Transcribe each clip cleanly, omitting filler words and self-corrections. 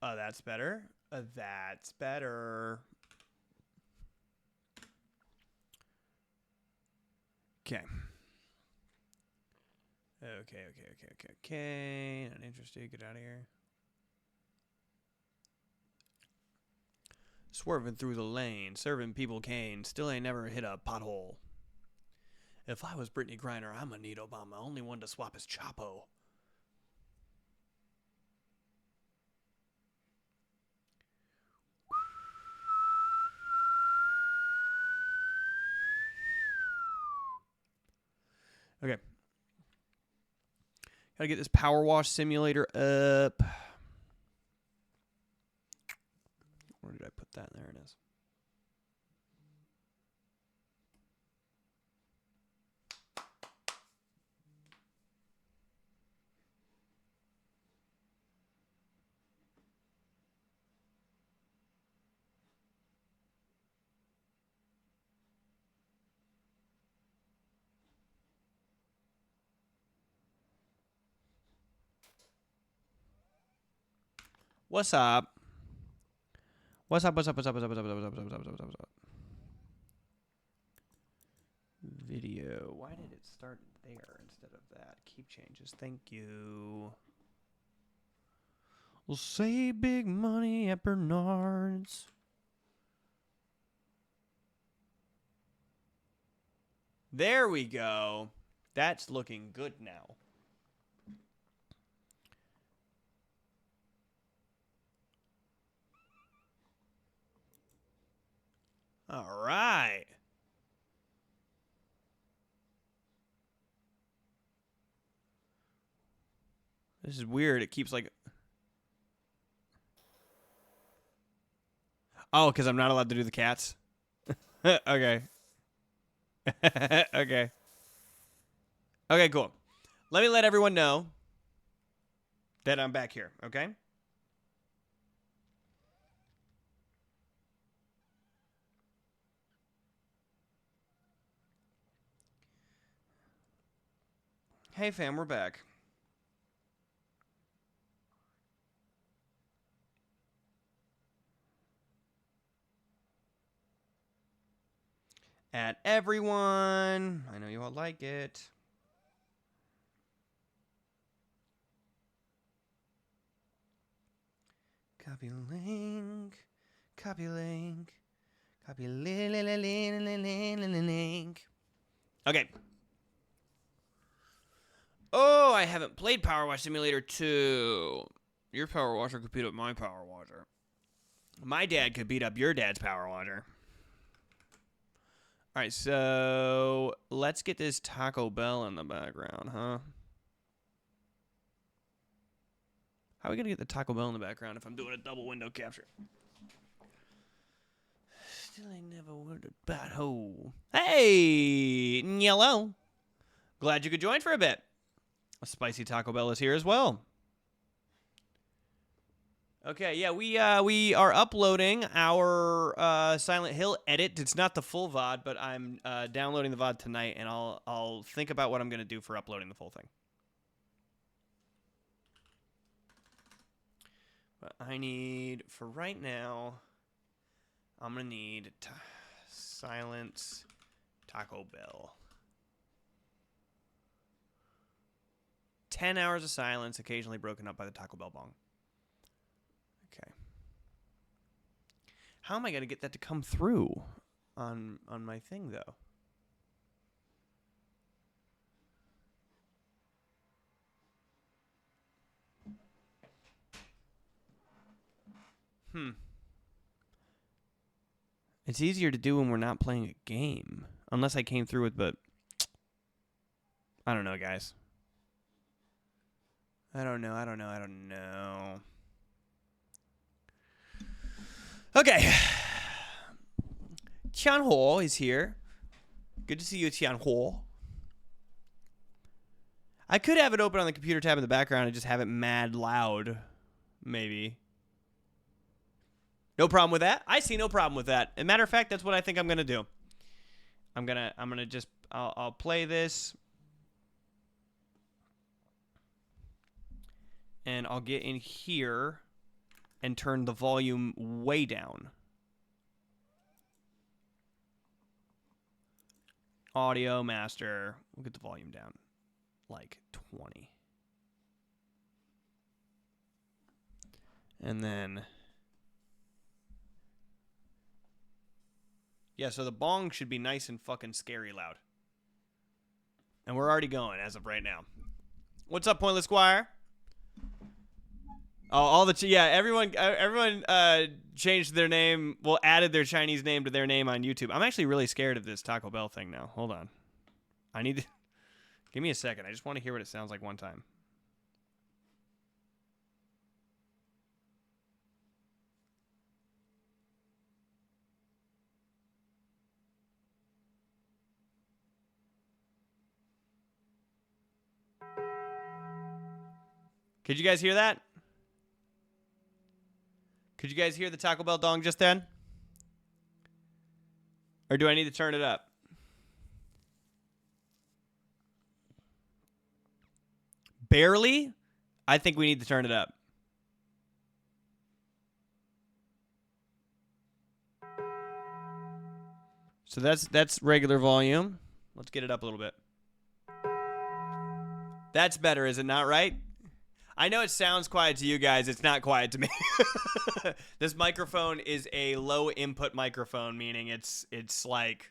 That's better. That's better. Okay. Okay. Not interested. Get out of here. Swerving through the lane, serving people cane. Still ain't never hit a pothole. If I was Brittany Griner, I'ma need Obama. Only one to swap his Chapo. Okay. Gotta get this power wash simulator up. Where did I put that? There it is. What's up? What's up? Video. Why did it start there instead of that? Keep changes. Thank you. We'll save big money at Bernard's. There we go. That's looking good now. All right. This is weird. It keeps like... Oh, because I'm not allowed to do the cats? Okay. Okay. Okay, cool. Let me let everyone know that I'm back here, okay? Hey, fam, we're back. At everyone. I know you all like it. Copy link. Copy link. Copy link. Okay. Oh, I haven't played Power Wash Simulator 2. Your Power Washer could beat up my Power Washer. My dad could beat up your dad's Power Washer. All right, so let's get this Taco Bell in the background, huh? How are we going to get the Taco Bell in the background if I'm doing a double window capture? Still ain't never word a bad hole. Hey, yellow. Glad you could join for a bit. A spicy Taco Bell is here as well. Okay, yeah, we are uploading our Silent Hill edit. It's not the full VOD, but I'm downloading the VOD tonight, and I'll think about what I'm gonna do for uploading the full thing. But I need, for right now, I'm gonna need silence Taco Bell. 10 hours of silence, occasionally broken up by the Taco Bell bong. Okay. How am I going to get that to come through on my thing, though? It's easier to do when we're not playing a game. Unless I came through with, but... I don't know, guys. I don't know. Okay. Tianhuo is here. Good to see you, Tianhuo. I could have it open on the computer tab in the background and just have it mad loud. Maybe. No problem with that. I see no problem with that. As a matter of fact, that's what I think I'm gonna do. I'm gonna just I'll play this. And I'll get in here and turn the volume way down. Audio master. We'll get the volume down like 20. And then... yeah, so the bong should be nice and fucking scary loud. And we're already going as of right now. What's up, Pointless Squire? Oh, all the... yeah, everyone changed their name... well, added their Chinese name to their name on YouTube. I'm actually really scared of this Taco Bell thing now. Hold on. I need to... give me a second. I just want to hear what it sounds like one time. Could you guys hear that? Could you guys hear the Taco Bell dong just then? Or do I need to turn it up? Barely? I think we need to turn it up. So that's regular volume. Let's get it up a little bit. That's better, is it not, right? I know it sounds quiet to you guys. It's not quiet to me. This microphone is a low input microphone, meaning it's like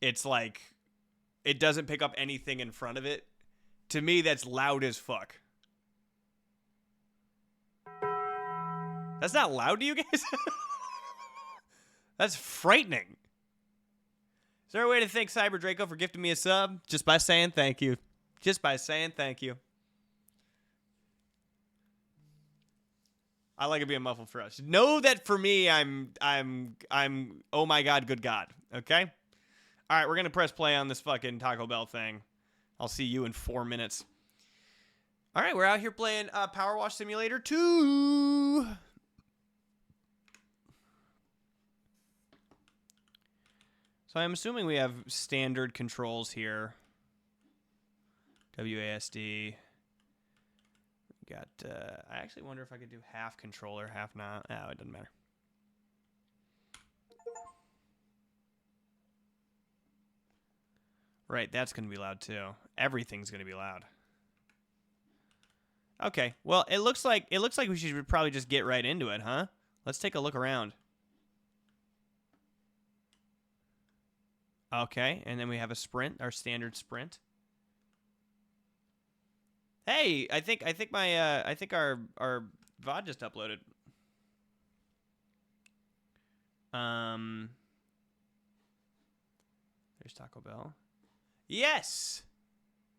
it doesn't pick up anything in front of it. To me, that's loud as fuck. That's not loud to you guys? That's frightening. Is there a way to thank Cyber Draco for gifting me a sub? Just by saying thank you. Just by saying thank you. I like it being muffled for us. Know that for me, I'm oh my god, good god. Okay? All right, we're going to press play on this fucking Taco Bell thing. I'll see you in 4 minutes. All right, we're out here playing Power Wash Simulator 2. So I'm assuming we have standard controls here. WASD. Got, I actually wonder if I could do half controller, half not. Oh, it doesn't matter. Right, that's going to be loud too. Everything's going to be loud. Okay, well, it looks like we should probably just get right into it, huh? Let's take a look around. Okay, and then we have a sprint, our standard sprint. Hey, I think our VOD just uploaded. There's Taco Bell. Yes.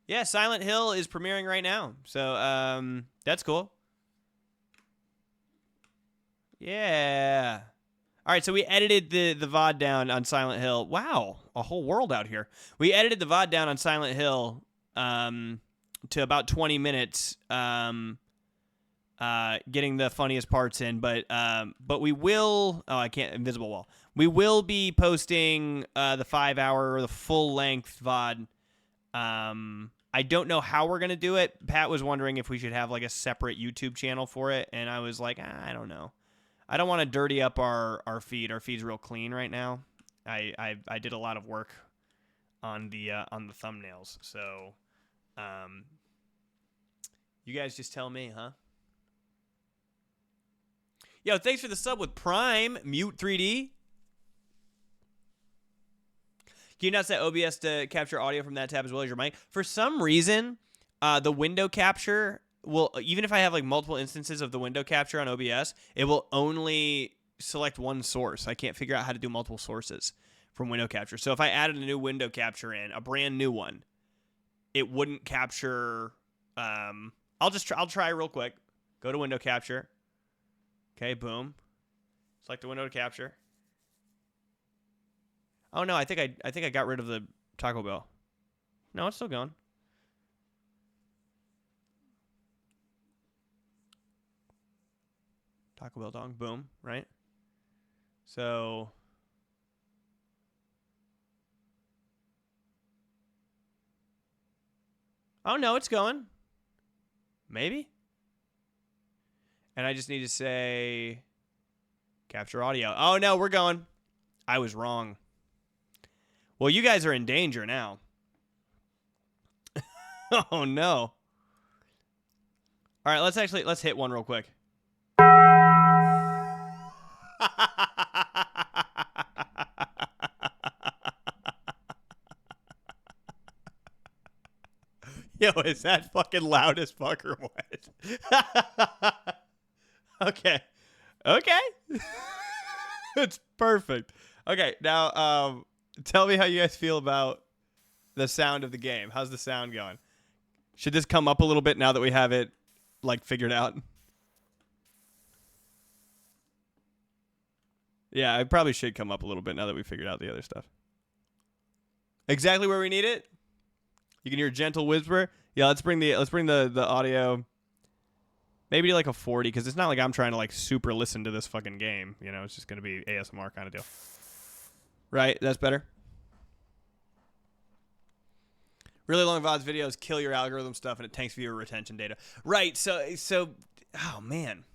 Yeah, Silent Hill is premiering right now. So, that's cool. Yeah. All right, so we edited the VOD down on Silent Hill. Wow, a whole world out here. We edited the VOD down on Silent Hill to about 20 minutes, getting the funniest parts in. But we will... oh, I can't... invisible wall. We will be posting the 5-hour or the full-length VOD. I don't know how we're going to do it. Pat was wondering if we should have like a separate YouTube channel for it, and I was like, I don't know. I don't want to dirty up our feed. Our feed's real clean right now. I did a lot of work on the thumbnails, so you guys just tell me, huh? Yo, thanks for the sub with Prime Mute 3D. Can you not set OBS to capture audio from that tab as well as your mic? For some reason, the window capture will, even if I have like multiple instances of the window capture on OBS, it will only select one source. I can't figure out how to do multiple sources from window capture. So if I added a new window capture in, a brand new one, it wouldn't capture. I'll try real quick. Go to window capture. Okay, boom. Select the window to capture. Oh no, I think I got rid of the Taco Bell. No, it's still going. Taco Bell dong, boom, right? So oh no, it's going. Maybe. And I just need to say capture audio. Oh, no, we're going. I was wrong. Well, you guys are in danger now. Oh, no. All right, let's hit one real quick. Yo, is that fucking loud as fuck or what? Okay. Okay. It's perfect. Okay, now tell me how you guys feel about the sound of the game. How's the sound going? Should this come up a little bit now that we have it like figured out? Yeah, it probably should come up a little bit now that we figured out the other stuff. Exactly where we need it. You can hear a gentle whisper. Yeah, let's bring the audio maybe to like a 40 because it's not like I'm trying to like super listen to this fucking game. You know, it's just gonna be ASMR kind of deal. Right? That's better. Really long VODs videos kill your algorithm stuff and it tanks viewer retention data. Right. So oh man.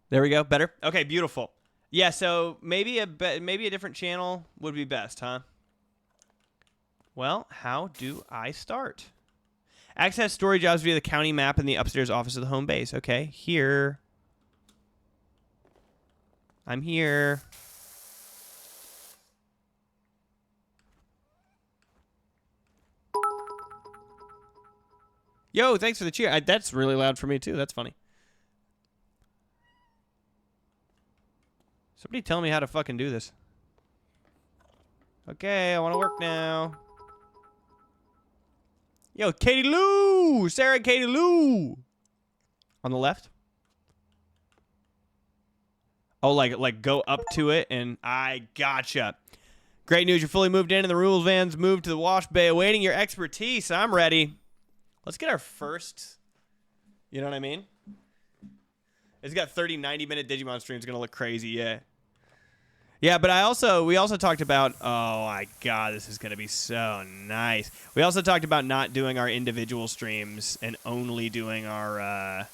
There we go. Better. Okay. Beautiful. Yeah. So maybe a different channel would be best, huh? Well, how do I start? Access story jobs via the county map in the upstairs office of the home base. Okay, here. I'm here. Yo, thanks for the cheer. That's really loud for me, too. That's funny. Somebody tell me how to fucking do this. Okay, I want to work now. Yo, Katie Lou! Sarah and Katie Lou! On the left? Oh, like go up to it and I gotcha. Great news, you're fully moved in and the rules van's moved to the wash bay awaiting your expertise. I'm ready. Let's get our first, you know what I mean? It's got 30, 90-minute Digimon streams. Gonna look crazy, yeah. Yeah, but we also talked about, oh my god, this is going to be so nice. We also talked about not doing our individual streams and only doing our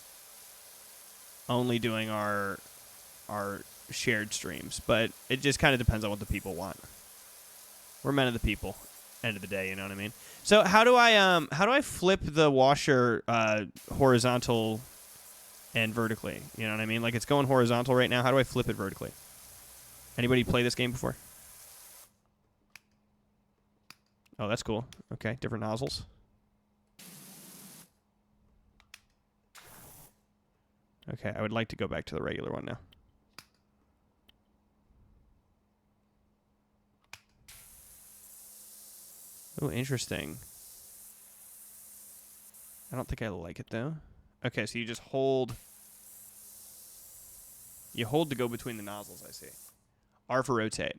shared streams, but it just kind of depends on what the people want. We're men of the people, end of the day, you know what I mean? So how do I flip the washer horizontal and vertically? You know what I mean? Like it's going horizontal right now. How do I flip it vertically? Anybody play this game before? Oh, that's cool. Okay, different nozzles. Okay, I would like to go back to the regular one now. Oh, interesting. I don't think I like it, though. Okay, so you just hold... You hold to go between the nozzles, I see. R for rotate.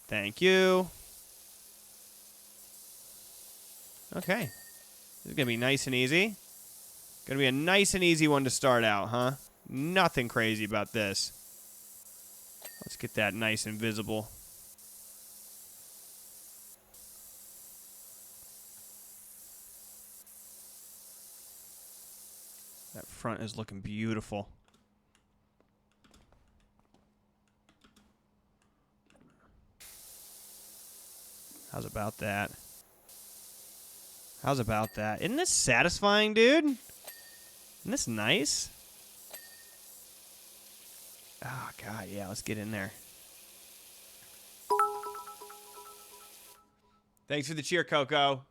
Thank you. Okay. This is going to be nice and easy. Going to be a nice and easy one to start out, huh? Nothing crazy about this. Let's get that nice and visible. That front is looking beautiful. How's about that? How's about that? Isn't this satisfying, dude? Isn't this nice? Oh, God, yeah, let's get in there. Thanks for the cheer, Coco.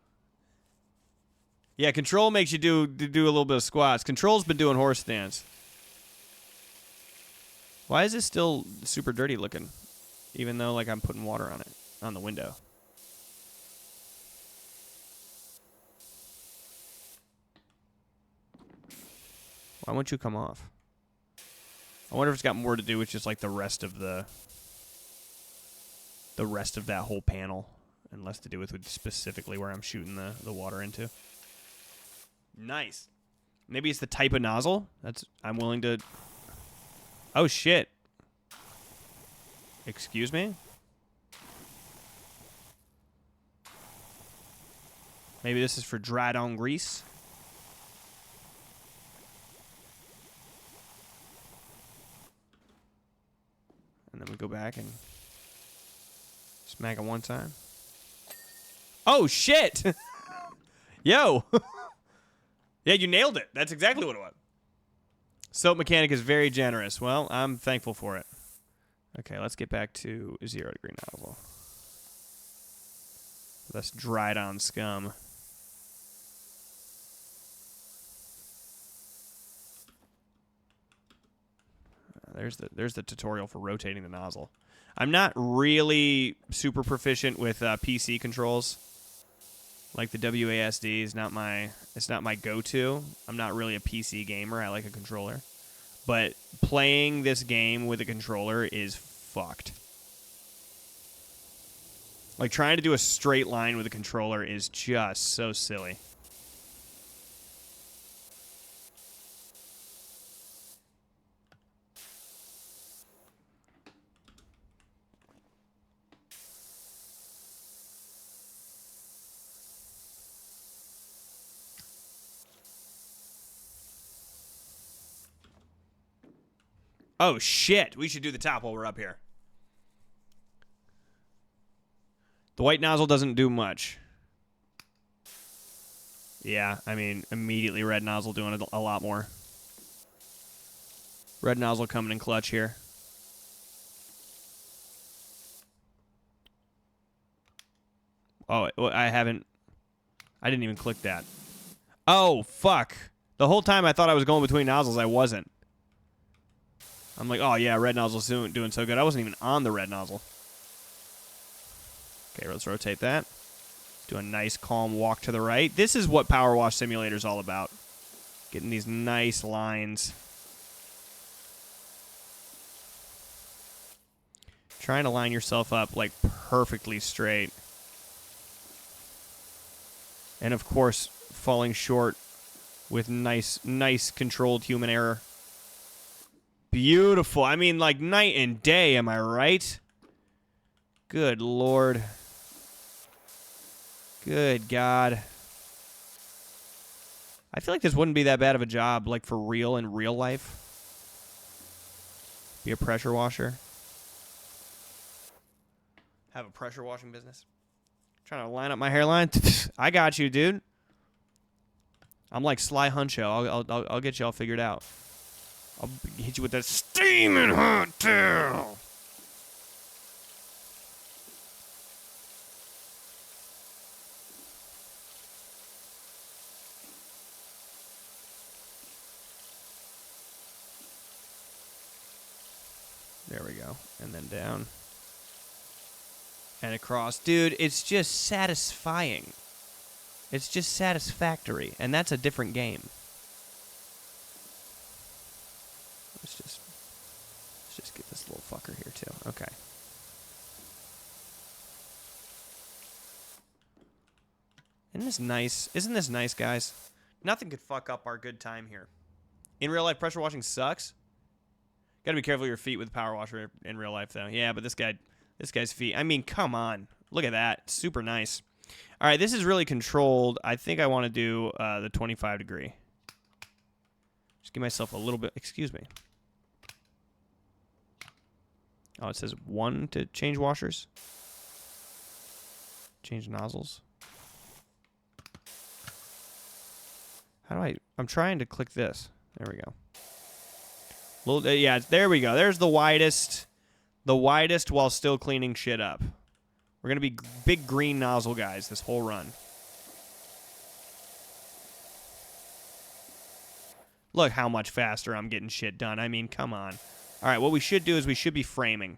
Yeah, Control makes you do a little bit of squats. Control's been doing horse stance. Why is this still super dirty looking? Even though, like, I'm putting water on it, on the window. Why won't you come off? I wonder if it's got more to do with just like the rest of that whole panel, and less to do with specifically where I'm shooting the water into. Nice. Maybe it's the type of nozzle. I'm willing to. Oh shit. Excuse me? Maybe this is for dried on grease. Let me go back and smack it one time. Oh, shit! Yo! Yeah, you nailed it. That's exactly what it was. Soap mechanic is very generous. Well, I'm thankful for it. Okay, let's get back to 0 degree nozzle. That's dried on scum. There's the tutorial for rotating the nozzle. I'm not really super proficient with PC controls. Like the WASD is not my go-to. I'm not really a PC gamer. I like a controller. But playing this game with a controller is fucked. Like trying to do a straight line with a controller is just so silly. Oh, shit. We should do the top while we're up here. The white nozzle doesn't do much. Yeah, I mean, immediately red nozzle doing a lot more. Red nozzle coming in clutch here. Oh, I didn't even click that. Oh, fuck. The whole time I thought I was going between nozzles, I wasn't. I'm like, oh yeah, red nozzle's doing so good. I wasn't even on the red nozzle. Okay, let's rotate that. Do a nice calm walk to the right. This is what Power Wash Simulator is all about. Getting these nice lines. Trying to line yourself up like perfectly straight. And of course, falling short with nice controlled human error. Beautiful. I mean, like night and day, am I right? Good Lord. Good God. I feel like this wouldn't be that bad of a job, like for real in real life. Be a pressure washer. Have a pressure washing business. Trying to line up my hairline. I got you, dude. I'm like Sly Huncho. I'll get you all figured out. I'll hit you with that steaming hot towel. There we go. And then down. And across. Dude, it's just satisfying. It's just satisfactory. And that's a different game. Let's just get this little fucker here too. Okay. Isn't this nice? Isn't this nice, guys? Nothing could fuck up our good time here. In real life, pressure washing sucks. Gotta be careful of your feet with the power washer in real life, though. Yeah, but this guy's feet. I mean, come on. Look at that. Super nice. All right, this is really controlled. I think I want to do the 25 degree. Just give myself a little bit. Excuse me. Oh, it says 1 to change washers. Change nozzles. How do I'm trying to click this. There we go. Yeah, there we go. There's the widest while still cleaning shit up. We're going to be big green nozzle guys this whole run. Look how much faster I'm getting shit done. I mean, come on. All right, what we should do is we should be framing.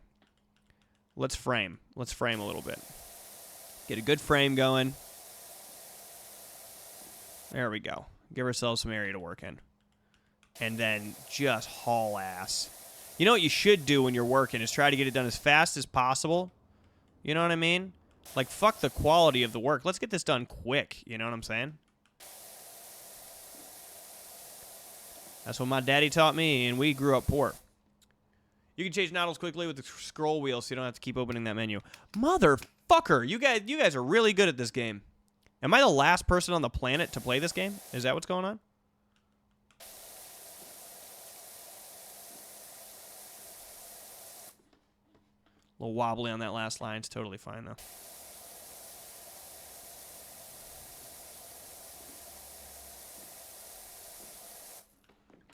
Let's frame. Let's frame a little bit. Get a good frame going. There we go. Give ourselves some area to work in. And then just haul ass. You know what you should do when you're working is try to get it done as fast as possible. You know what I mean? Like, fuck the quality of the work. Let's get this done quick. You know what I'm saying? That's what my daddy taught me, and we grew up poor. You can change nozzles quickly with the scroll wheel so you don't have to keep opening that menu. Motherfucker! You guys are really good at this game. Am I the last person on the planet to play this game? Is that what's going on? A little wobbly on that last line. It's totally fine, though.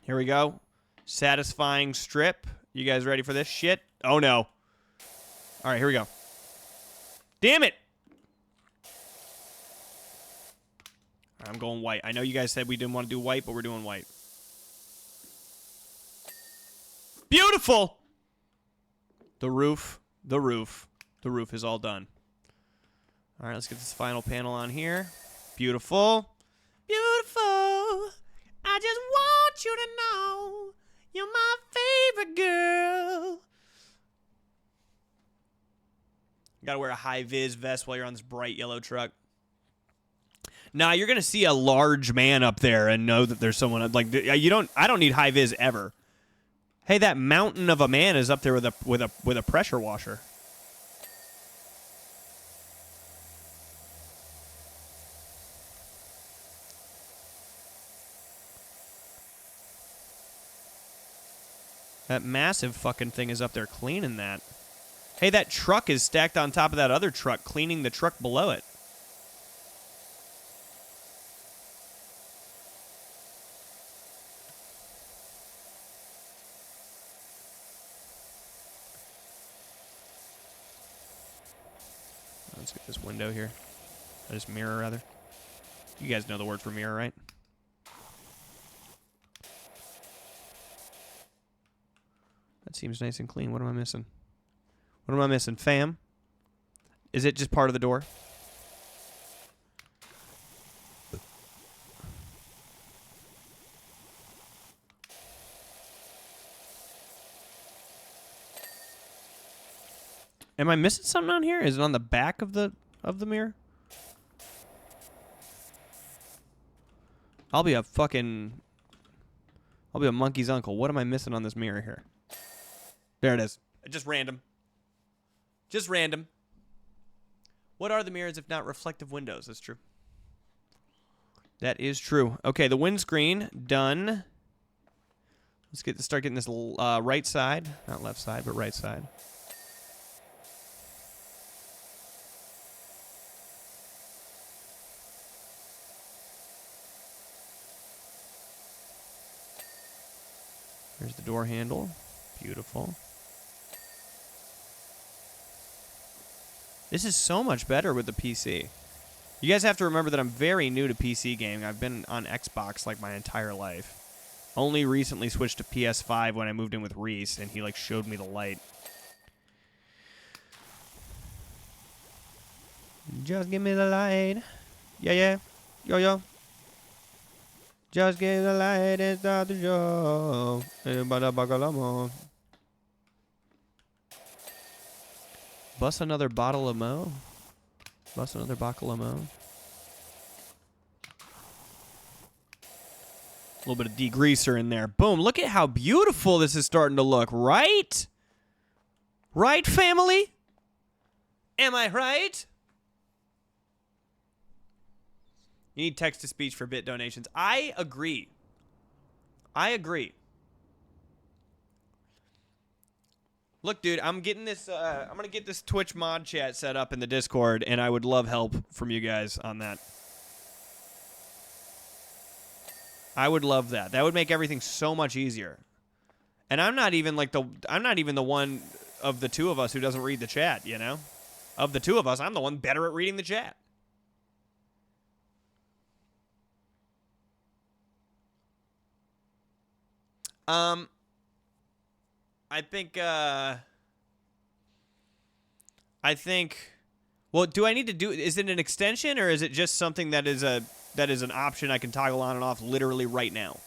Here we go. Satisfying strip. You guys ready for this shit? Oh, no. All right, here we go. Damn it! All right, I'm going white. I know you guys said we didn't want to do white, but we're doing white. Beautiful! The roof. The roof. The roof is all done. All right, let's get this final panel on here. Beautiful. Beautiful. I just want you to know you're my favorite girl. You gotta wear a high-vis vest while you're on this bright yellow truck. Nah, you're gonna see a large man up there and know that there's someone like you don't. I don't need high-vis ever. Hey, that mountain of a man is up there with a pressure washer. That massive fucking thing is up there cleaning that. Hey, that truck is stacked on top of that other truck, cleaning the truck below it. Let's get this window here. This mirror, rather. You guys know the word for mirror, right? That seems nice and clean. What am I missing? What am I missing, fam? Is it just part of the door? Am I missing something on here? Is it on the back of the mirror? I'll be a monkey's uncle. What am I missing on this mirror here? There it is. Just random. Just random. What are the mirrors if not reflective windows? That's true. That is true. Okay, the windscreen done. Let's start getting this right side, not left side, but right side. There's the door handle. Beautiful. This is so much better with the PC. You guys have to remember that I'm very new to PC gaming. I've been on Xbox like my entire life. Only recently switched to PS5 when I moved in with Reese, and he like showed me the light. Just give me the light. Yeah, yeah. Yo, yo. Just give the light and start the show. Bust another bottle of Mo. Bust another bottle of Mo. A little bit of degreaser in there. Boom. Look at how beautiful this is starting to look, right? Right, family? Am I right? You need text-to-speech for bit donations. I agree. I agree. Look, dude, I'm getting this. I'm gonna get this Twitch mod chat set up in the Discord, and I would love help from you guys on that. I would love that. That would make everything so much easier. And I'm not even the one of the two of us who doesn't read the chat. You know, of the two of us, I'm the one better at reading the chat. I think, well, do I need to do, is it an extension or is it just something that is an option I can toggle on and off literally right now?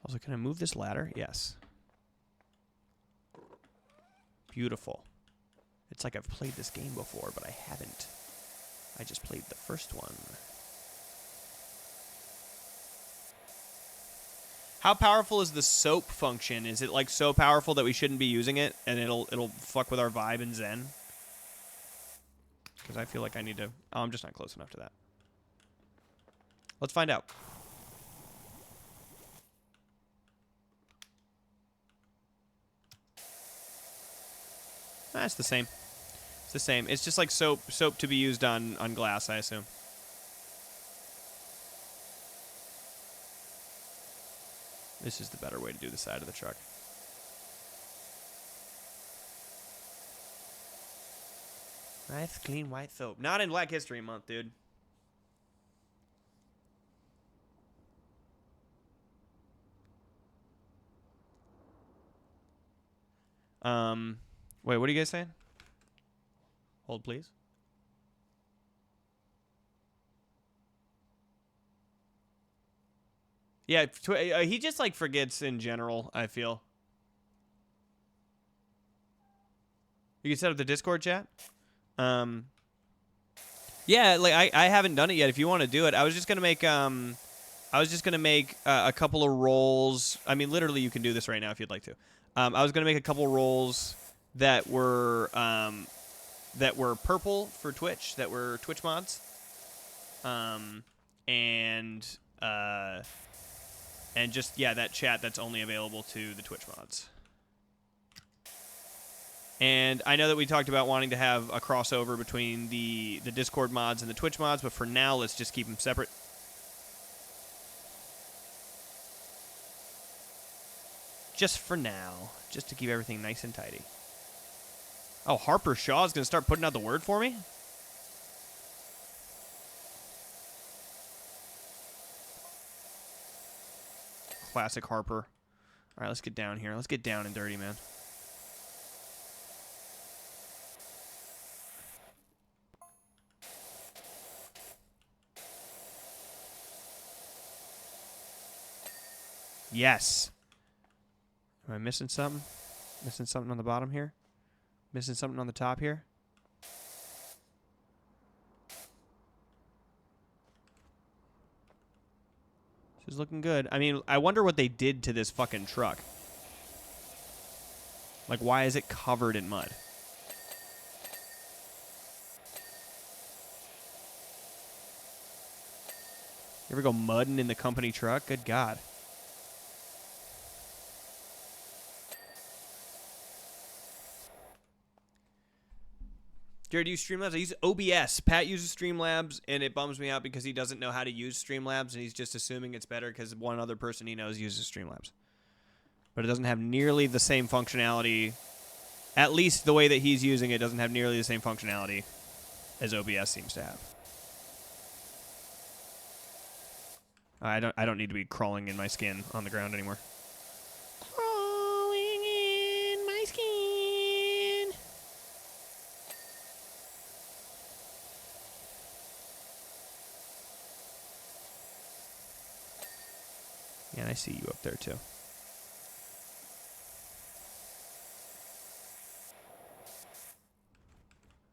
Also, can I move this ladder? Yes. Beautiful. It's like I've played this game before, but I haven't. I just played the first one. How powerful is the soap function? Is it like so powerful that we shouldn't be using it and it'll fuck with our vibe and zen? Because I feel like I need to... Oh, I'm just not close enough to that. Let's find out. It's the same. It's the same. It's just like soap to be used on glass, I assume. This is the better way to do the side of the truck. Nice, clean, white soap. Not in Black History Month, dude. Wait, what are you guys saying? Hold, please. Yeah, he just, like, forgets in general, I feel. You can set up the Discord chat? Yeah, like, I haven't done it yet. If you want to do it, I was just going to make, a couple of rolls. I mean, literally, you can do this right now if you'd like to. I was going to make a couple rolls that were purple for Twitch, that were Twitch mods. And just, yeah, that chat that's only available to the Twitch mods. And I know that we talked about wanting to have a crossover between the Discord mods and the Twitch mods, but for now, let's just keep them separate. Just for now. Just to keep everything nice and tidy. Oh, Harper Shaw is going to start putting out the word for me? Classic Harper. All right, let's get down here. Let's get down and dirty, man. Yes. Am I missing something? Missing something on the bottom here? Missing something on the top here? This is looking good. I mean, I wonder what they did to this fucking truck. Like, why is it covered in mud? You ever go mudding in the company truck? Good God. Jared, do you use Streamlabs? I use OBS. Pat uses Streamlabs, and it bums me out because he doesn't know how to use Streamlabs, and he's just assuming it's better because one other person he knows uses Streamlabs. But it doesn't have nearly the same functionality. At least the way that he's using it doesn't have nearly the same functionality as OBS seems to have. I don't need to be crawling in my skin on the ground anymore. Crawling in my skin. Yeah, and I see you up there too.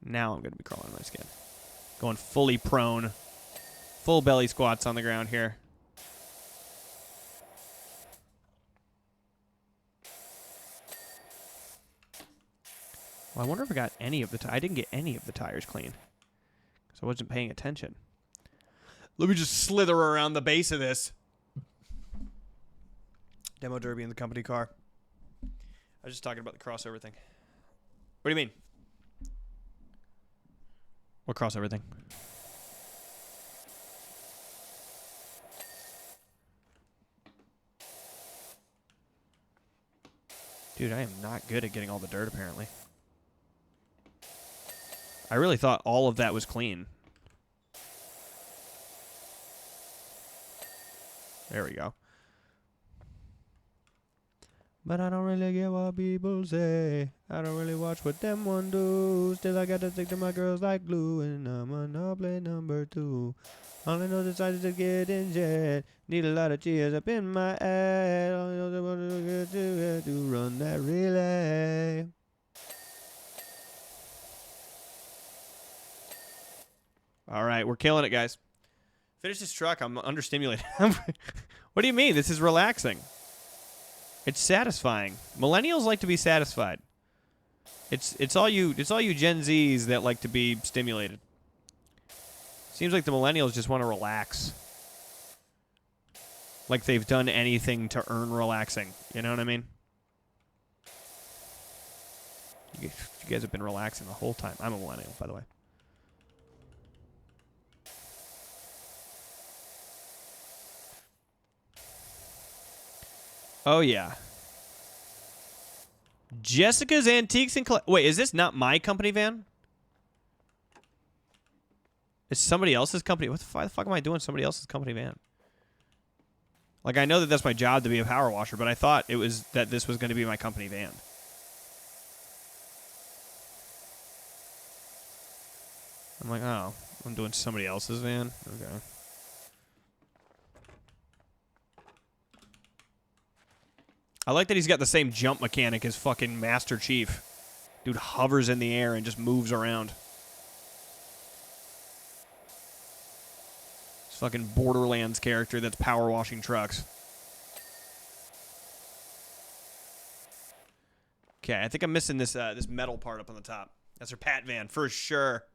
Now I'm going to be crawling in my skin. Going fully prone. Full belly squats on the ground here. Well, I wonder if I got any of the I didn't get any of the tires clean. Because I wasn't paying attention. Let me just slither around the base of this. Demo derby in the company car. I was just talking about the crossover thing. What do you mean? What crossover thing? Dude, I am not good at getting all the dirt, apparently. I really thought all of that was clean. There we go. But I don't really get what people say. I don't really watch what them one do. Still I gotta stick to my girls like glue. And I'm gonna play number 2. All I know decided to get in jet. Need a lot of cheers up in my head. All I know to run that relay. All right, we're killing it, guys. Finish this truck. I'm understimulated. What do you mean? This is relaxing. It's satisfying. Millennials like to be satisfied. It's all you Gen Zs that like to be stimulated. Seems like the millennials just want to relax. Like they've done anything to earn relaxing. You know what I mean? You guys have been relaxing the whole time. I'm a millennial, by the way. Oh, yeah. Jessica's Antiques and... Wait, is this not my company van? It's somebody else's company. What the fuck am I doing somebody else's company van? Like, I know that that's my job to be a power washer, but I thought it was that this was going to be my company van. I'm like, oh, I'm doing somebody else's van? Okay. I like that he's got the same jump mechanic as fucking Master Chief. Dude hovers in the air and just moves around. This fucking Borderlands character that's power washing trucks. Okay, I think I'm missing this this metal part up on the top. That's her Pat van for sure.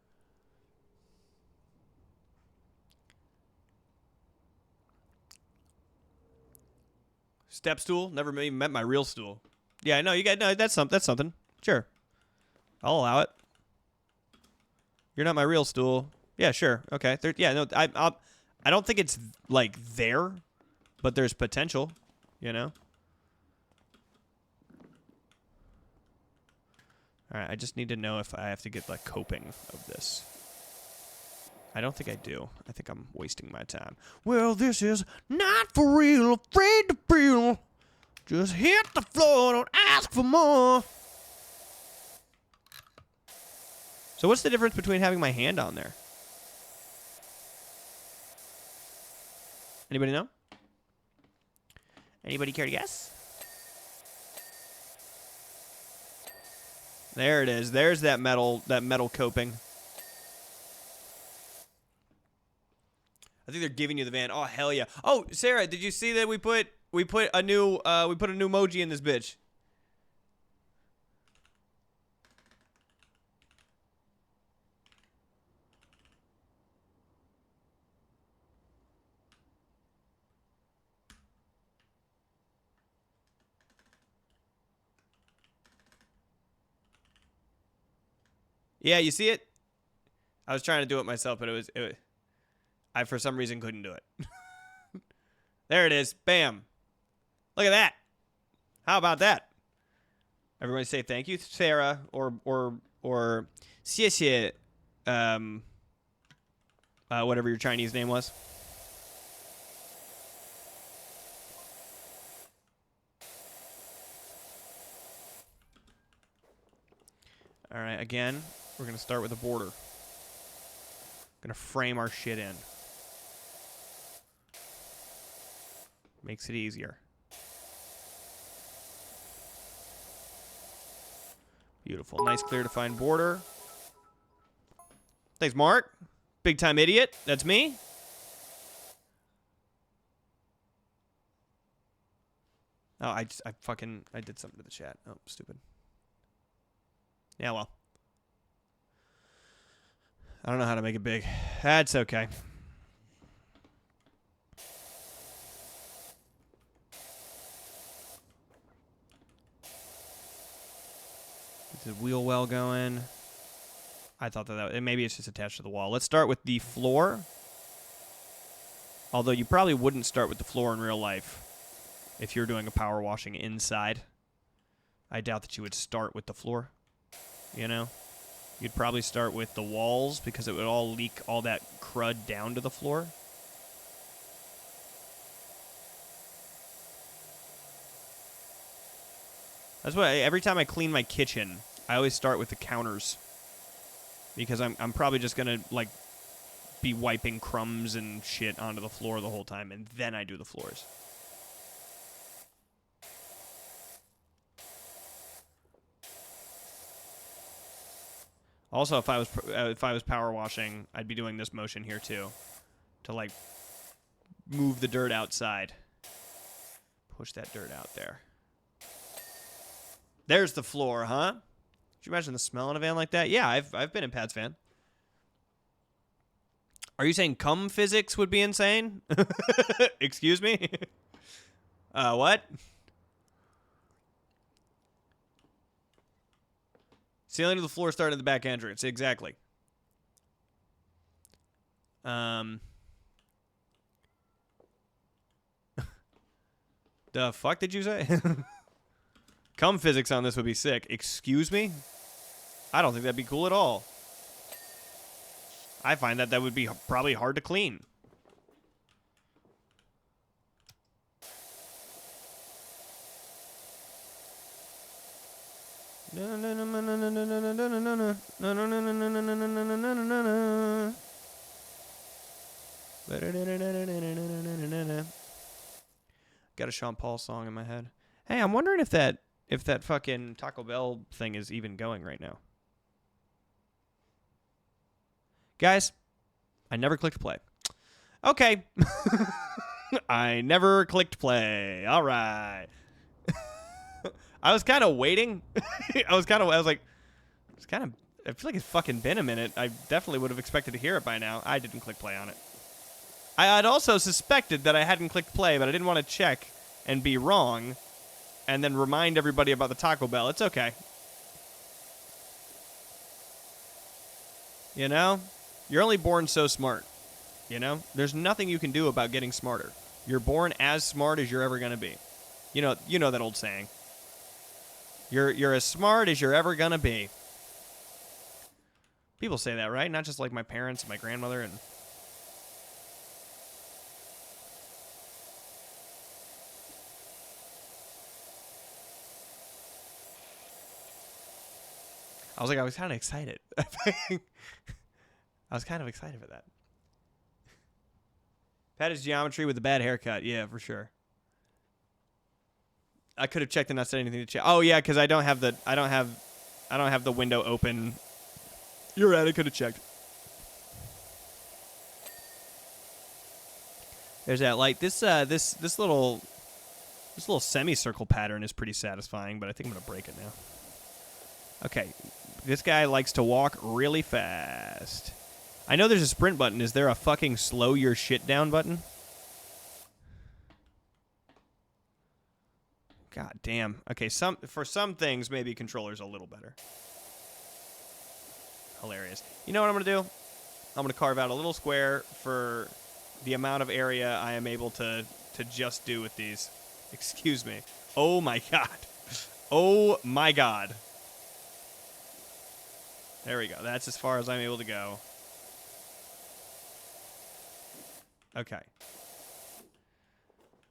Step stool. Never even met my real stool. Yeah, no, you got no. That's something. Sure, I'll allow it. You're not my real stool. Yeah, sure. Okay. Yeah, no, I don't think it's like there, but there's potential. You know. All right. I just need to know if I have to get like coping of this. I don't think I do. I think I'm wasting my time. Well, this is not for real. Afraid to feel. Just hit the floor. Don't ask for more. So what's the difference between having my hand on there? Anybody know? Anybody care to guess? There it is. There's that metal coping. I think they're giving you the van. Oh hell yeah! Oh Sarah, did you see that we put a new emoji in this bitch? Yeah, you see it? I was trying to do it myself, but I for some reason couldn't do it. There it is. Bam. Look at that. How about that? Everybody say thank you, Sarah, or 谢谢, whatever your Chinese name was. All right, again, we're going to start with a border. Going to frame our shit in. Makes it easier. Beautiful. Nice, clear, defined border. Thanks, Mark. Big time idiot. That's me. Oh, I did something to the chat. Oh, stupid. Yeah, well. I don't know how to make it big. That's okay. Get the wheel well going. I thought that maybe it's just attached to the wall. Let's start with the floor. Although you probably wouldn't start with the floor in real life if you're doing a power washing inside. I doubt that you would start with the floor. You know? You'd probably start with the walls because it would all leak all that crud down to the floor. That's why every time I clean my kitchen, I always start with the counters. Because I'm probably just going to, like, be wiping crumbs and shit onto the floor the whole time, and then I do the floors. Also, if I was power washing, I'd be doing this motion here too, to like move the dirt outside. Push that dirt out there. There's the floor, huh? Could you imagine the smell in a van like that? Yeah, I've been in Pat's van. Are you saying cum physics would be insane? Excuse me? What? Ceiling to the floor started at the back entrance. Exactly. The fuck did you say? Cum physics on this would be sick. Excuse me? I don't think that'd be cool at all. I find that would be probably hard to clean. Got a Sean Paul song in my head. Hey, I'm wondering if that fucking Taco Bell thing is even going right now. Guys, I never clicked play. Okay. I never clicked play. All right. I was kind of waiting. I feel like it's fucking been a minute. I definitely would have expected to hear it by now. I didn't click play on it. I had also suspected that I hadn't clicked play, but I didn't want to check and be wrong and then remind everybody about the Taco Bell. It's okay. You know? You're only born so smart. You know? There's nothing you can do about getting smarter. You're born as smart as you're ever going to be. You know that old saying. You're as smart as you're ever going to be. People say that, right? Not just like my parents and my grandmother and... I was kind of excited. I was kind of excited for that. Pat is geometry with a bad haircut. Yeah, for sure. I could have checked and not said anything to check. Oh yeah, because I don't have the window open. You're right. I could have checked. There's that light. This little semicircle pattern is pretty satisfying, but I think I'm gonna break it now. Okay, this guy likes to walk really fast. I know there's a sprint button. Is there a fucking slow your shit down button? God damn. Okay, for some things, maybe controller's a little better. Hilarious. You know what I'm going to do? I'm going to carve out a little square for the amount of area I am able to just do with these. Excuse me. Oh my god. Oh my god. There we go. That's as far as I'm able to go. Okay.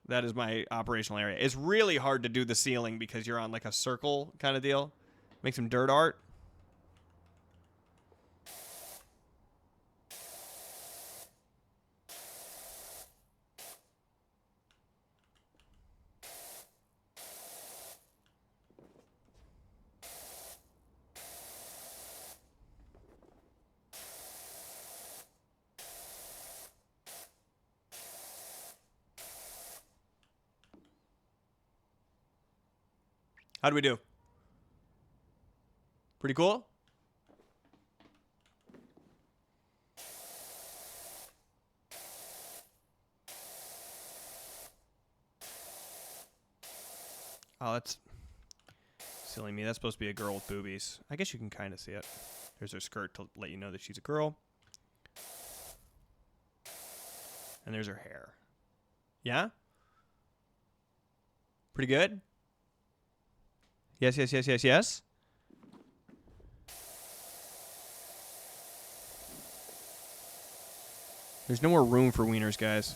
That is my operational area. It's really hard to do the ceiling because you're on like a circle kind of deal. Make some dirt art. How do we do? Pretty cool? Oh, that's silly me. That's supposed to be a girl with boobies. I guess you can kind of see it. There's her skirt to let you know that she's a girl. And there's her hair. Yeah? Pretty good? Yes, yes, yes, yes, yes. There's no more room for wieners, guys.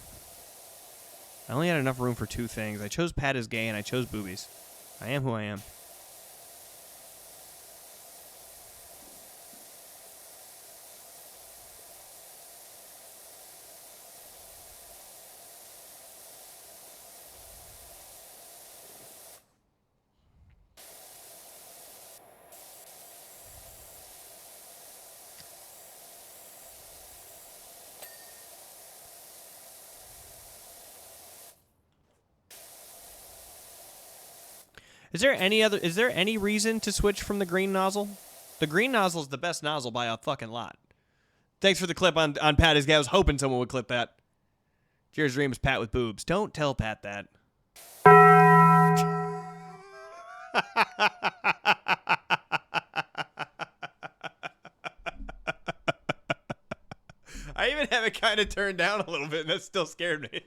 I only had enough room for two things. I chose Pat is gay and I chose boobies. I am who I am. Is there any reason to switch from the green nozzle? The green nozzle is the best nozzle by a fucking lot. Thanks for the clip on Pat is gay. I was hoping someone would clip that. Jared's dream is Pat with boobs. Don't tell Pat that. I even have it kind of turned down a little bit, and that still scared me.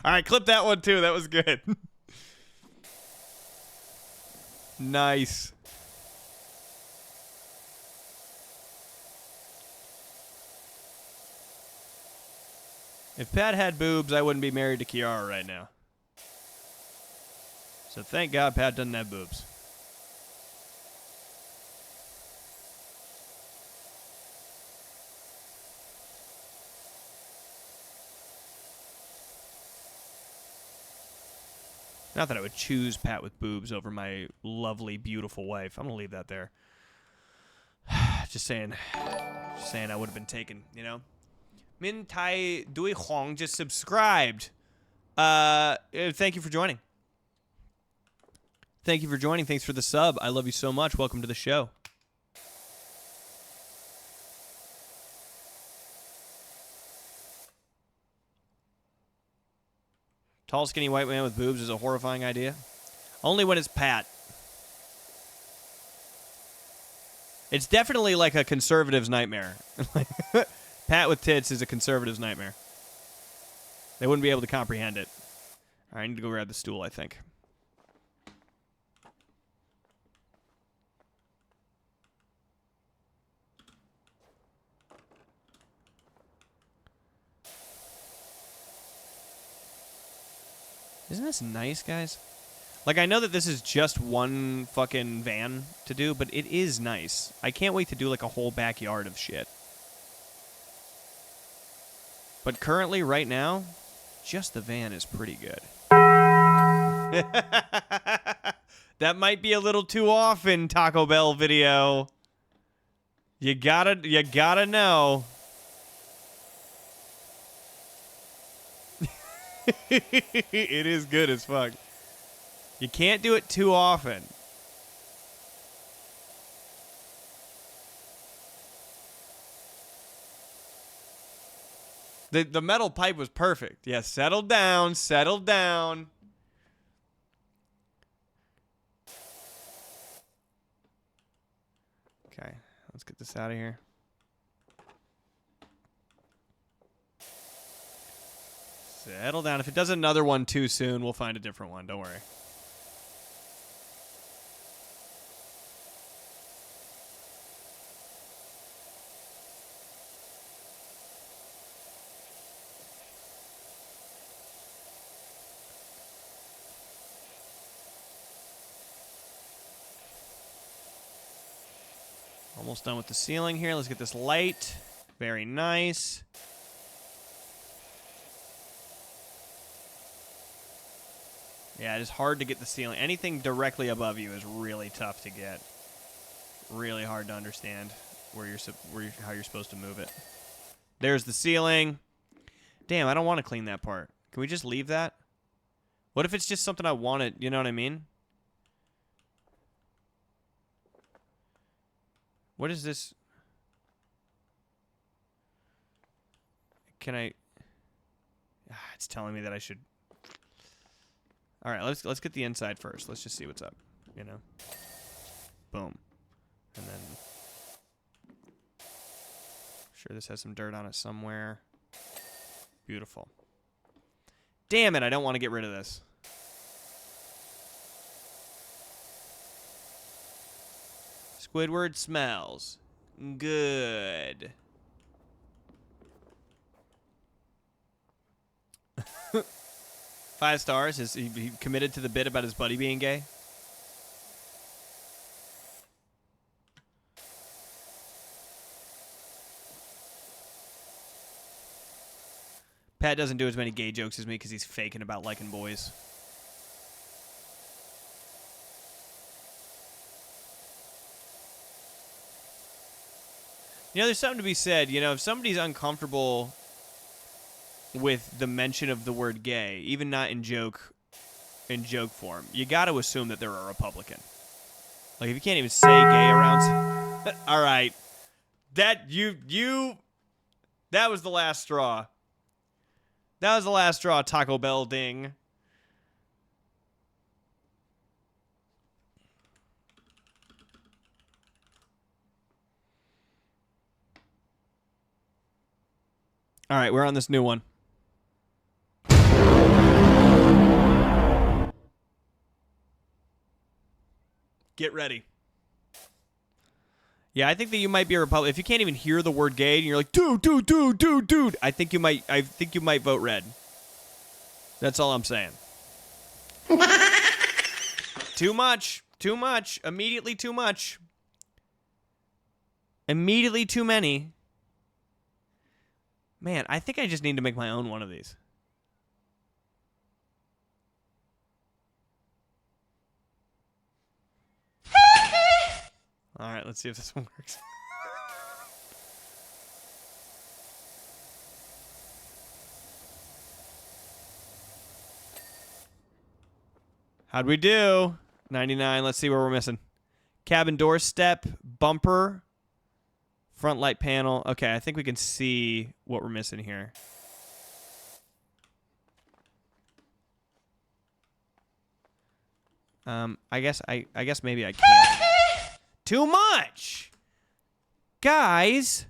All right, clip that one too. That was good. Nice. If Pat had boobs, I wouldn't be married to Kiara right now. So thank God Pat doesn't have boobs. Not that I would choose Pat with boobs over my lovely, beautiful wife. I'm going to leave that there. Just saying. Just saying I would have been taken, you know? Min Tai Dui Huang just subscribed. Thank you for joining. Thank you for joining. Thanks for the sub. I love you so much. Welcome to the show. Tall, skinny white man with boobs is a horrifying idea. Only when it's Pat. It's definitely like a conservative's nightmare. Pat with tits is a conservative's nightmare. They wouldn't be able to comprehend it. All right, I need to go grab the stool, I think. Isn't this nice, guys? Like, I know that this is just one fucking van to do, but it is nice. I can't wait to do, like, a whole backyard of shit. But currently, right now, just the van is pretty good. That might be a little too often, Taco Bell video. You gotta know. It is good as fuck. You can't do it too often. The metal pipe was perfect. Yeah, settle down, settle down. Okay, let's get this out of here. Settle down. If it does another one too soon, we'll find a different one. Don't worry. Almost done with the ceiling here. Let's get this light. Very nice. Yeah, it is hard to get the ceiling. Anything directly above you is really tough to get. Really hard to understand how you're supposed to move it. There's the ceiling. Damn, I don't want to clean that part. Can we just leave that? What if it's just something I wanted? You know what I mean? What is this? Can I? It's telling me that I should. All right, let's get the inside first. Let's just see what's up. You know. Boom, and then. Sure, this has some dirt on it somewhere. Beautiful. Damn it! I don't want to get rid of this. Squidward smells good. 5 stars. Is he committed to the bit about his buddy being gay? Pat doesn't do as many gay jokes as me because he's faking about liking boys. You know, there's something to be said. You know, if somebody's uncomfortable with the mention of the word gay, even not in joke form, you got to assume that they're a Republican. Like, if you can't even say gay around... All right. That was the last straw. That was the last straw, Taco Bell ding. All right, we're on this new one. Get ready. Yeah, I think that you might be a Republican. If you can't even hear the word gay and you're like, dude, I think you might vote red. That's all I'm saying. Too much. Immediately too much. Immediately too many. Man, I think I just need to make my own one of these. All right, let's see if this one works. How'd we do? 99. Let's see where we're missing. Cabin door step, bumper, front light panel. Okay, I think we can see what we're missing here. I guess maybe I can't. Too much! Guys!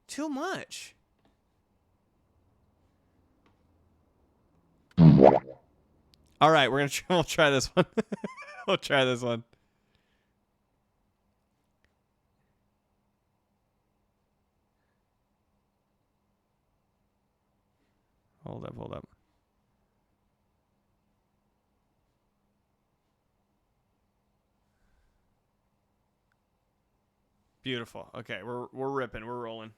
Too much. All right, we'll try this one. We'll try this one. Hold up. Beautiful. Okay, we're ripping. We're rolling.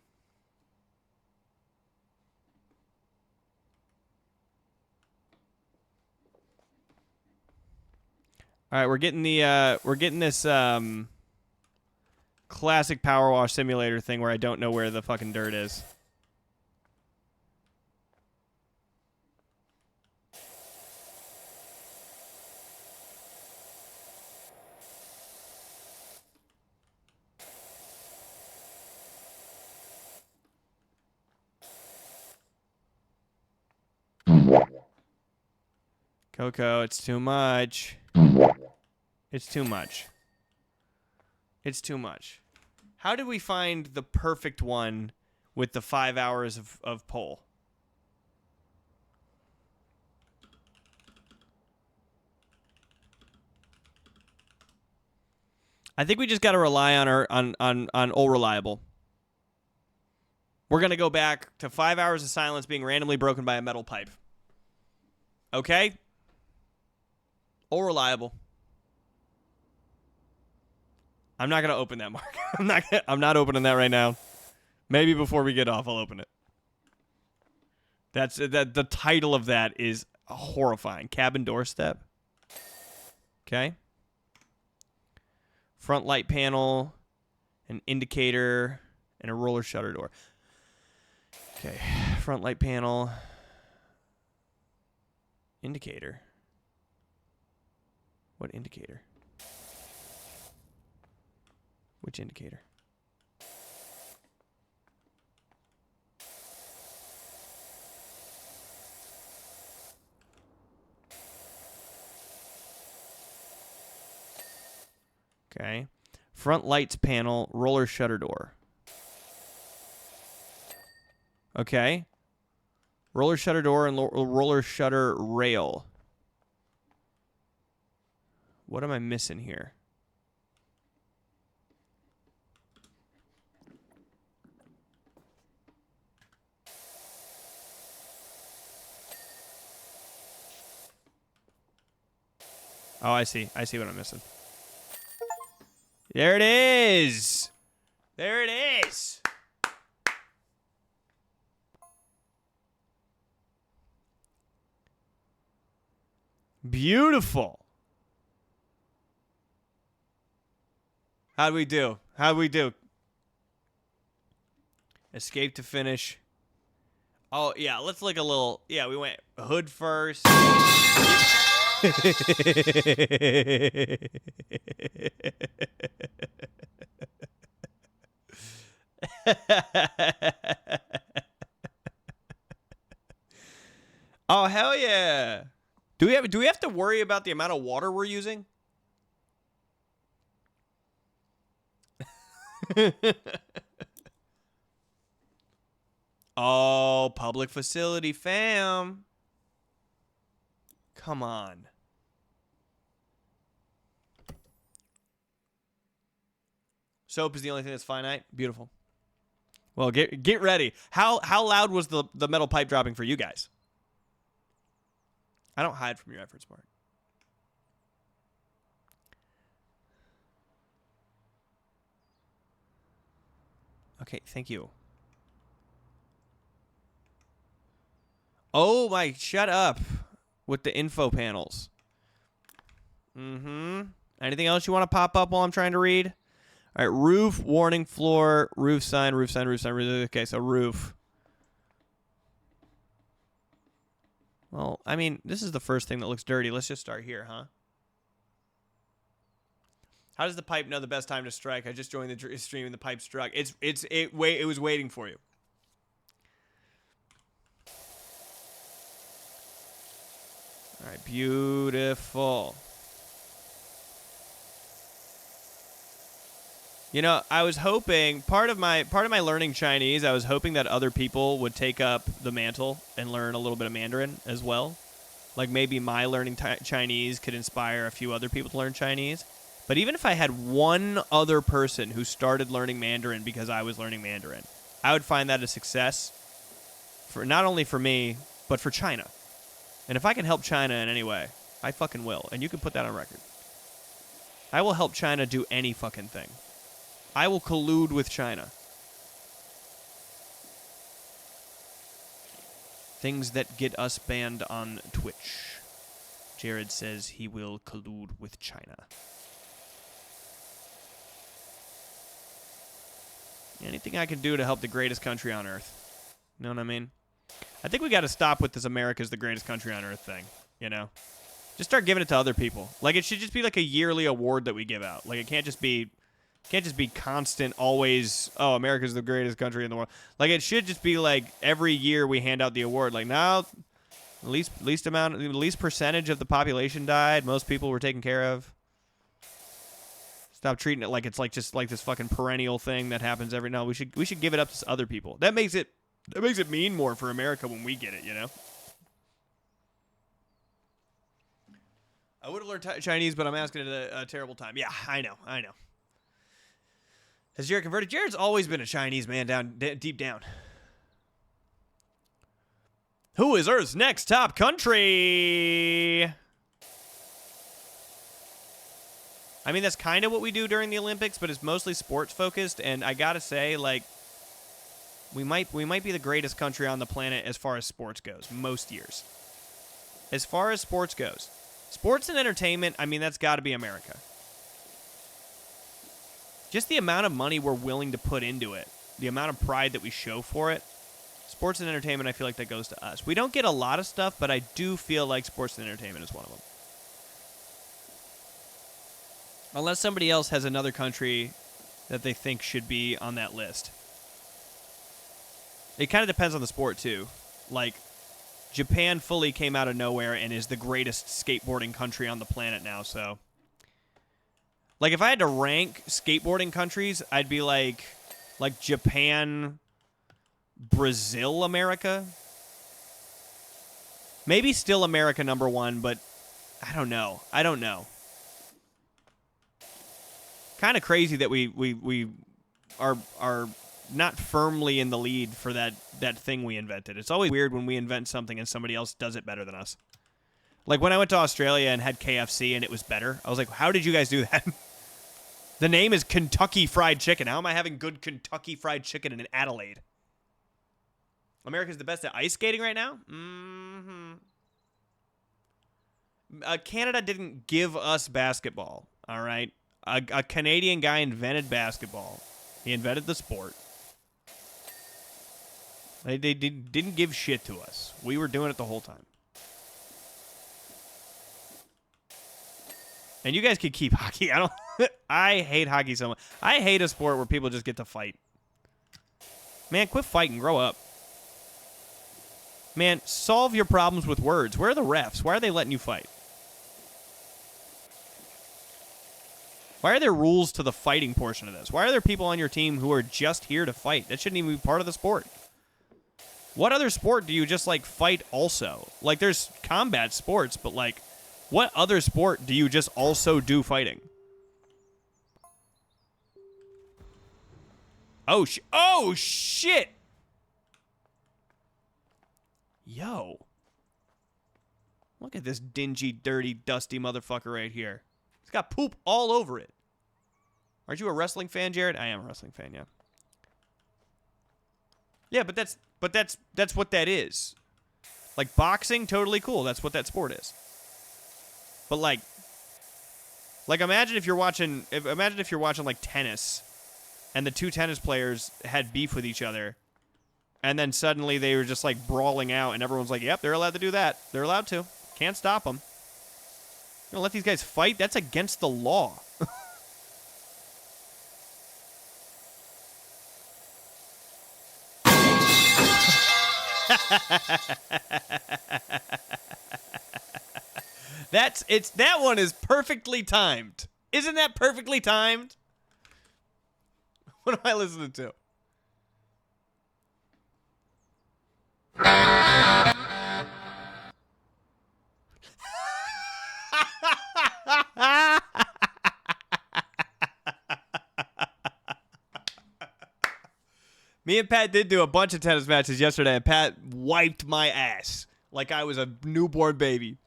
All right, we're getting this classic power wash simulator thing where I don't know where the fucking dirt is. Coco, it's too much. It's too much. It's too much. How did we find the perfect one with the 5 hours of poll? I think we just got to rely on our on Old Reliable. We're going to go back to 5 hours of silence being randomly broken by a metal pipe. Okay? Old Reliable. I'm not going to open that, Mark. I'm not opening that right now. Maybe before we get off, I'll open it. The title of that is horrifying. Cabin doorstep. Okay. Front light panel, an indicator, and a roller shutter door. Okay. Front light panel. Indicator. What indicator? Which indicator? Okay. Front lights panel, roller shutter door. Okay. Roller shutter door and roller shutter rail. What am I missing here? Oh, I see. I see what I'm missing. There it is. There it is. Beautiful. How'd we do? How'd we do? Escape to finish. Oh, yeah, let's look a little. Yeah, we went hood first. Oh, hell yeah. Do we have to worry about the amount of water we're using? Oh, public facility, fam. Come on. Soap is the only thing that's finite. Beautiful. Well, get ready. How loud was the metal pipe dropping for you guys? I don't hide from your efforts, Mark. Okay, thank you. Oh my, shut up with the info panels. Mm-hmm. Anything else you want to pop up while I'm trying to read? All right, roof, warning, floor, roof sign, roof sign, roof sign. Okay, so roof. Well, I mean, this is the first thing that looks dirty. Let's just start here, huh? How does the pipe know the best time to strike? I just joined the stream and the pipe struck. It was waiting for you. All right, beautiful. You know, I was hoping part of my learning Chinese, I was hoping that other people would take up the mantle and learn a little bit of Mandarin as well. Like maybe my learning Chinese could inspire a few other people to learn Chinese. But even if I had one other person who started learning Mandarin because I was learning Mandarin, I would find that a success for not only for me, but for China. And if I can help China in any way, I fucking will. And you can put that on record. I will help China do any fucking thing. I will collude with China. Things that get us banned on Twitch. Jared says he will collude with China. Anything I can do to help the greatest country on earth. You know what I mean? I think we got to stop with this America's the greatest country on earth thing, you know? Just start giving it to other people. Like, it should just be like a yearly award that we give out. Like, it can't just be constant, always, oh, America's the greatest country in the world. Like, it should just be like every year we hand out the award. Like, now, least percentage of the population died. Most people were taken care of. Stop treating it like it's like just like this fucking perennial thing that happens every now. We should give it up to other people. That makes it mean more for America when we get it, you know? I would have learned Chinese, but I'm asking it a terrible time. Yeah, I know. Has Jared converted? Jared's always been a Chinese man deep down. Who is Earth's next top country? I mean, that's kind of what we do during the Olympics, but it's mostly sports focused. And I gotta say, like, we might be the greatest country on the planet as far as sports goes. Most years, as far as sports goes, sports and entertainment. I mean, that's got to be America. Just the amount of money we're willing to put into it, the amount of pride that we show for it. Sports and entertainment, I feel like that goes to us. We don't get a lot of stuff, but I do feel like sports and entertainment is one of them. Unless somebody else has another country that they think should be on that list. It kind of depends on the sport, too. Like, Japan fully came out of nowhere and is the greatest skateboarding country on the planet now, so... Like, if I had to rank skateboarding countries, I'd be like Japan, Brazil, America. Maybe still America number one, but I don't know. Kind of crazy that we are not firmly in the lead for that thing we invented. It's always weird when we invent something and somebody else does it better than us. Like when I went to Australia and had KFC and it was better, I was like, how did you guys do that? The name is Kentucky Fried Chicken. How am I having good Kentucky Fried Chicken in Adelaide? America's the best at ice skating right now? Mm-hmm. Canada didn't give us basketball, all right? A Canadian guy invented basketball. He invented the sport. They didn't give shit to us. We were doing it the whole time. And you guys could keep hockey. I don't. I hate hockey so much. I hate a sport where people just get to fight. Man, quit fighting. Grow up. Man, solve your problems with words. Where are the refs? Why are they letting you fight? Why are there rules to the fighting portion of this? Why are there people on your team who are just here to fight? That shouldn't even be part of the sport. What other sport do you just, like, fight also? Like, there's combat sports, but, like, what other sport do you just also do fighting? Oh, oh, shit! Yo. Look at this dingy, dirty, dusty motherfucker right here. It's got poop all over it. Aren't you a wrestling fan, Jared? I am a wrestling fan, yeah. Yeah, but that's what that is. Like, boxing, totally cool. That's what that sport is. But like imagine if you're watching like tennis, and the two tennis players had beef with each other, and then suddenly they were just like brawling out, and everyone's like, "Yep, they're allowed to do that. They're allowed to. Can't stop them. You gonna let these guys fight? That's against the law." That one is perfectly timed. Isn't that perfectly timed? What am I listening to? Me and Pat did do a bunch of tennis matches yesterday, and Pat wiped my ass like I was a newborn baby.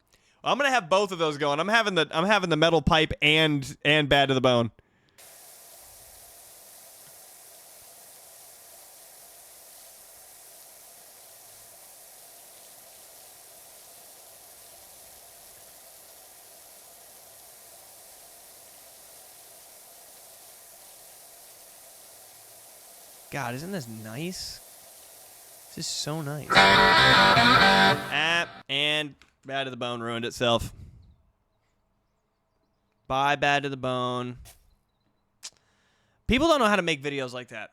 I'm gonna have both of those going. I'm having the metal pipe and bad to the bone. God, isn't this nice? This is so nice. And bad to the bone ruined itself. Bye, bad to the bone. People don't know how to make videos like that.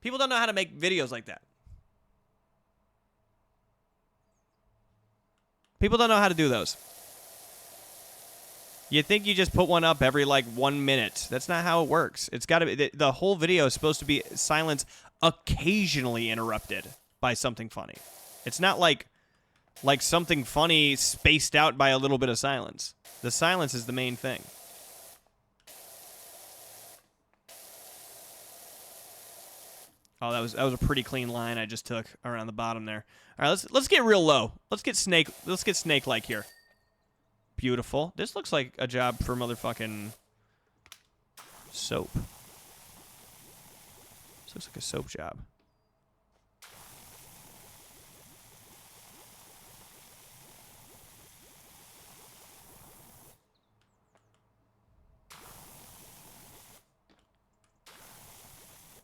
People don't know how to make videos like that. People don't know how to do those. You think you just put one up every, like, 1 minute. That's not how it works. It's got to be... The whole video is supposed to be silence occasionally interrupted by something funny. It's not like something funny spaced out by a little bit of silence. The silence is the main thing. Oh, that was a pretty clean line I just took around the bottom there. All right, let's get real low. Let's get snake-like here. Beautiful. This looks like a job for motherfucking soap. This looks like a soap job.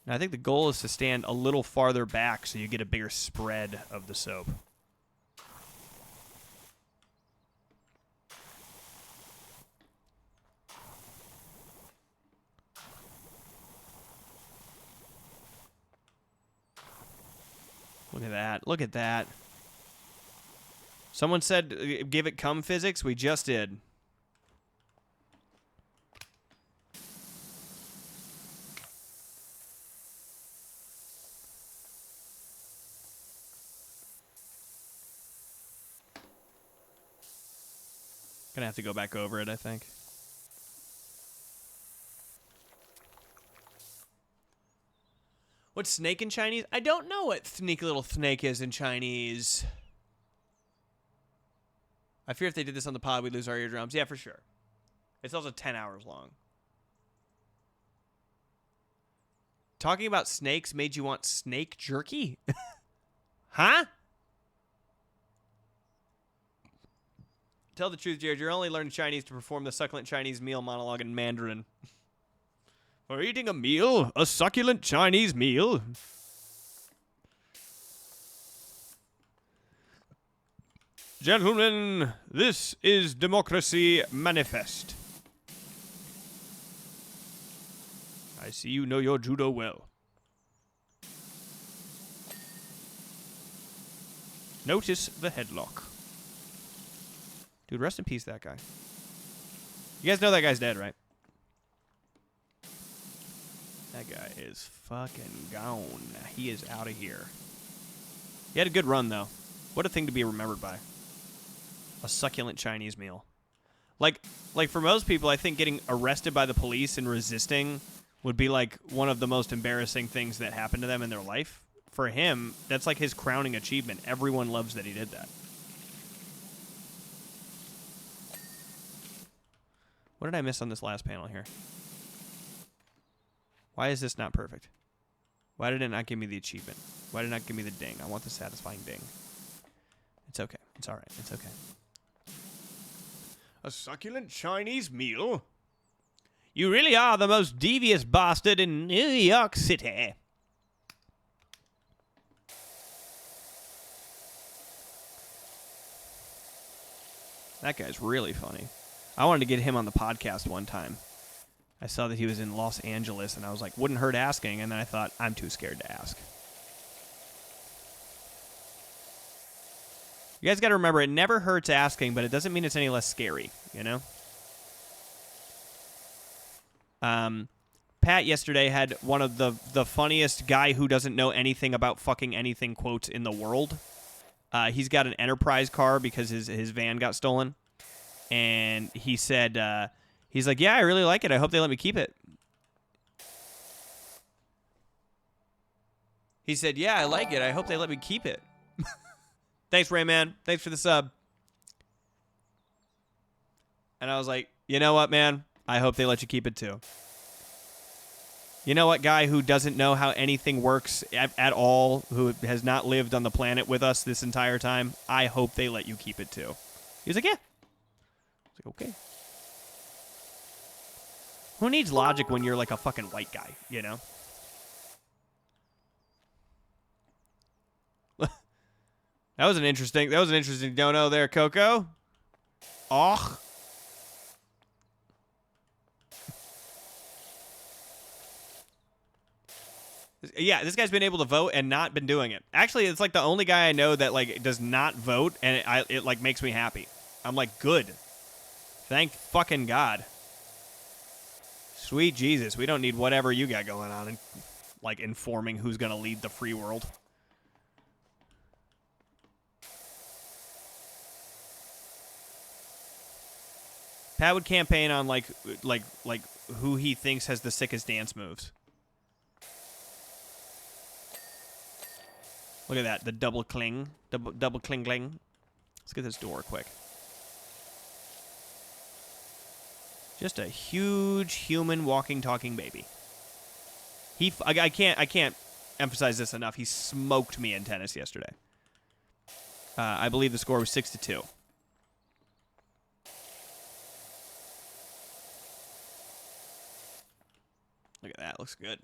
Now, I think the goal is to stand a little farther back so you get a bigger spread of the soap. Look at that. Look at that. Someone said give it cum physics. We just did. Gonna have to go back over it, I think. What's snake in Chinese? I don't know what sneaky little snake is in Chinese. I fear if they did this on the pod, we'd lose our eardrums. Yeah, for sure. It's also 10 hours long. Talking about snakes made you want snake jerky? Huh? Tell the truth, Jared. You're only learning Chinese to perform the succulent Chinese meal monologue in Mandarin. We're eating a meal? A succulent Chinese meal? gentlemen, this is Democracy Manifest. I see you know your judo well. Notice the headlock. Dude, rest in peace, that guy. You guys know that guy's dead, right? That guy is fucking gone. He is out of here. He had a good run, though. What a thing to be remembered by. A succulent Chinese meal. Like for most people, I think getting arrested by the police and resisting would be like one of the most embarrassing things that happened to them in their life. For him, that's like his crowning achievement. Everyone loves that he did that. What did I miss on this last panel here? Why is this not perfect? Why did it not give me the achievement? Why did it not give me the ding? I want the satisfying ding. It's okay. It's all right. It's okay. A succulent Chinese meal? You really are the most devious bastard in New York City. That guy's really funny. I wanted to get him on the podcast one time. I saw that he was in Los Angeles, and I was like, wouldn't hurt asking, and then I thought, I'm too scared to ask. You guys got to remember, it never hurts asking, but it doesn't mean it's any less scary, you know? Pat yesterday had one of the funniest guy who doesn't know anything about fucking anything quotes in the world. He's got an Enterprise car because his van got stolen. And he said, he's like, yeah, I really like it. I hope they let me keep it. He said, yeah, I like it. I hope they let me keep it. Thanks, Rayman. Thanks for the sub. And I was like, you know what, man? I hope they let you keep it too. You know what, guy who doesn't know how anything works at all, who has not lived on the planet with us this entire time, I hope they let you keep it too. He was like, yeah. I was like, okay. Who needs logic when you're like a fucking white guy, you know? That was an interesting dono there, Coco. Och. Yeah, this guy's been able to vote and not been doing it. Actually, it's like the only guy I know that like does not vote, and it like makes me happy. I'm like, good. Thank fucking God. Sweet Jesus, we don't need whatever you got going on and like informing who's gonna lead the free world. Pat would campaign on like who he thinks has the sickest dance moves. Look at that, the double cling, double cling cling. Let's get this door quick. Just a huge human walking, talking baby. I can't emphasize this enough. He smoked me in tennis yesterday. I believe the score was 6-2. Look at that, looks good.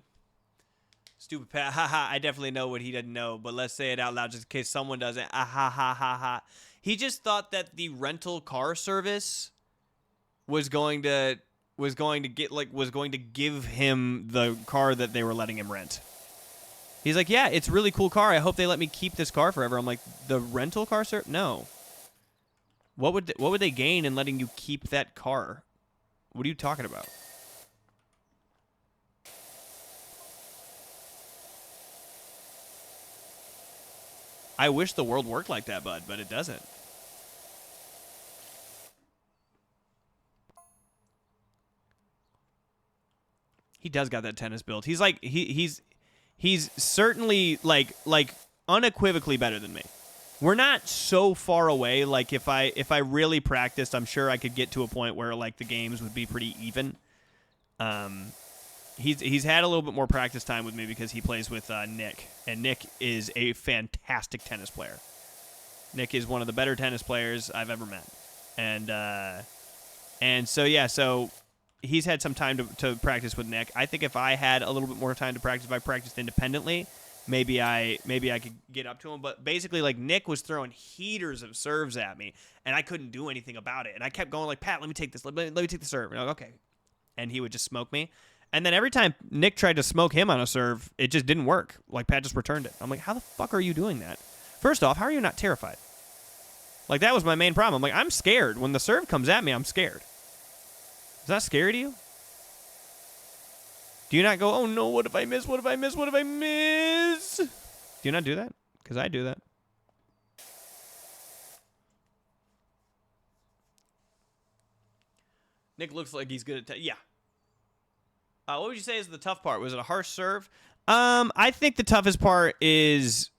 Stupid Pat, haha, I definitely know what he didn't know, but let's say it out loud just in case someone doesn't. Ah, ha, ha, ha, ha. He just thought that the rental car service was going to give him the car that they were letting him rent. He's like, yeah, it's a really cool car. I hope they let me keep this car forever. I'm like, the rental car service? No. What would they gain in letting you keep that car? What are you talking about? I wish the world worked like that, bud, but it doesn't. He does got that tennis build. He's like he's certainly like unequivocally better than me. We're not so far away. Like if I really practiced, I'm sure I could get to a point where like the games would be pretty even. He's had a little bit more practice time with me because he plays with Nick, and Nick is a fantastic tennis player. Nick is one of the better tennis players I've ever met, and so yeah, so he's had some time to practice with Nick. I think if I had a little bit more time to practice, if I practiced independently, maybe I could get up to him. But basically, like, Nick was throwing heaters of serves at me, and I couldn't do anything about it. And I kept going like, Pat, let me take this. Let me take the serve. And I'm like, okay. And he would just smoke me. And then every time Nick tried to smoke him on a serve, it just didn't work. Like, Pat just returned it. I'm like, how the fuck are you doing that? First off, how are you not terrified? Like, that was my main problem. I'm like, I'm scared. When the serve comes at me, I'm scared. Is that scary to you? Do you not go, oh no, what if I miss? What if I miss? What if I miss? Do you not do that? Because I do that. Nick looks like he's good at yeah. What would you say is the tough part? Was it a harsh serve? I think the toughest part is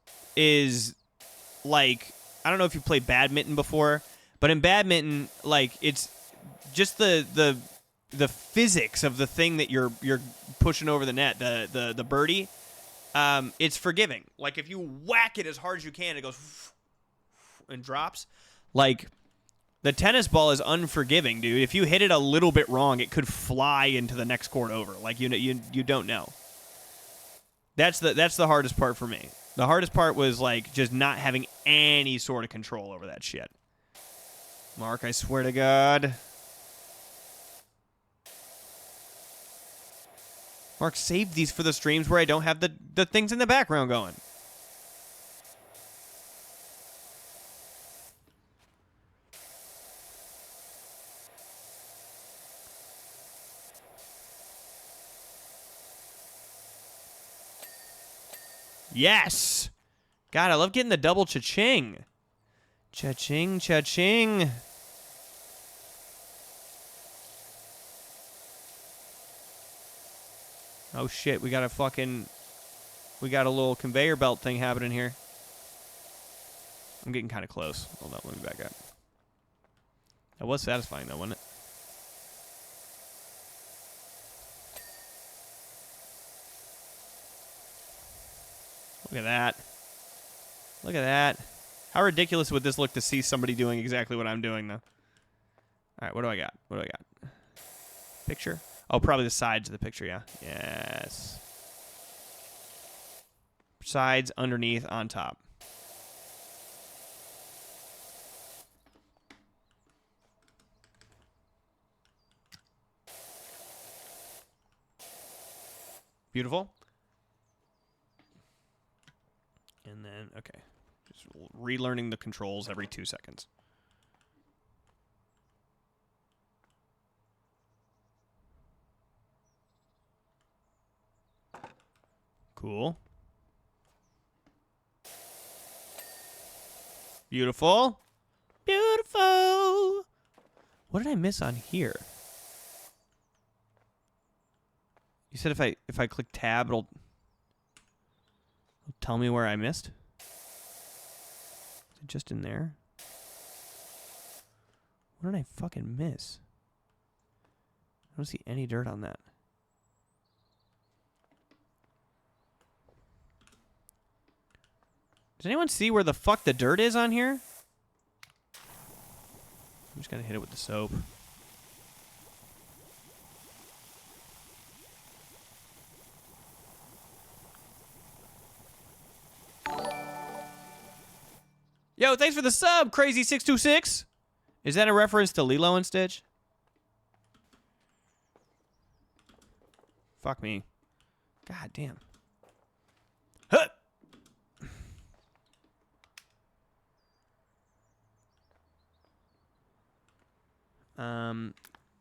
like, I don't know if you played badminton before, but in badminton, like, it's just the physics of the thing that you're pushing over the net, the birdie. It's forgiving. Like, if you whack it as hard as you can, it goes and drops. Like, the tennis ball is unforgiving, dude. If you hit it a little bit wrong, it could fly into the next court over. Like, you don't know. That's the hardest part for me. The hardest part was, like, just not having any sort of control over that shit. Mark, I swear to God. Mark, save these for the streams where I don't have the things in the background going. Yes! God, I love getting the double cha-ching. Cha-ching, cha-ching. Oh shit, we got a little conveyor belt thing happening here. I'm getting kind of close. Hold on, let me back up. That was satisfying though, wasn't it? Look at that. Look at that. How ridiculous would this look to see somebody doing exactly what I'm doing, though? All right, what do I got? What do I got? Picture? Oh, probably the sides of the picture, yeah. Yes. Sides, underneath, on top. Beautiful. And then, okay. Just relearning the controls every 2 seconds. Cool. Beautiful. Beautiful. What did I miss on here? You said if I click tab, it'll tell me where I missed? Is it just in there? What did I fucking miss? I don't see any dirt on that. Does anyone see where the fuck the dirt is on here? I'm just gonna hit it with the soap. Yo, thanks for the sub, Crazy626. Is that a reference to Lilo and Stitch? Fuck me. God damn. Huh.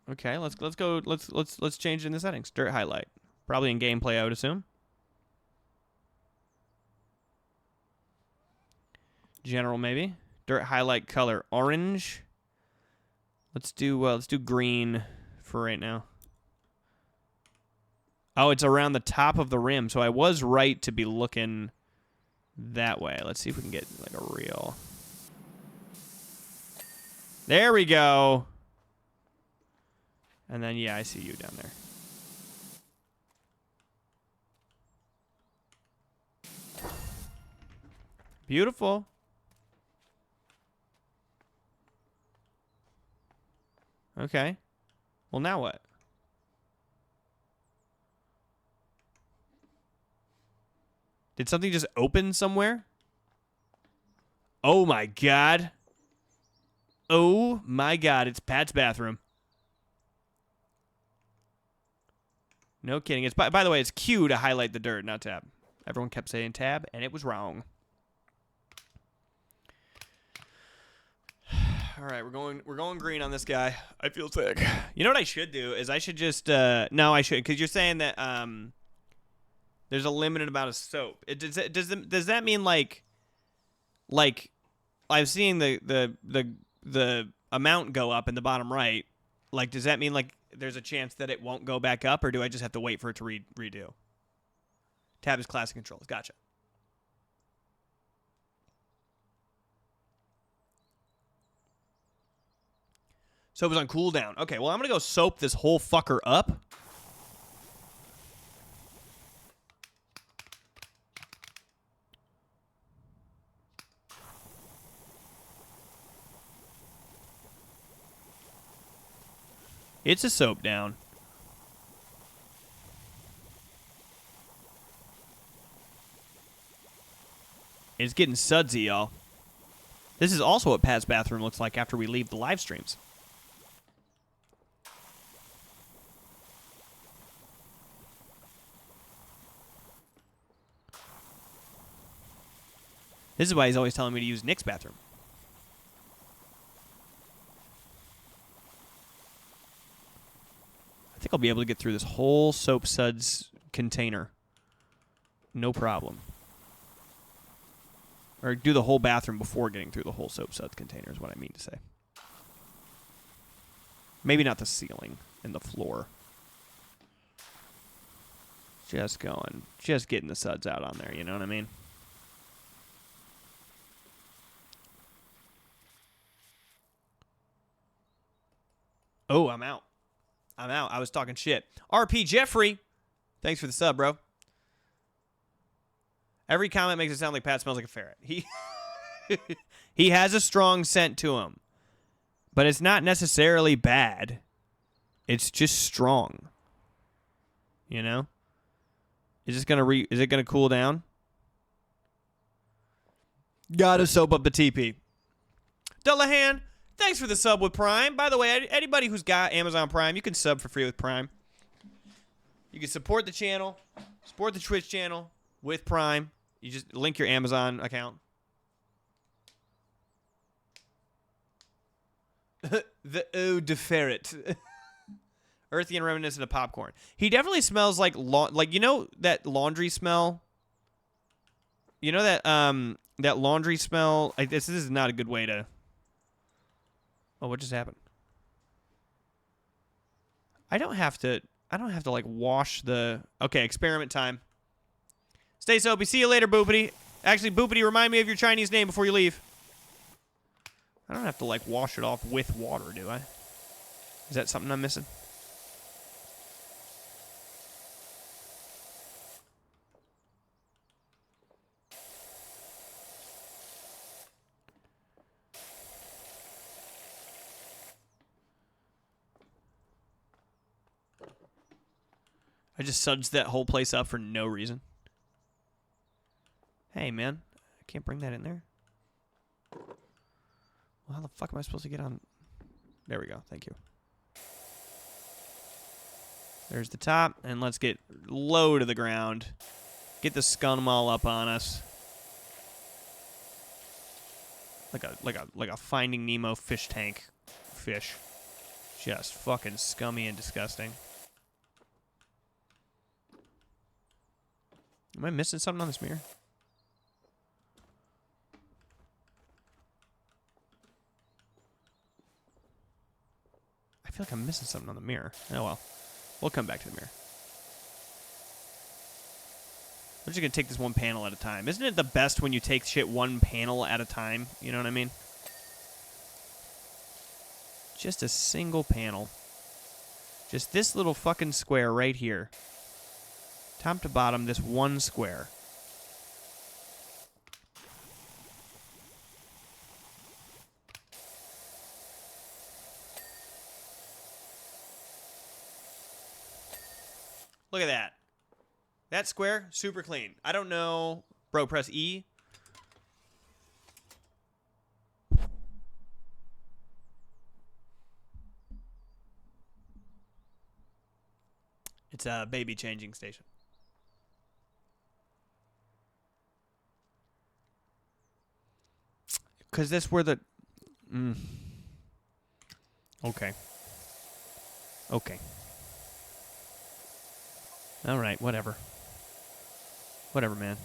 Okay, let's go. Let's change it in the settings. Dirt highlight. Probably in gameplay, I would assume. General maybe. Dirt highlight color orange. Let's do green for right now. Oh, it's around the top of the rim, so I was right to be looking that way. Let's see if we can get like a real. There we go. And then yeah, I see you down there. Beautiful. Okay. Well, now what? Did something just open somewhere? Oh my god. Oh my god, it's Pat's bathroom. No kidding. It's by the way, it's Q to highlight the dirt, not tab. Everyone kept saying tab, and it was wrong. All right, we're going green on this guy. I feel sick. You know what I should do is I should just no, I should, because you're saying that there's a limited amount of soap. Does that mean like I'm seeing the amount go up in the bottom right? Like, does that mean like there's a chance that it won't go back up, or do I just have to wait for it to redo? Tab is classic controls. Gotcha. Soap is on cooldown. Okay, well, I'm going to go soap this whole fucker up. It's a soap down. It's getting sudsy, y'all. This is also what Pat's bathroom looks like after we leave the live streams. This is why he's always telling me to use Nick's bathroom. I think I'll be able to get through this whole soap suds container. No problem. Or do the whole bathroom before getting through the whole soap suds container is what I mean to say. Maybe not the ceiling and the floor. Just getting the suds out on there, you know what I mean? Oh, I'm out. I was talking shit. RP Jeffrey, thanks for the sub, bro. Every comment makes it sound like Pat smells like a ferret. He has a strong scent to him, but it's not necessarily bad. It's just strong. You know? Is it gonna cool down? Gotta soap up the TP. Dullahan, thanks for the sub with Prime. By the way, anybody who's got Amazon Prime, you can sub for free with Prime. You can support the channel, support the Twitch channel with Prime. You just link your Amazon account. The Ode de Ferret. Earthy and reminiscent of popcorn. He definitely smells like you know that laundry smell? You know that that laundry smell? This is not a good way to... Oh, what just happened? I don't have to like wash the... Okay, experiment time. Stay soapy. See you later, Boopity. Actually, Boopity, remind me of your Chinese name before you leave. I don't have to, like, wash it off with water, do I? Is that something I'm missing? I just sudsed that whole place up for no reason. Hey, man. I can't bring that in there. Well, how the fuck am I supposed to get on? There we go. Thank you. There's the top, and let's get low to the ground. Get the scum all up on us. Like a Finding Nemo fish tank fish. Just fucking scummy and disgusting. Am I missing something on this mirror? I feel like I'm missing something on the mirror. Oh well. We'll come back to the mirror. We're just going to take this one panel at a time. Isn't it the best when you take shit one panel at a time? You know what I mean? Just a single panel. Just this little fucking square right here. Top to bottom, this one square. Look at that. That square, super clean. I don't know. Bro, press E. It's a baby changing station. Because that's where the... Okay. Okay. All right, whatever. Whatever, man.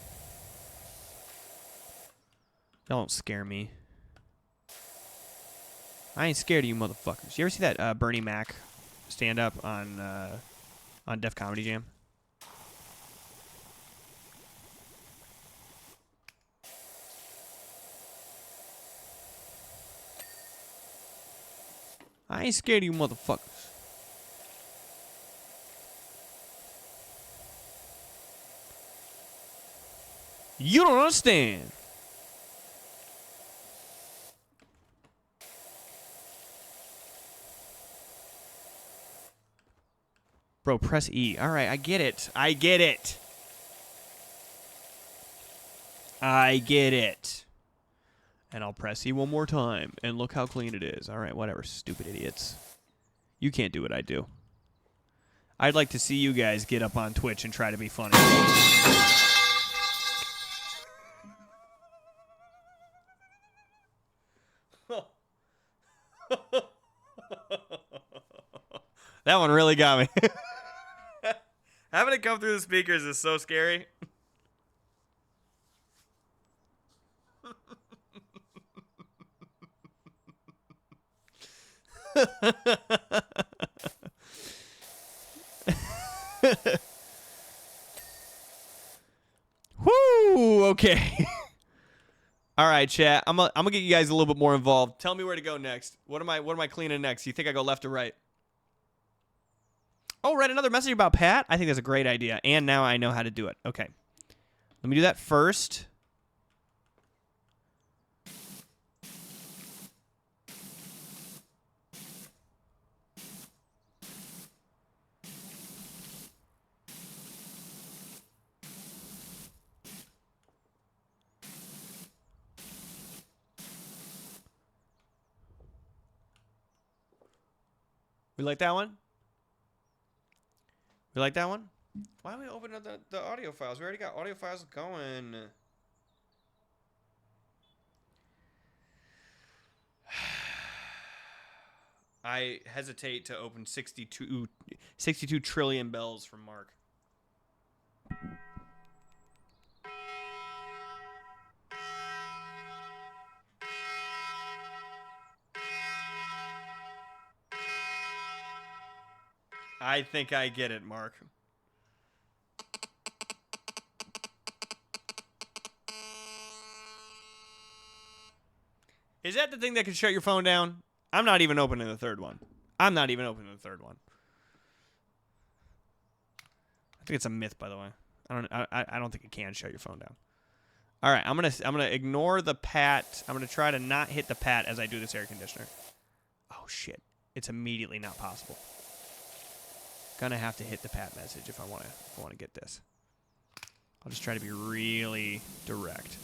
Y'all don't scare me. I ain't scared of you motherfuckers. You ever see that Bernie Mac stand-up on Def Comedy Jam? I ain't scared of you motherfuckers. You don't understand. Bro, press E. All right, I get it. I get it. I get it. And I'll press E one more time. And look how clean it is. All right, whatever, stupid idiots. You can't do what I do. I'd like to see you guys get up on Twitch and try to be funny. That one really got me. Having it come through the speakers is so scary. Whoo! Okay. All right, chat. I'm gonna get you guys a little bit more involved. Tell me where to go next. What am I cleaning next? You think I go left or right? Oh, write another message about Pat? I think that's a great idea. And now I know how to do it. Okay. Let me do that first. We like that one? We like that one? Why don't we open up the audio files? We already got audio files going. I hesitate to open 62 trillion bells from Mark. I think I get it, Mark. Is that the thing that can shut your phone down? I'm not even opening the third one. I'm not even opening the third one. I think it's a myth, by the way. I don't think it can shut your phone down. All right, I'm gonna ignore the pat. I'm gonna try to not hit the pat as I do this air conditioner. Oh shit! It's immediately not possible. Gonna have to hit the pat message if I wanna get this. I'll just try to be really direct.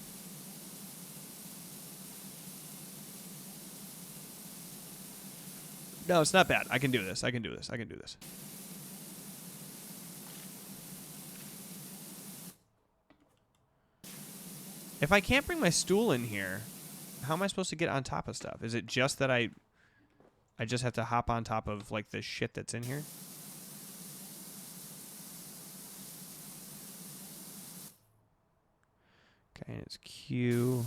No, it's not bad. I can do this. I can do this. I can do this. If I can't bring my stool in here, how am I supposed to get on top of stuff? Is it just that I just have to hop on top of like the shit that's in here? Okay, and it's Q.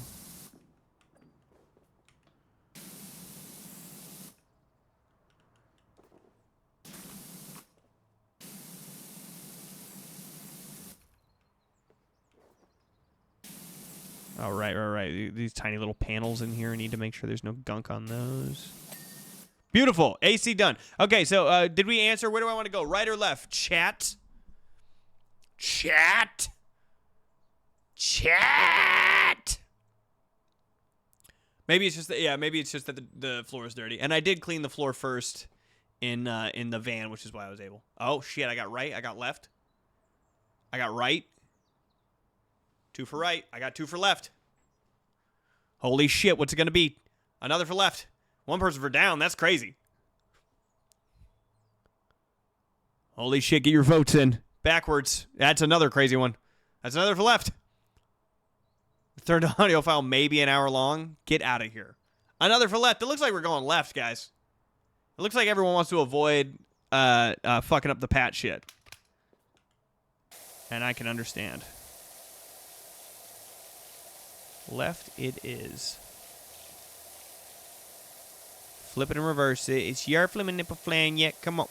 Oh, right. These tiny little panels in here, I need to make sure there's no gunk on those. Beautiful. AC done. Okay, so did we answer? Where do I want to go? Right or left? Chat? Chat? Chat? Maybe it's just that, maybe it's just that the floor is dirty. And I did clean the floor first in the van, which is why I was able. Oh, shit, I got right, I got left. I got right. 2 for right. I got 2 for left. Holy shit, what's it going to be? Another for left. 1 person for down. That's crazy. Holy shit, get your votes in. Backwards. That's another crazy one. That's another for left. The third audio file may be an hour long. Get out of here. Another for left. It looks like we're going left, guys. It looks like everyone wants to avoid fucking up the Pat shit. And I can understand. Left it is. Flip it and reverse it. It's your flipping nipple flan yet. Come on.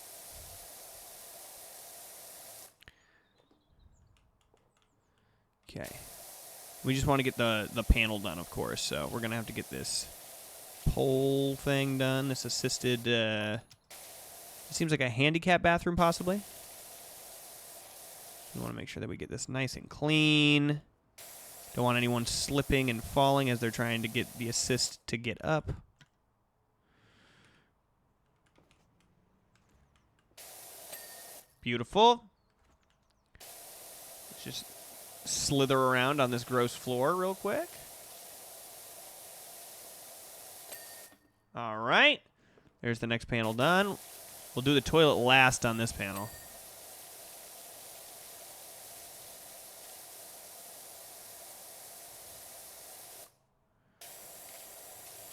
Okay. We just want to get the panel done, of course. So we're going to have to get this pole thing done. This assisted... it seems like a handicap bathroom, possibly. We want to make sure that we get this nice and clean. Don't want anyone slipping and falling as they're trying to get the assist to get up. Beautiful. Let's just slither around on this gross floor real quick. All right. There's the next panel done. We'll do the toilet last on this panel.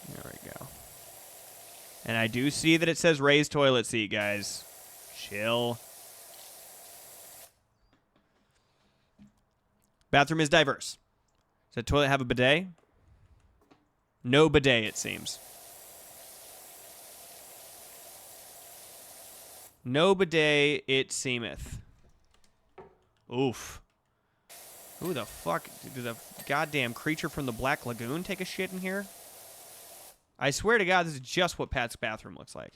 There we go. And I do see that it says raised toilet seat, guys. Chill. Bathroom is diverse. Does the toilet have a bidet? No bidet, it seems. No bidet, it seemeth. Oof. Who the fuck? Did the goddamn creature from the Black Lagoon take a shit in here? I swear to God, this is just what Pat's bathroom looks like.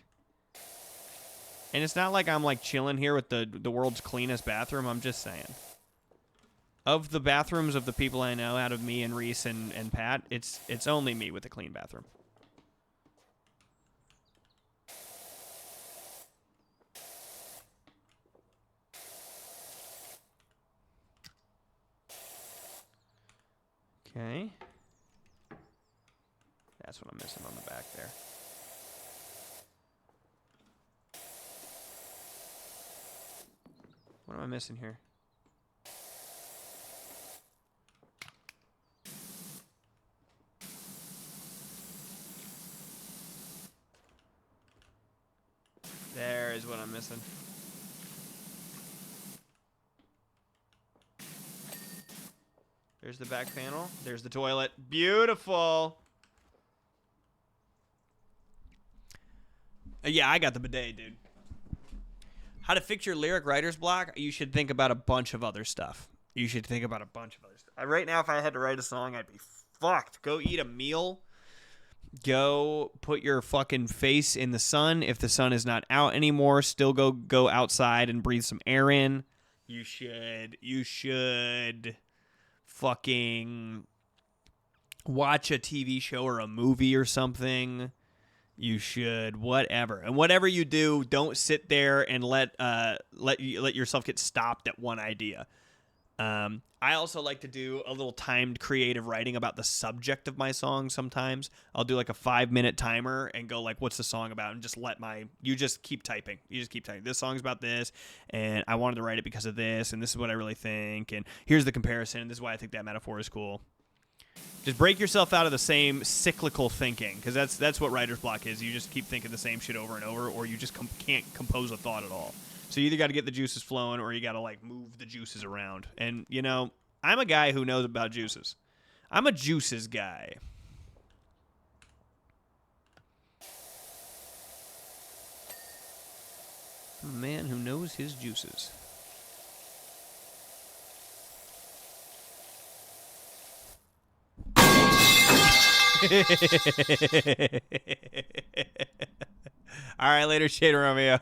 And it's not like I'm like chilling here with the world's cleanest bathroom. I'm just saying. Of the bathrooms of the people I know, out of me and Reese and Pat, it's only me with a clean bathroom. Okay. That's what I'm missing on the back there. What am I missing here? There is what I'm missing. There's the back panel. There's the toilet. Beautiful. Yeah, I got the bidet, dude. How to fix your lyric writer's block? You should think about a bunch of other stuff. Right now, if I had to write a song, I'd be fucked. Go eat a meal. Go put your fucking face in the sun. If the sun is not out anymore, still go outside and breathe some air in. You should fucking watch a TV show or a movie or something. You should whatever. And whatever you do, don't sit there and let yourself get stopped at one idea. I also like to do a little timed creative writing about the subject of my song sometimes. I'll do like a 5-minute timer and go like, what's the song about? And just you just keep typing. This song's about this, and I wanted to write it because of this, and this is what I really think, and here's the comparison, and this is why I think that metaphor is cool. Just break yourself out of the same cyclical thinking, because that's what writer's block is. You just keep thinking the same shit over and over, or you just can't compose a thought at all. So you either got to get the juices flowing, or you got to like move the juices around. And you know, I'm a guy who knows about juices. I'm a juices guy. A man who knows his juices. All right, later, Shade Romeo.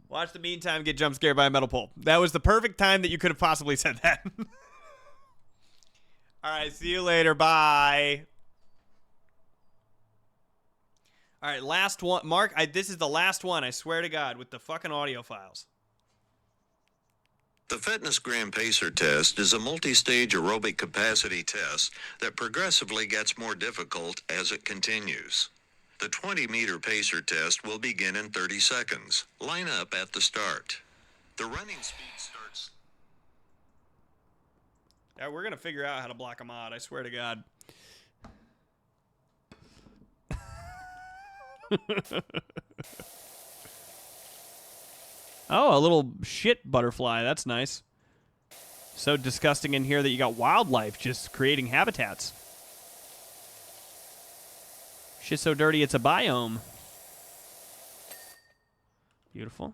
Watch the meantime get jump scared by a metal pole. That was the perfect time that you could have possibly said that. All right, see you later. Bye. All right, last one. Mark, this is the last one, I swear to God, with the fucking audio files. The Fitness Gram Pacer test is a multi-stage aerobic capacity test that progressively gets more difficult as it continues. The 20-meter pacer test will begin in 30 seconds. Line up at the start. The running speed starts. Yeah, we're going to figure out how to block a mod, I swear to God. Oh, a little shit butterfly. That's nice. So disgusting in here that you got wildlife just creating habitats. Shit's so dirty it's a biome. Beautiful.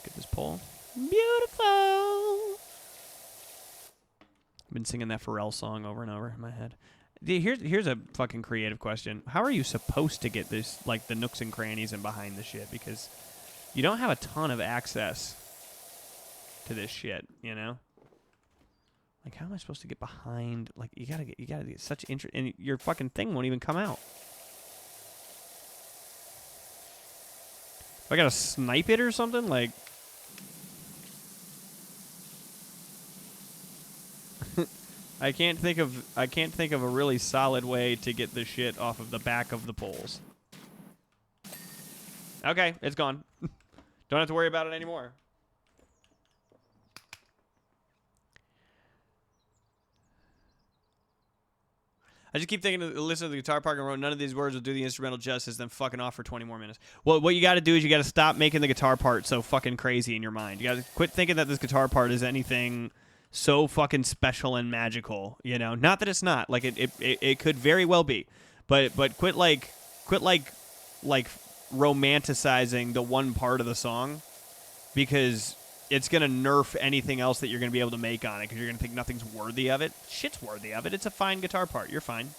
Get this pole. Beautiful. I've been singing that Pharrell song over and over in my head. Here's a fucking creative question. How are you supposed to get this, like, the nooks and crannies and behind the shit? Because you don't have a ton of access to this shit, you know? Like, how am I supposed to get behind? Like, you gotta get such interest, and your fucking thing won't even come out. I gotta snipe it or something? Like, I can't think of a really solid way to get the shit off of the back of the poles. Okay, it's gone. Don't have to worry about it anymore. I just keep thinking, listen to the guitar part and wrote, none of these words will do the instrumental justice, then fucking off for 20 more minutes. Well, what you got to do is you got to stop making the guitar part so fucking crazy in your mind. You got to quit thinking that this guitar part is anything so fucking special and magical, you know? Not that it's not. Like, it could very well be. But quit romanticizing the one part of the song, because it's going to nerf anything else that you're going to be able to make on it, because you're going to think nothing's worthy of it. Shit's worthy of it. It's a fine guitar part. You're fine.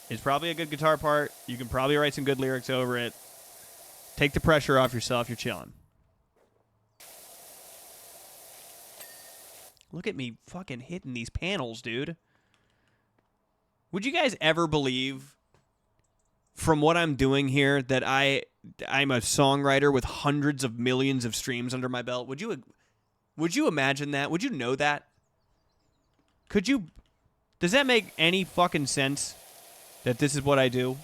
It's probably a good guitar part. You can probably write some good lyrics over it. Take the pressure off yourself. You're chilling. Look at me fucking hitting these panels, dude. Would you guys ever believe, from what I'm doing here, that I'm a songwriter with hundreds of millions of streams under my belt? Would you imagine that? Would you know that? Could you? Does that make any fucking sense that this is what I do?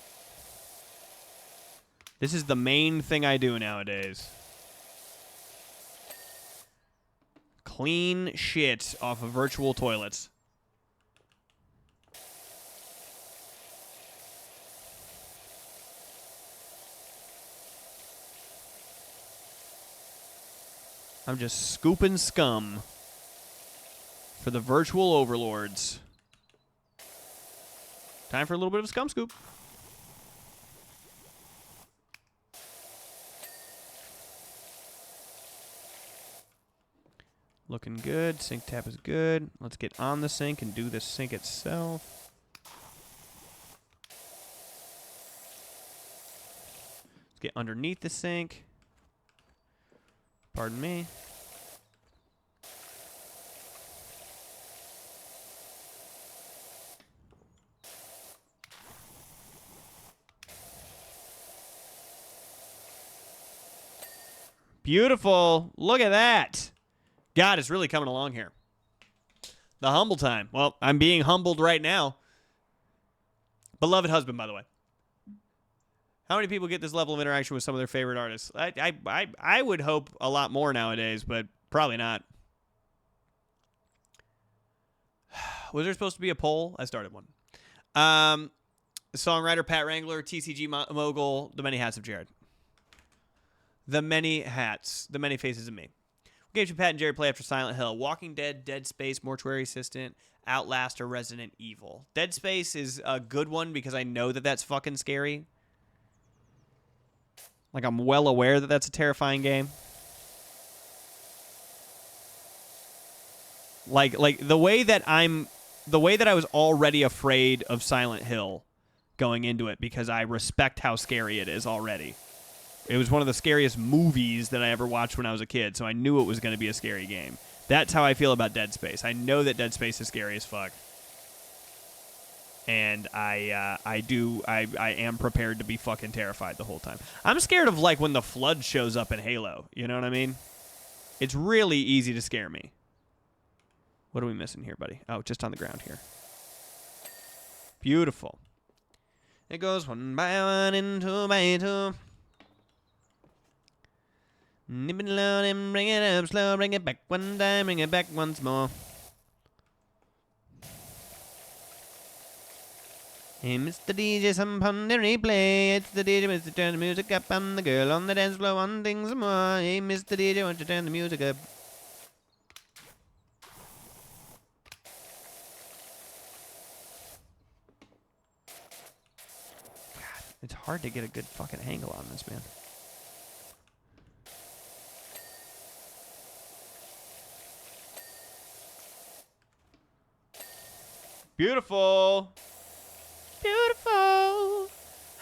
This is the main thing I do nowadays. Clean shit off of virtual toilets. I'm just scooping scum for the virtual overlords. Time for a little bit of a scum scoop. Looking good. Sink tap is good. Let's get on the sink and do the sink itself. Let's get underneath the sink. Pardon me. Beautiful. Look at that. God, it's really coming along here. The humble time. Well, I'm being humbled right now. Beloved husband, by the way. How many people get this level of interaction with some of their favorite artists? I would hope a lot more nowadays, but probably not. Was there supposed to be a poll? I started one. Songwriter Pat Wrangler, TCG mogul, the many hats of Jared. The many hats, the many faces of me. What games should Pat and Jared play after Silent Hill? Walking Dead, Dead Space, Mortuary Assistant, Outlast, or Resident Evil. Dead Space is a good one because I know that that's fucking scary. Like, I'm well aware that that's a terrifying game. Like the way that I was already afraid of Silent Hill going into it, because I respect how scary it is already. It was one of the scariest movies that I ever watched when I was a kid, so I knew it was going to be a scary game. That's how I feel about Dead Space. I know that Dead Space is scary as fuck. And I am prepared to be fucking terrified the whole time. I'm scared of, like, when the flood shows up in Halo. You know what I mean? It's really easy to scare me. What are we missing here, buddy? Oh, just on the ground here. Beautiful. It goes one by one and two by two. Nip it low and bring it up slow. Bring it back one time, bring it back once more. Hey, Mr. DJ, some pondery play. It's the DJ, Mr. Turn the music up. I'm the girl on the dance floor, one thing some more. Hey, Mr. DJ, won't you turn the music up? God, it's hard to get a good fucking angle on this, man. Beautiful. Beautiful.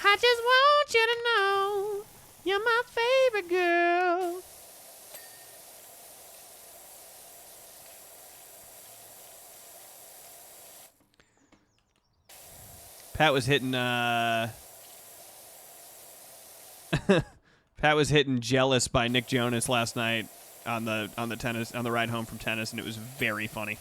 I just want you to know you're my favorite girl. Pat was hitting Pat was hitting Jealous by Nick Jonas last night on the ride home from tennis, and it was very funny.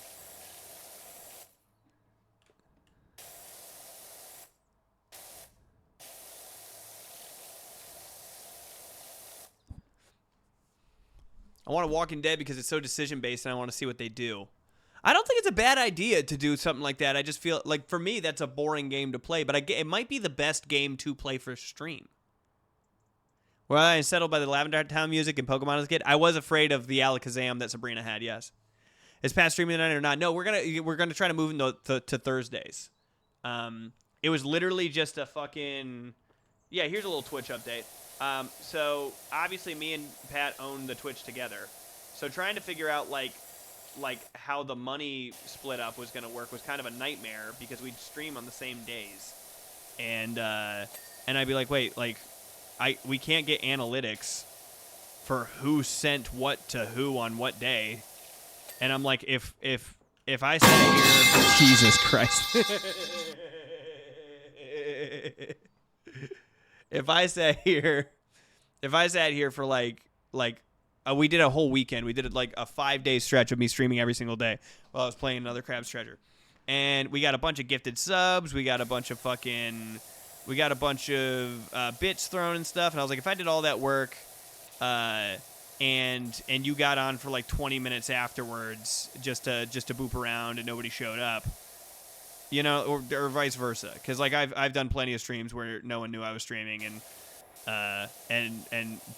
I want to Walking Dead because it's so decision-based and I want to see what they do. I don't think it's a bad idea to do something like that. I just feel like, for me, that's a boring game to play, but it might be the best game to play for stream. Well, I settled by the Lavender Town music and Pokemon as a kid. I was afraid of the Alakazam that Sabrina had, yes. Is Pat streaming tonight or not? No, we're gonna try to move to Thursdays. It was literally just a fucking... Yeah, here's a little Twitch update. So obviously me and Pat own the Twitch together. So trying to figure out like how the money split up was going to work was kind of a nightmare because we'd stream on the same days. And I'd be like, "Wait, like we can't get analytics for who sent what to who on what day." And I'm like, if I sat here, Jesus Christ. If I sat here for we did a whole weekend. We did like a 5-day stretch of me streaming every single day while I was playing another Crab's Treasure. And we got a bunch of gifted subs. We got a bunch of bits thrown and stuff. And I was like, if I did all that work, and you got on for like 20 minutes afterwards just to boop around and nobody showed up, you know, or vice versa. Because like I've done plenty of streams where no one knew I was streaming, and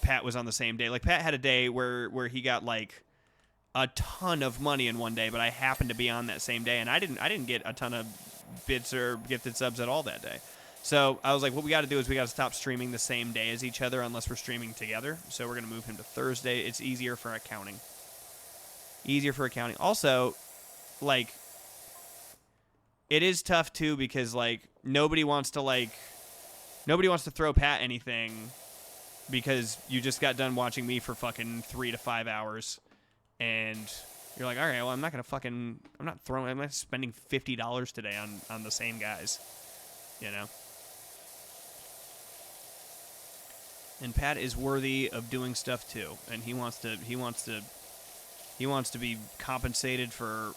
Pat was on the same day. Like Pat had a day where he got like a ton of money in one day, but I happened to be on that same day, and I didn't get a ton of bits or gifted subs at all that day. So I was like, what we got to do is we got to stop streaming the same day as each other unless we're streaming together. So we're gonna move him to Thursday. It's easier for accounting. Also, like, it is tough too because like nobody wants to throw Pat anything because you just got done watching me for fucking 3 to 5 hours, and you're like, all right, well, I'm not spending $50 today on the same guys, you know. And Pat is worthy of doing stuff too, and he wants to be compensated for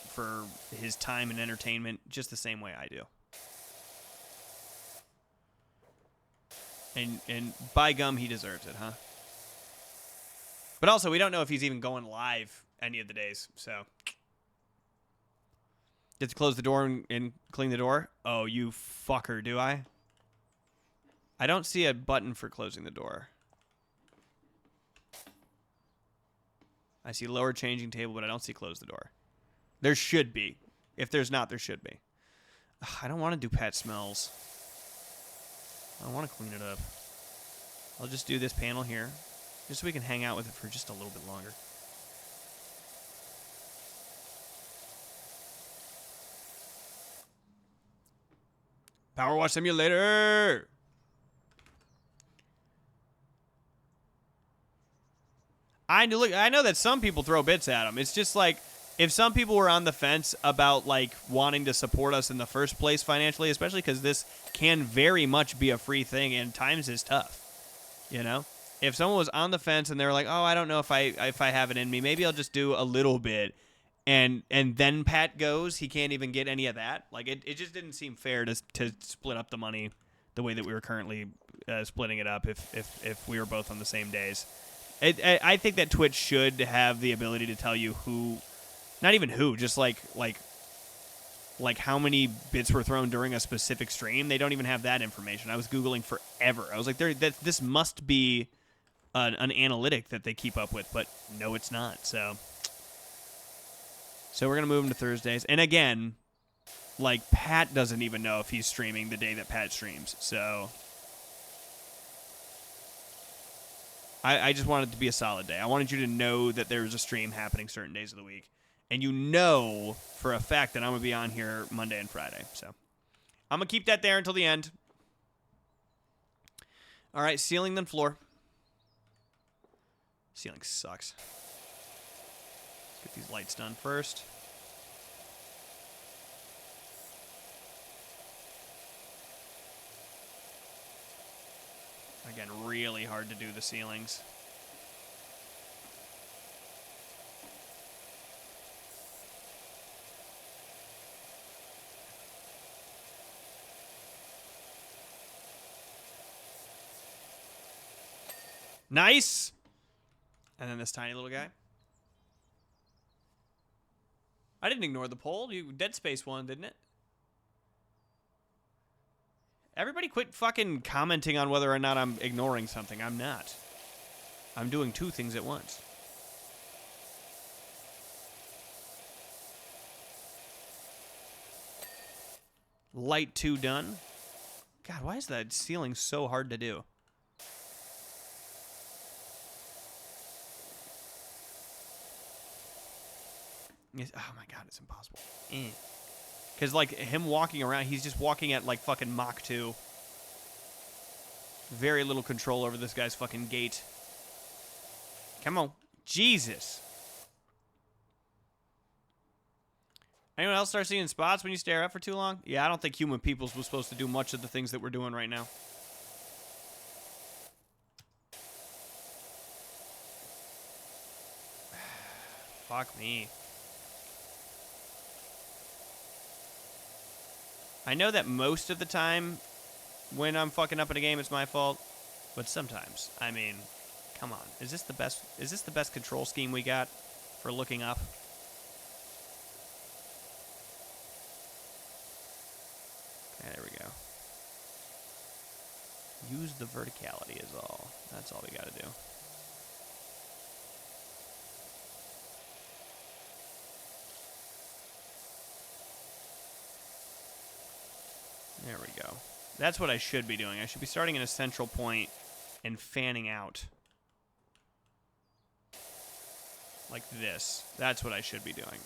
his time and entertainment just the same way I do. And by gum, he deserves it, huh? But also, we don't know if he's even going live any of the days, so. Get to close the door and clean the door? Oh, you fucker, do I? I don't see a button for closing the door. I see lower changing table, but I don't see close the door. There should be. If there's not, there should be. Ugh, I don't want to do Pat smells. I want to clean it up. I'll just do this panel here, just so we can hang out with it for just a little bit longer. Power Wash Simulator! I know that some people throw bits at them. It's just like, if some people were on the fence about like wanting to support us in the first place financially, especially because this can very much be a free thing and times is tough, you know? if someone was on the fence and they were like, "Oh, I don't know if I have it in me. Maybe I'll just do a little bit." And then Pat goes, he can't even get any of that. Like it just didn't seem fair to split up the money the way that we were currently splitting it up if we were both on the same days. I think that Twitch should have the ability to tell you who, not even who, just like how many bits were thrown during a specific stream. They don't even have that information. I was Googling forever. I was like, this must be an analytic that they keep up with, but no, it's not. So we're going to move them to Thursdays. And again, like, Pat doesn't even know if he's streaming the day that Pat streams. So I just wanted it to be a solid day. I wanted you to know that there's a stream happening certain days of the week. And you know for a fact that I'm going to be on here Monday and Friday. So I'm going to keep that there until the end. All right, ceiling then floor. Ceiling sucks. Let's get these lights done first. Again, really hard to do the ceilings. Nice! And then this tiny little guy. I didn't ignore the poll. You Dead Space won, didn't it? Everybody quit fucking commenting on whether or not I'm ignoring something. I'm not. I'm doing two things at once. Light 2 done. God, why is that ceiling so hard to do? Oh my god, it's impossible. Because, like, him walking around, he's just walking at, like, fucking Mach 2. Very little control over this guy's fucking gait. Come on. Jesus. Anyone else start seeing spots when you stare up for too long? Yeah, I don't think Human Peoples was supposed to do much of the things that we're doing right now. Fuck me. I know that most of the time when I'm fucking up in a game, it's my fault. But sometimes, I mean, come on. Is this the best control scheme we got for looking up? Okay, there we go. Use the verticality is all. That's all we gotta do. There we go. That's what I should be doing. I should be starting in a central point and fanning out. Like this. That's what I should be doing.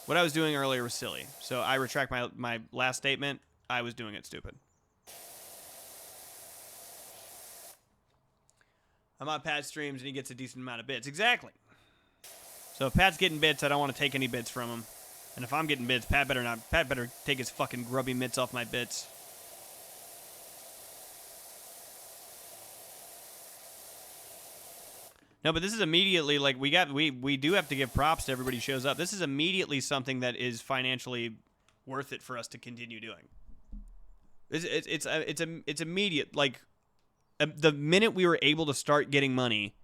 What I was doing earlier was silly. So I retract my last statement. I was doing it stupid. I'm on Pat's streams and he gets a decent amount of bits. Exactly. So if Pat's getting bits, I don't want to take any bits from him. And if I'm getting bits, Pat better take his fucking grubby mitts off my bits. No, but this is immediately, like, we do have to give props to everybody who shows up. This is immediately something that is financially worth it for us to continue doing. It's immediate. Like, the minute we were able to start getting money,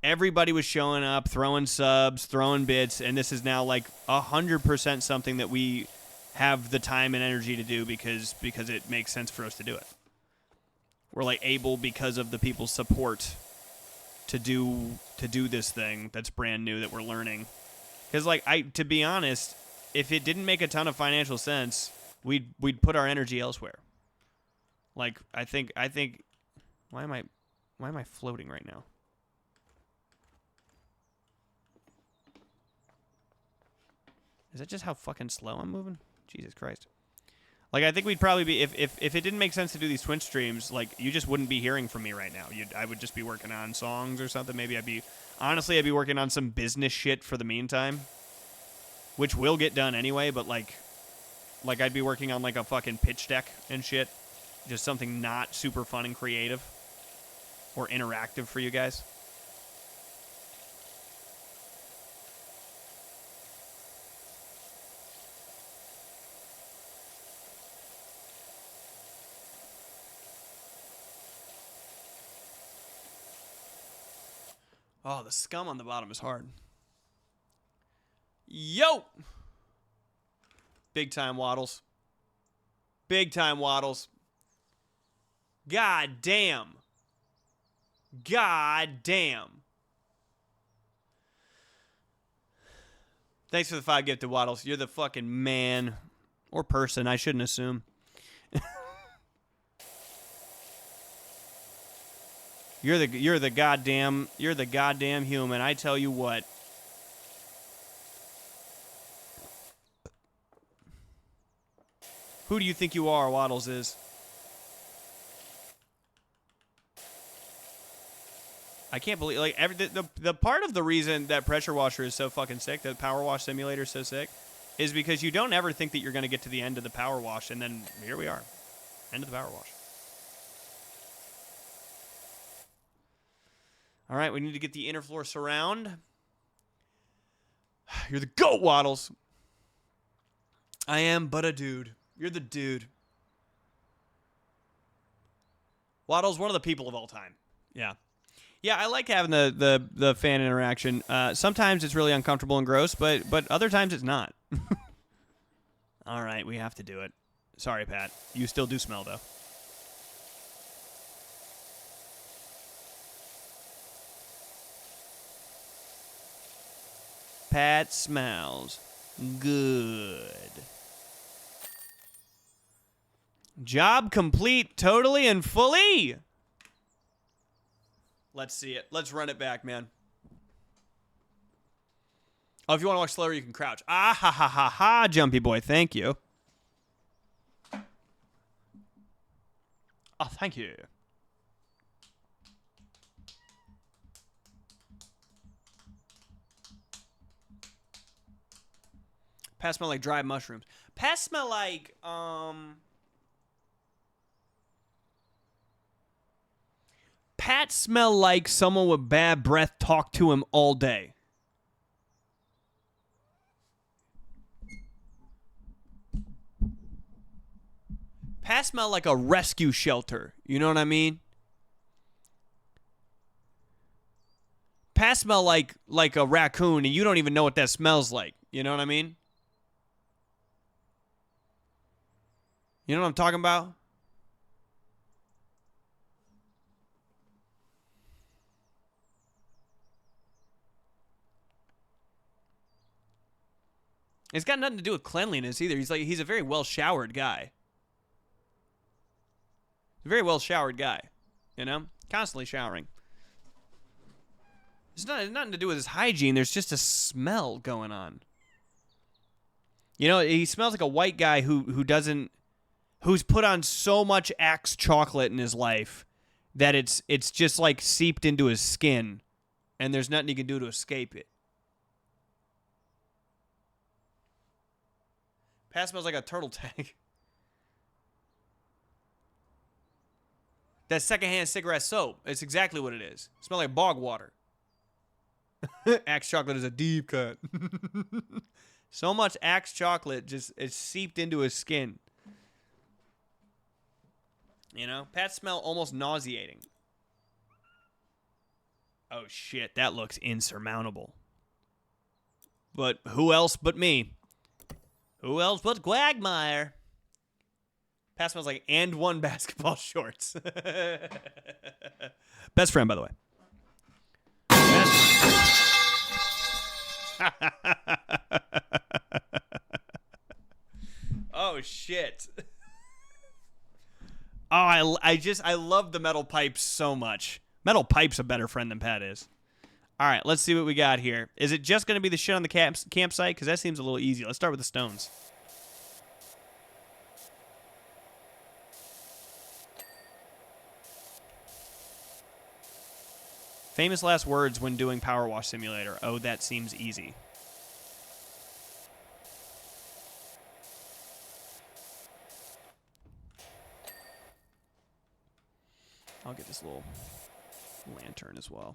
everybody was showing up, throwing subs, throwing bits, and this is now like 100% something that we have the time and energy to do because it makes sense for us to do it. We're like able, because of the people's support, to do this thing that's brand new that we're learning. Because, like, to be honest, if it didn't make a ton of financial sense, we'd put our energy elsewhere. Like, I think why am I floating right now? Is that just how fucking slow I'm moving? Jesus Christ. Like, I think we'd probably be, if it didn't make sense to do these Twitch streams, like, you just wouldn't be hearing from me right now. I would just be working on songs or something. Maybe I'd be working on some business shit for the meantime, which will get done anyway, but, like I'd be working on, like, a fucking pitch deck and shit. Just something not super fun and creative. or interactive for you guys. Oh, the scum on the bottom is hard. Yo! Big time Waddles. Big time Waddles. God damn. God damn. Thanks for the 5 gifted Waddles. You're the fucking man. Or person, I shouldn't assume. You're the goddamn human. I tell you what. Who do you think you are, Waddles is? I can't believe, like, the part of the reason that Pressure Washer is so fucking sick, that Power Wash Simulator is so sick, is because you don't ever think that you're going to get to the end of the Power Wash, and then here we are. End of the Power Wash. All right, we need to get the inner floor surround. You're the GOAT, Waddles. I am but a dude. You're the dude. Waddles, one of the people of all time. Yeah. Yeah, I like having the fan interaction. Sometimes it's really uncomfortable and gross, but other times it's not. All right, we have to do it. Sorry, Pat. You still do smell, though. Pat smells good. Job complete totally and fully. Let's see it. Let's run it back, man. Oh, if you want to walk slower, you can crouch. Ah, ha, ha, ha, ha, Jumpy Boy. Thank you. Oh, thank you. Pats smell like dried mushrooms. Pats smell like, Pat smell like someone with bad breath talked to him all day. Pat smell like a rescue shelter. You know what I mean? Pat smell like a raccoon, and you don't even know what that smells like. You know what I mean? You know what I'm talking about? It's got nothing to do with cleanliness either. He's a very well showered guy. Very well showered guy. You know? Constantly showering. It's nothing to do with his hygiene. There's just a smell going on. You know, he smells like a white guy who's put on so much Axe chocolate in his life that it's just like seeped into his skin, and there's nothing he can do to escape it. Pat smells like a turtle tank. That secondhand cigarette soap. It's exactly what it is. It smells like bog water. Axe chocolate is a deep cut. So much Axe chocolate just is seeped into his skin. You know? Pat smell almost nauseating. Oh shit, that looks insurmountable. But who else but me? Who else but Quagmire? Pat smells like and one basketball shorts. Best friend, by the way. Oh shit. Oh, I love the metal pipes so much. Metal pipe's a better friend than Pat is. All right, let's see what we got here. Is it just going to be the shit on the campsite? Because that seems a little easy. Let's start with the stones. Famous last words when doing Power Wash Simulator. Oh, that seems easy. I'll get this little Lantern as well.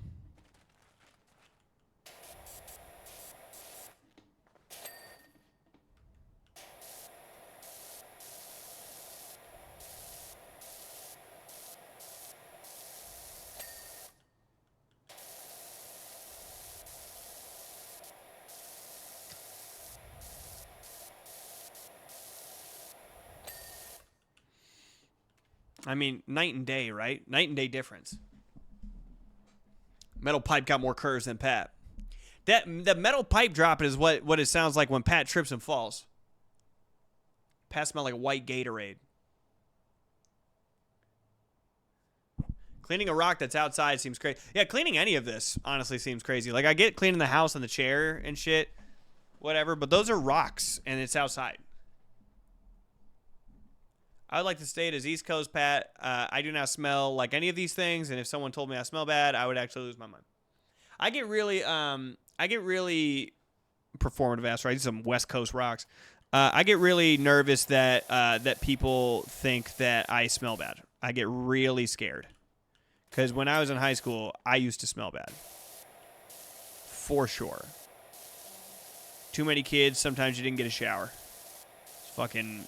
I mean, night and day, right? Night and day difference. Metal pipe got more curves than Pat. The metal pipe dropping is what it sounds like when Pat trips and falls. Pat smelled like a white Gatorade. Cleaning a rock that's outside seems crazy. Yeah, cleaning any of this honestly seems crazy. Like, I get cleaning the house and the chair and shit, whatever, but those are rocks and it's outside. I would like to state as East Coast Pat, I do not smell like any of these things, and if someone told me I smell bad, I would actually lose my mind. I get really performative ass, right? These are some West Coast rocks. I get really nervous that people think that I smell bad. I get really scared. Because when I was in high school, I used to smell bad. For sure. Too many kids, sometimes you didn't get a shower. It's fucking,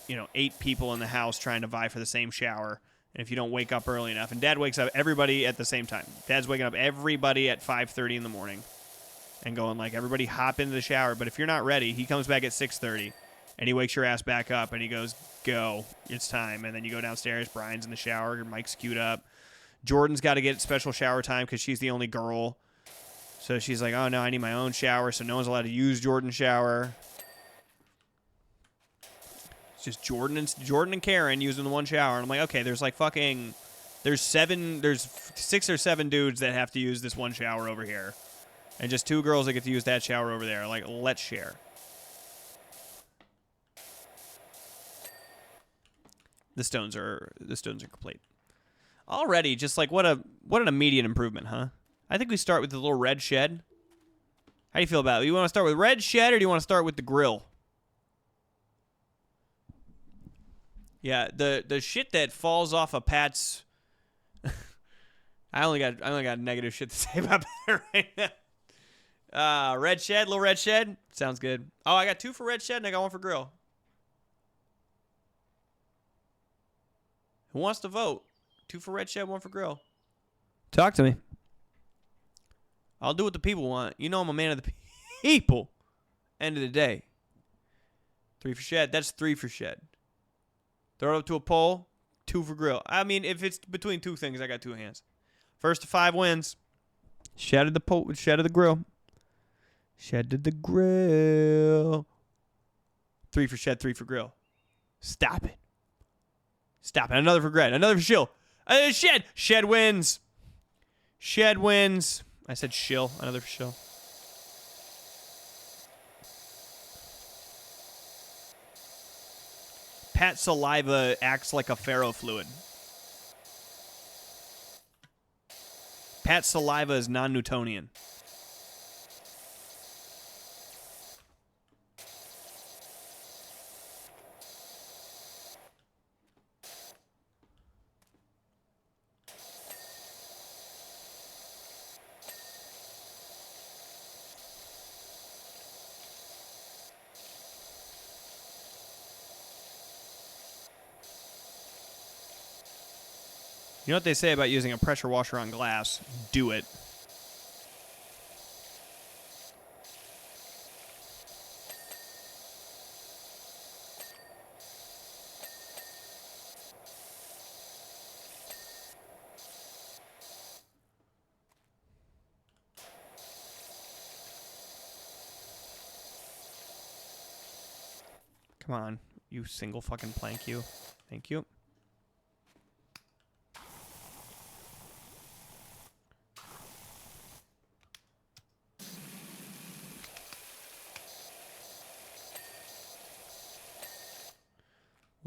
8 people in the house trying to vie for the same shower. And if you don't wake up early enough, and Dad wakes up everybody at the same time. Dad's waking up everybody at 5:30 in the morning and going like, everybody hop into the shower. But if you're not ready, he comes back at 6:30 and he wakes your ass back up and he goes, go, it's time. And then you go downstairs, Brian's in the shower, Mike's queued up. Jordan's got to get special shower time because she's the only girl. So she's like, oh, no, I need my own shower, so no one's allowed to use Jordan's shower. It's just Jordan and Karen using the one shower. And I'm like, okay, there's 6 or 7 dudes that have to use this one shower over here. And just 2 girls that get to use that shower over there. Like, let's share. The stones are complete. Already, just like what an immediate improvement, huh? I think we start with the little red shed. How do you feel about it? You want to start with red shed or do you want to start with the grill? Yeah, the shit that falls off of Pat's. I only got negative shit to say about that right now. Red shed, little red shed, sounds good. Oh, I got 2 for red shed and I got 1 for grill. Who wants to vote? 2 for red shed, 1 for grill. Talk to me. I'll do what the people want. You know I'm a man of the people. End of the day. 3 for shed. That's 3 for shed. Throw it up to a poll. 2 for grill. I mean, if it's between 2 things, I got 2 hands. First to 5 wins. Shed of the grill. Shed to the grill. 3 for shed, 3 for grill. Stop it. Stop it. Another for Gret. Another for shill. Shed. Shed wins. Shed wins. I said shill. Another for shill. Pat's saliva acts like a ferro fluid. Pat's saliva is non-Newtonian. You know what they say about using a pressure washer on glass? Do it. Come on, you single fucking plank, you. Thank you.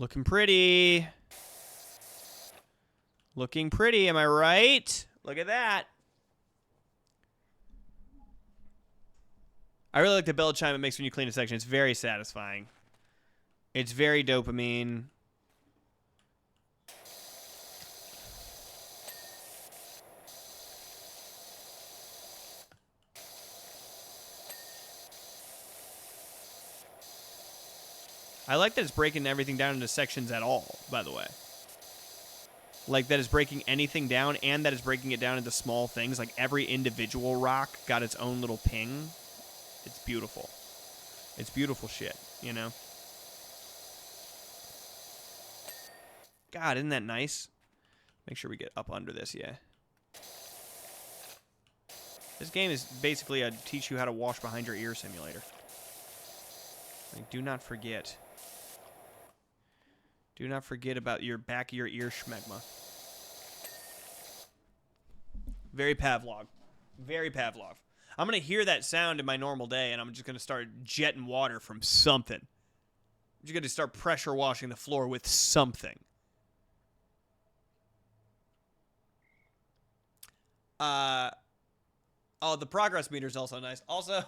Looking pretty. Looking pretty, am I right? Look at that. I really like the bell chime it makes when you clean a section. It's very satisfying. It's very dopamine. I like that it's breaking everything down into sections at all, by the way. Like that it's breaking anything down and that it's breaking it down into small things. Like every individual rock got its own little ping. It's beautiful. It's beautiful shit, you know? God, isn't that nice? Make sure we get up under this, yeah. This game is basically a teach you how to wash behind your ear simulator. Like, do not forget. Do not forget about your back of your ear schmegma. Very Pavlov. Very Pavlov. I'm going to hear that sound in my normal day, and I'm just going to start jetting water from something. I'm just going to start pressure washing the floor with something. Oh, the progress meter is also nice. Also,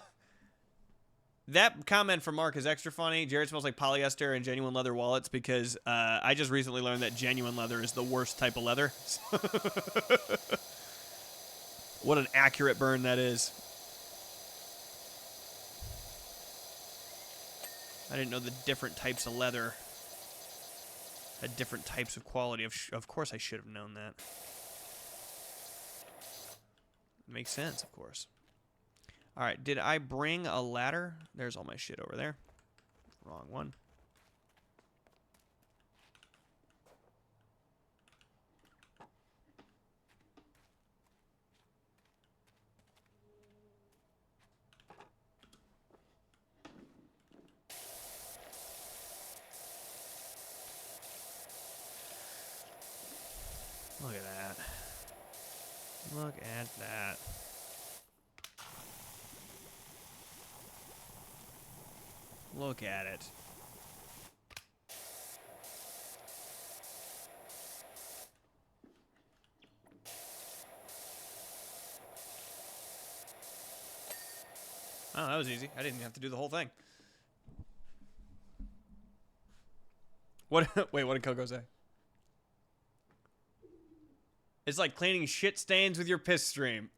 that comment from Mark is extra funny. Jared smells like polyester and genuine leather wallets because I just recently learned that genuine leather is the worst type of leather. What an accurate burn that is. I didn't know the different types of leather had different types of quality. Of course I should have known that. Makes sense, of course. All right, did I bring a ladder? There's all my shit over there. Wrong one. Look at that. Look at that. Look at it. Oh, that was easy. I didn't have to do the whole thing. What? Wait, what did Coco say? It's like cleaning shit stains with your piss stream.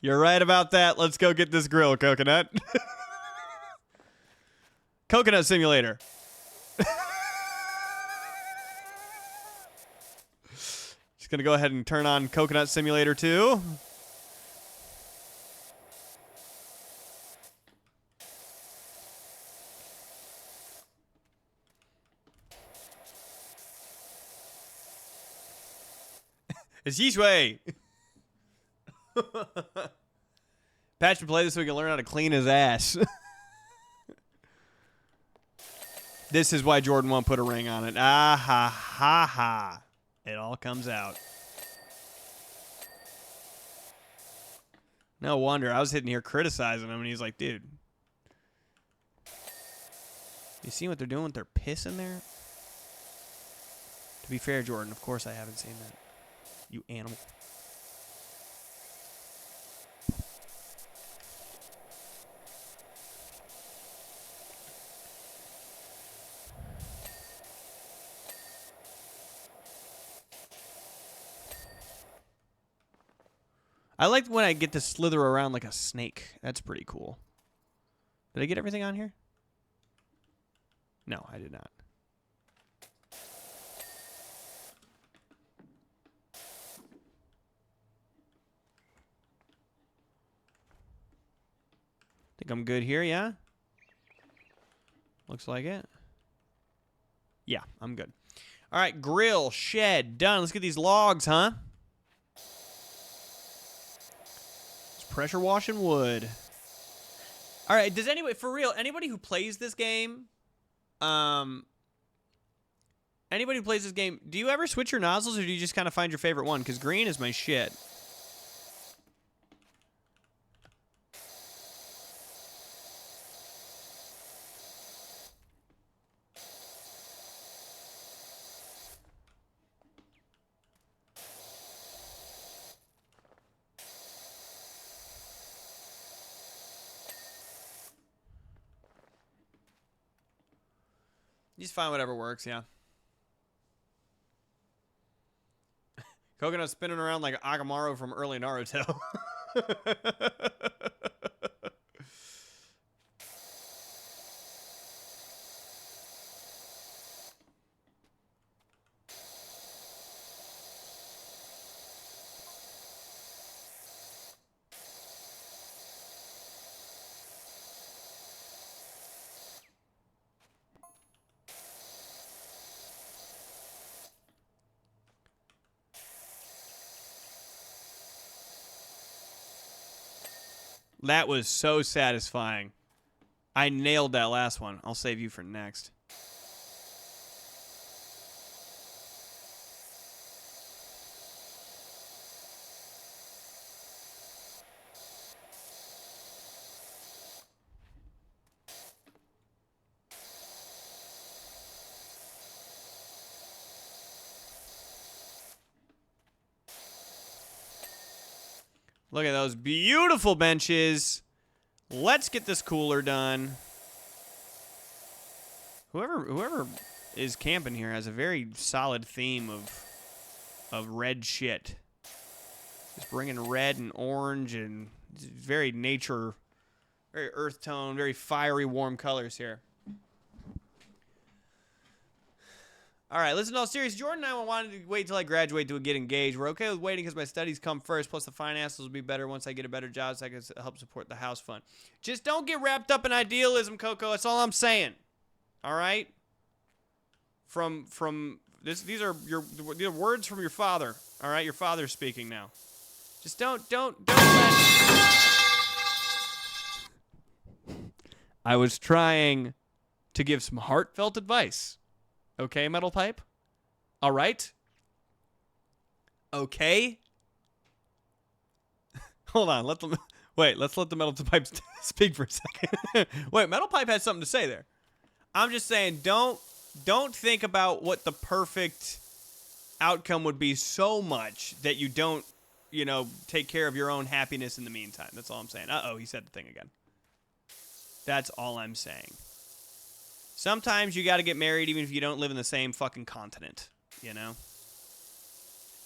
You're right about that. Let's go get this grill, Coconut. Coconut Simulator. Just gonna go ahead and turn on Coconut Simulator 2. It's Yishway. Patch and play this so we can learn how to clean his ass. This is why Jordan won't put a ring on it. Ah ha ha ha. It all comes out. No wonder. I was sitting here criticizing him, and he's like, dude. You see what they're doing with their piss in there? To be fair, Jordan, of course I haven't seen that. You animal. I like when I get to slither around like a snake. That's pretty cool. Did I get everything on here? No, I did not. Think I'm good here, yeah? Looks like it. Yeah, I'm good. All right, grill, shed, done. Let's get these logs, huh? Pressure washing wood. All right, does anybody, for real, anybody who plays this game, anybody who plays this game, do you ever switch your nozzles or do you just kind of find your favorite one? Because green is my shit. You just find whatever works, yeah. Coconut spinning around like Agamaru from early Naruto. That was so satisfying. I nailed that last one. I'll save you for next. Look at those beautiful benches. Let's get this cooler done. Whoever is camping here has a very solid theme of red shit. Just bringing red and orange and very nature, very earth tone, very fiery, warm colors here. All right, listen, all serious. Jordan and I wanted to wait till I graduate to get engaged. We're okay with waiting because my studies come first, plus the finances will be better once I get a better job so I can help support the house fund. Just don't get wrapped up in idealism, Coco. That's all I'm saying. All right? These are words from your father. All right? Your father's speaking now. Just don't let... I was trying to give some heartfelt advice. Okay, Metal Pipe? All right? Okay? Hold on. Let's let the Metal Pipe speak for a second. Wait, Metal Pipe has something to say there. I'm just saying, don't think about what the perfect outcome would be so much that you don't, take care of your own happiness in the meantime. That's all I'm saying. Uh-oh, he said the thing again. That's all I'm saying. Sometimes you got to get married even if you don't live in the same fucking continent,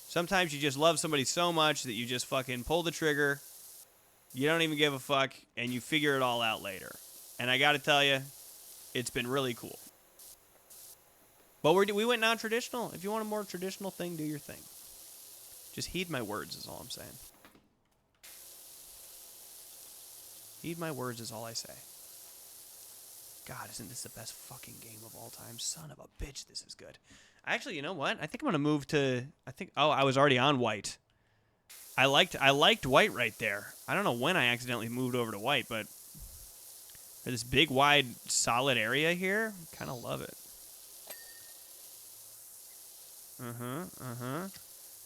Sometimes you just love somebody so much that you just fucking pull the trigger, you don't even give a fuck, and you figure it all out later. And I got to tell you, it's been really cool. But we went non-traditional. If you want a more traditional thing, do your thing. Just heed my words is all I'm saying. Heed my words is all I say. God, isn't this the best fucking game of all time? Son of a bitch, this is good. Actually, you know what? I think I'm going to move to... I was already on white. I liked white right there. I don't know when I accidentally moved over to white, but for this big, wide, solid area here, I kind of love it.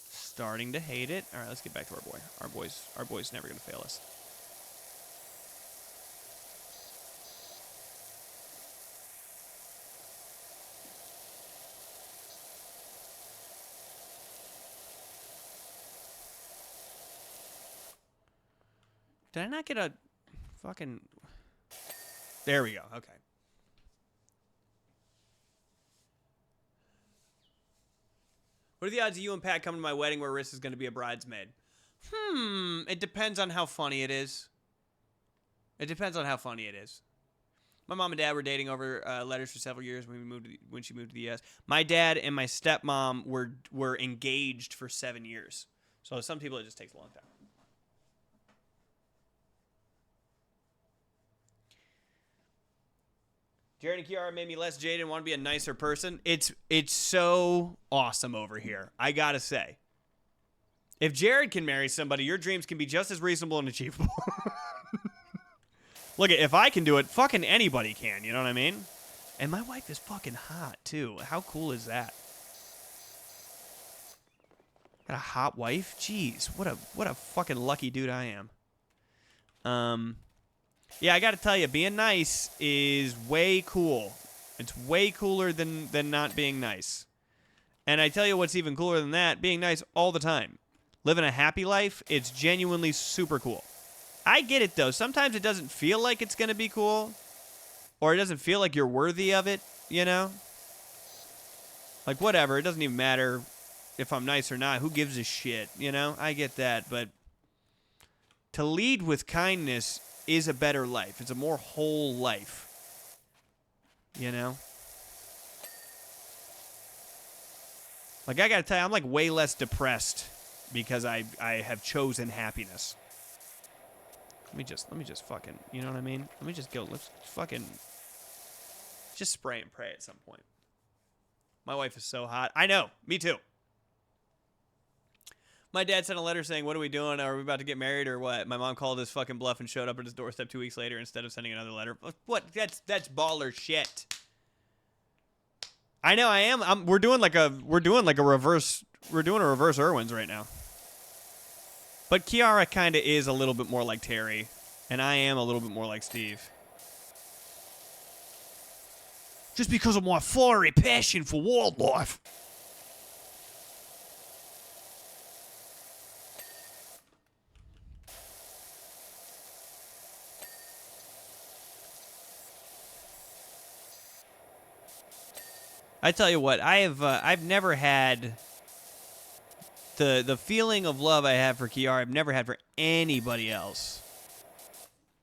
Starting to hate it. All right, let's get back to our boy. Our boy's never going to fail us. Did I not get a fucking... There we go. Okay. What are the odds of you and Pat coming to my wedding where Riss is going to be a bridesmaid? It depends on how funny it is. It depends on how funny it is. My mom and dad were dating over letters for several years when she moved to the U.S. My dad and my stepmom were engaged for 7 years. So some people, it just takes a long time. Jared and Kiara made me less jaded and want to be a nicer person. It's so awesome over here, I gotta say. If Jared can marry somebody, your dreams can be just as reasonable and achievable. Look, if I can do it, fucking anybody can, you know what I mean? And my wife is fucking hot, too. How cool is that? Got a hot wife? Jeez, what a fucking lucky dude I am. Yeah, I got to tell you, being nice is way cool. It's way cooler than not being nice. And I tell you what's even cooler than that, being nice all the time. Living a happy life, it's genuinely super cool. I get it, though. Sometimes it doesn't feel like it's going to be cool. Or it doesn't feel like you're worthy of it, Like, whatever. It doesn't even matter if I'm nice or not. Who gives a shit, you know? I get that, but to lead with kindness is a better life. It's a more whole life, you know? Like, I gotta tell you, I'm, like, way less depressed because I have chosen happiness. Let me just fucking, you know what I mean? Let me just go, let's fucking just spray and pray at some point. My wife is so hot. I know, me too. My dad sent a letter saying, what are we doing? Are we about to get married or what? My mom called his fucking bluff and showed up at his doorstep 2 weeks later instead of sending another letter. What? That's baller shit. I know I am. We're doing a reverse Irwins right now. But Kiara kind of is a little bit more like Terry, and I am a little bit more like Steve. Just because of my fiery passion for wildlife. I tell you what, I've never had the feeling of love I have for Kiara. I've never had for anybody else.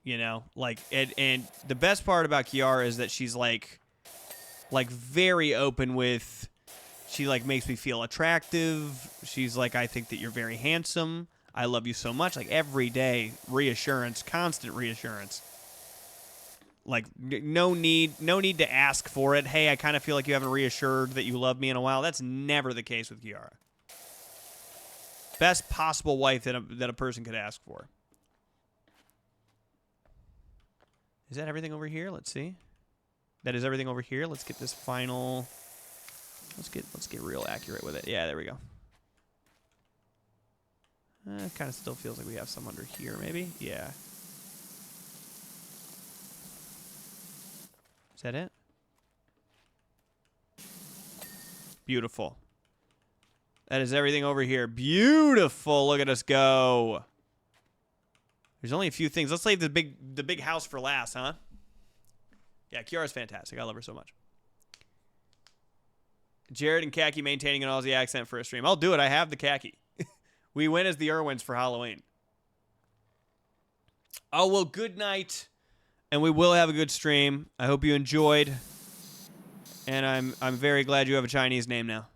You know, like, and the best part about Kiara is that she's like very open with. She like makes me feel attractive. She's like, I think that you're very handsome. I love you so much. Like every day, reassurance, constant reassurance. Like, no need to ask for it. Hey, I kind of feel like you haven't reassured that you love me in a while. That's never the case with Kiara. Best possible wife that a person could ask for. Is that everything over here? Let's see. That is everything over here. Let's get this final. Let's get real accurate with it. Yeah, there we go. It kind of still feels like we have some under here, maybe. Yeah. Is that it? Beautiful. That is everything over here. Beautiful. Look at us go. There's only a few things. Let's save the big house for last, huh? Yeah, Kiara's fantastic. I love her so much. Jared and Khaki maintaining an Aussie accent for a stream. I'll do it. I have the Khaki. We went as the Irwins for Halloween. Oh, well, good night. And we will have a good stream. I hope you enjoyed. And I'm very glad you have a Chinese name now.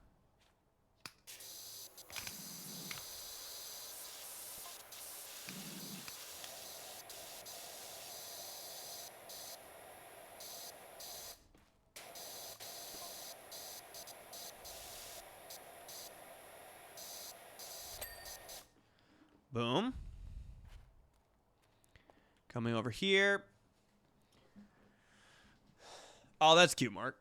Boom. Coming over here. Oh, that's cute, Mark.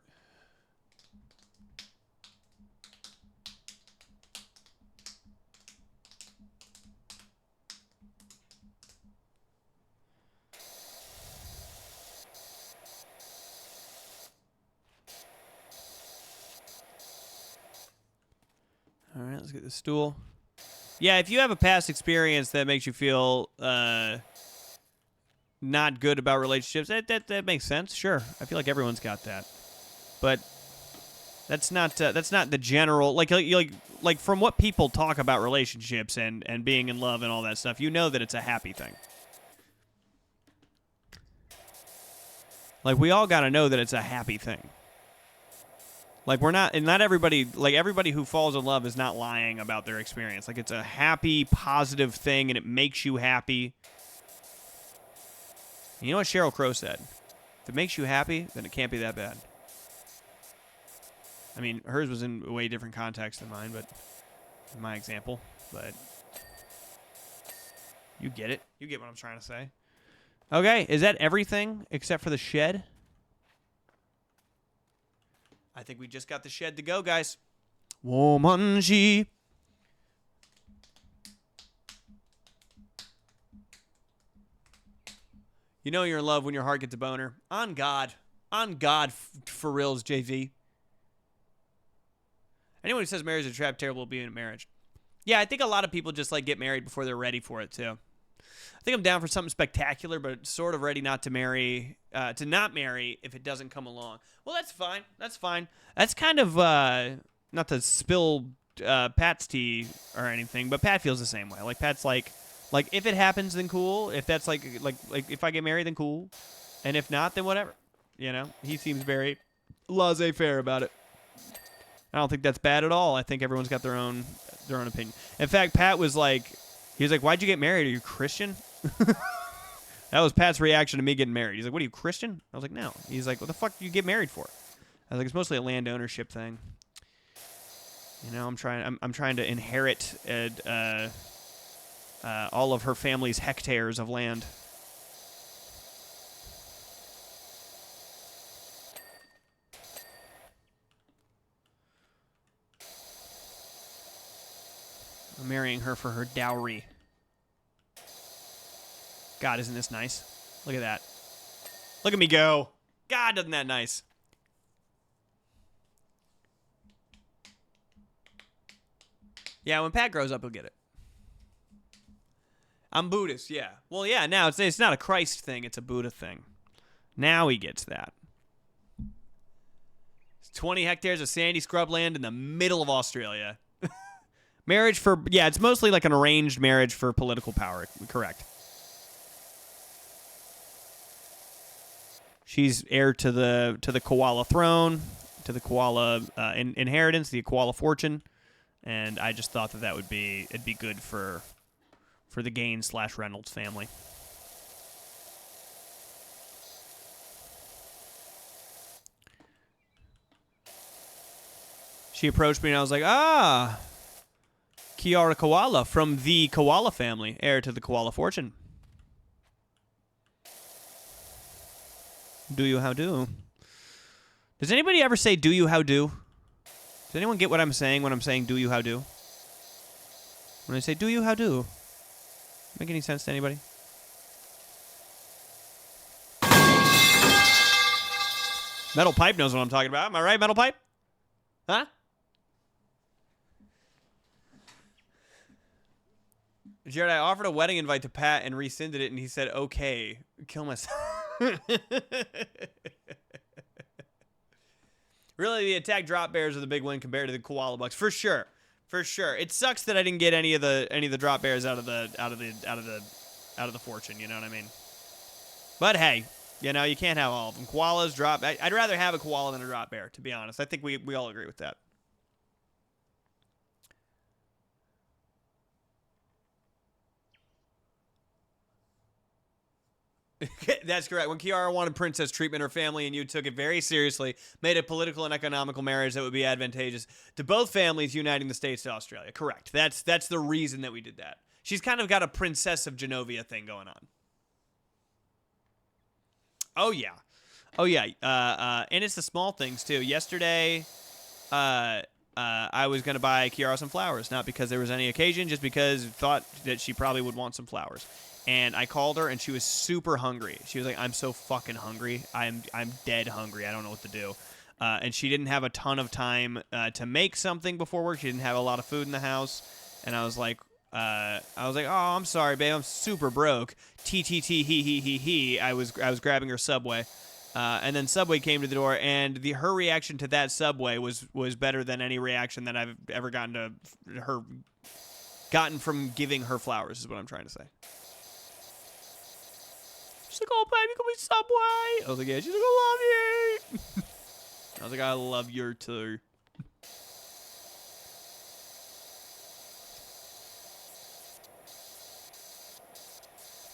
All right, let's get the stool. Yeah, if you have a past experience that makes you feel not good about relationships, that makes sense. Sure, I feel like everyone's got that, but that's not the general like from what people talk about relationships and being in love and all that stuff. You know that it's a happy thing. Like we all got to know that it's a happy thing. Like not everybody, like everybody who falls in love is not lying about their experience. Like it's a happy, positive thing, and it makes you happy. And you know what Sheryl Crow said? If it makes you happy, then it can't be that bad. I mean, hers was in a way different context than mine, but in my example. But you get it. You get what I'm trying to say. Okay, is that everything except for the shed? I think we just got the shed to go, guys. Womanji. You know you're in love when your heart gets a boner. On God. On God, for reals, JV. Anyone who says marriage is a trap, terrible will be in a marriage. Yeah, I think a lot of people just like get married before they're ready for it, too. I think I'm down for something spectacular, but sort of ready not to marry, to not marry if it doesn't come along. Well, that's fine. That's fine. That's kind of not to spill Pat's tea or anything, but Pat feels the same way. Like Pat's like if it happens, then cool. If that's like if I get married, then cool. And if not, then whatever. You know, he seems very laissez-faire about it. I don't think that's bad at all. I think everyone's got their own opinion. In fact, Pat was like, he was like, "Why'd you get married? Are you Christian?" That was Pat's reaction to me getting married. He's like, "What are you, Christian?" I was like, "No." He's like, "What the fuck do you get married for?" I was like, "It's mostly a land ownership thing. You know, I'm trying to inherit all of her family's hectares of land." I'm marrying her for her dowry. God, isn't this nice? Look at that. Look at me go. God, isn't that nice? Yeah, when Pat grows up, he'll get it. I'm Buddhist, yeah. Well, yeah, now it's not a Christ thing, it's a Buddha thing. Now he gets that. It's 20 hectares of sandy scrubland in the middle of Australia. Marriage for, yeah, it's mostly like an arranged marriage for political power, correct. She's heir to the koala throne, to the koala inheritance, the koala fortune, and I just thought that it'd be good for the Gaines/Reynolds family. She approached me and I was like, Kiara Koala from the koala family, heir to the koala fortune. Do you how do? Does anybody ever say do you how do? Does anyone get what I'm saying when I'm saying do you how do? When I say do you how do? Make any sense to anybody? Metal Pipe knows what I'm talking about. Am I right, Metal Pipe? Huh? Jared, I offered a wedding invite to Pat and rescinded it, and he said, okay. Kill myself. Really, the attack drop bears are the big win compared to the koala bucks, for sure. For sure. It sucks that I didn't get any of the drop bears out of the fortune, you know what I mean? But hey, you know, you can't have all of them. Koalas drop. I'd rather have a koala than a drop bear, to be honest. I think we all agree with that. That's correct. When Kiara wanted princess treatment, her family and you took it very seriously, made a political and economical marriage that would be advantageous to both families, uniting the states to Australia. Correct. That's the reason that we did that. She's kind of got a Princess of Genovia thing going on. Oh, yeah. Oh, yeah. And it's the small things, too. Yesterday, I was going to buy Kiara some flowers, not because there was any occasion, just because I thought that she probably would want some flowers. And I called her, and she was super hungry. She was like, I'm so fucking hungry. I'm dead hungry. I don't know what to do. And she didn't have a ton of time to make something before work. She didn't have a lot of food in the house. And I was like, oh, I'm sorry, babe. I'm super broke. He. I was grabbing her Subway. And then Subway came to the door, and her reaction to that Subway was better than any reaction that I've ever gotten from giving her flowers, is what I'm trying to say. She's like, oh, baby, can we Subway? I was like, yeah. She's like, I love you. I was like, I love you too.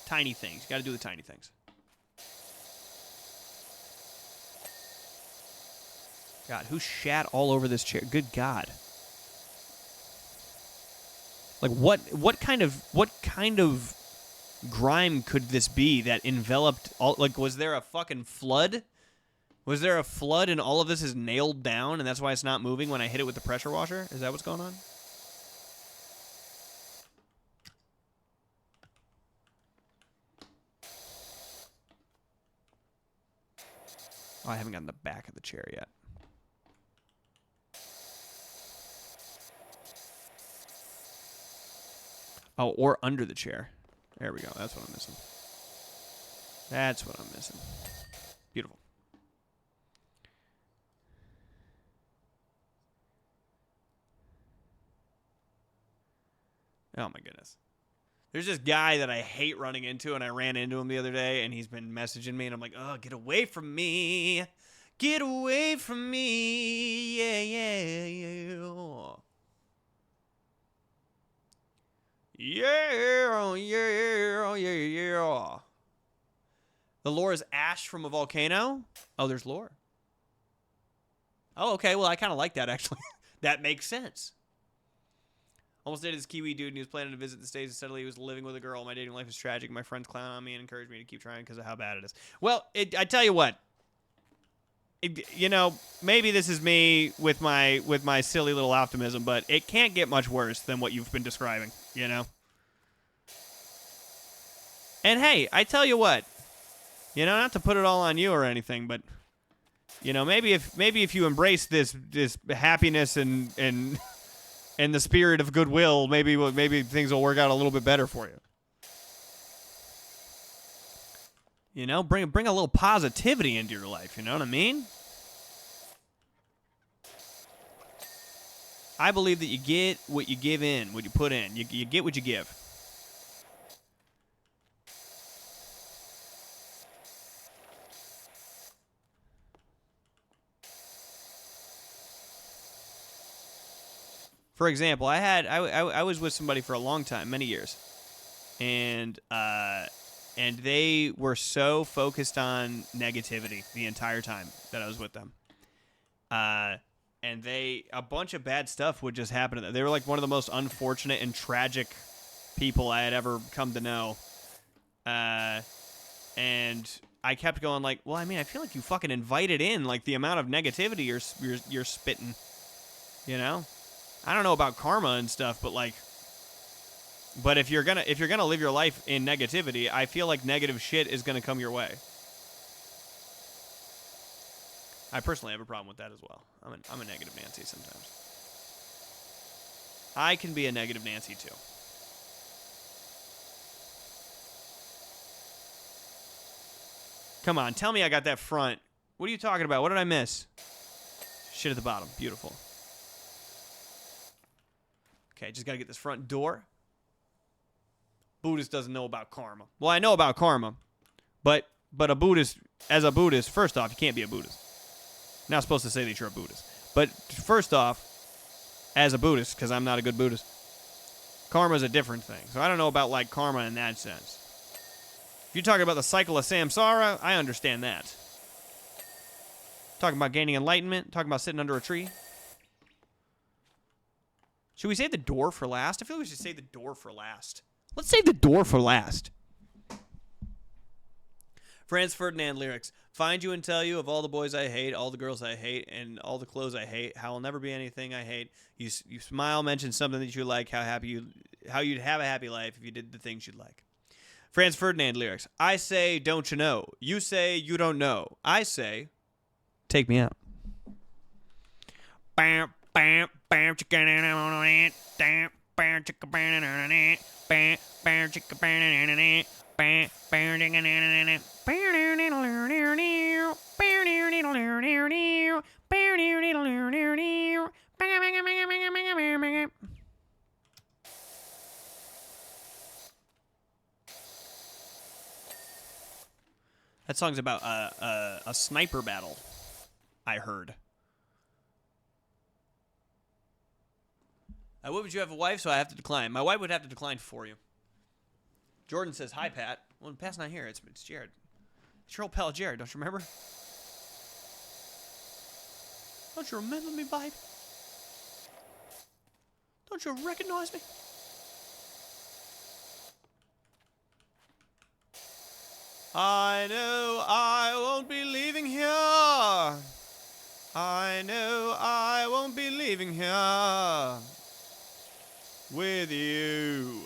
Tiny things. You got to do the tiny things. God, who shat all over this chair? Good God. Like, what kind of grime could this be that enveloped all? Like, was there a fucking flood? Was there a flood and all of this is nailed down and that's why it's not moving when I hit it with the pressure washer? Is that what's going on? Oh, I haven't gotten the back of the chair yet. Oh, or under the chair. There we go. That's what I'm missing. That's what I'm missing. Beautiful. Oh my goodness. There's this guy that I hate running into, and I ran into him the other day, and he's been messaging me, and I'm like, oh, get away from me. Get away from me. Yeah, yeah, yeah. Yeah, yeah, yeah, yeah. The lore is ash from a volcano? Oh, there's lore. Oh, okay. Well, I kind of like that, actually. That makes sense. Almost dated this Kiwi dude, and he was planning to visit the States. Suddenly, he was living with a girl. My dating life is tragic. My friends clown on me and encourage me to keep trying because of how bad it is. Well, I tell you what. You know, maybe this is me with my silly little optimism, but it can't get much worse than what you've been describing, you know? And hey, I tell you what. You know, not to put it all on you or anything, but you know, maybe if you embrace this happiness and the spirit of goodwill, maybe things will work out a little bit better for you. You know, bring a little positivity into your life. You know what I mean? I believe that you get what you give in, what you put in. You get what you give. For example, I was with somebody for a long time, many years, and they were so focused on negativity the entire time that I was with them. And a bunch of bad stuff would just happen to them. They were like one of the most unfortunate and tragic people I had ever come to know. And I kept going like, well, I mean, I feel like you fucking invited in like the amount of negativity you're spitting, you know? I don't know about karma and stuff, but if you're gonna live your life in negativity, I feel like negative shit is gonna come your way. I personally have a problem with that as well. I'm a negative Nancy sometimes. I can be a negative Nancy too. Come on, tell me I got that front. What are you talking about? What did I miss? Shit at the bottom. Beautiful. Okay, just got to get this front door. Buddhist doesn't know about karma. Well, I know about karma, but a Buddhist, as a Buddhist, first off, you can't be a Buddhist. You're not supposed to say that you're a Buddhist. But first off, as a Buddhist, because I'm not a good Buddhist, karma is a different thing. So I don't know about like karma in that sense. If you're talking about the cycle of samsara, I understand that. Talking about gaining enlightenment, talking about sitting under a tree. Should we save the door for last? I feel like we should save the door for last. Let's save the door for last. Franz Ferdinand lyrics. Find you and tell you of all the boys I hate, all the girls I hate, and all the clothes I hate, how I'll never be anything I hate. You smile, mention something that you like, how you'd have a happy life if you did the things you'd like. Franz Ferdinand lyrics. I say, don't you know? You say, you don't know. I say, take me out. Bam, bam, bam, chicken, bam, bam, chicken, bam, bam, bam, chicken, bam, bam, bam, chicken, that song's about a sniper battle, I heard. What would you have a wife, so I have to decline? My wife would have to decline for you. Jordan says, hi, Pat. Well, Pat's not here. It's Jared. It's your old pal, Jared. Don't you remember? Don't you remember me, babe? Don't you recognize me? I know I won't be leaving here. I know I won't be leaving here with you.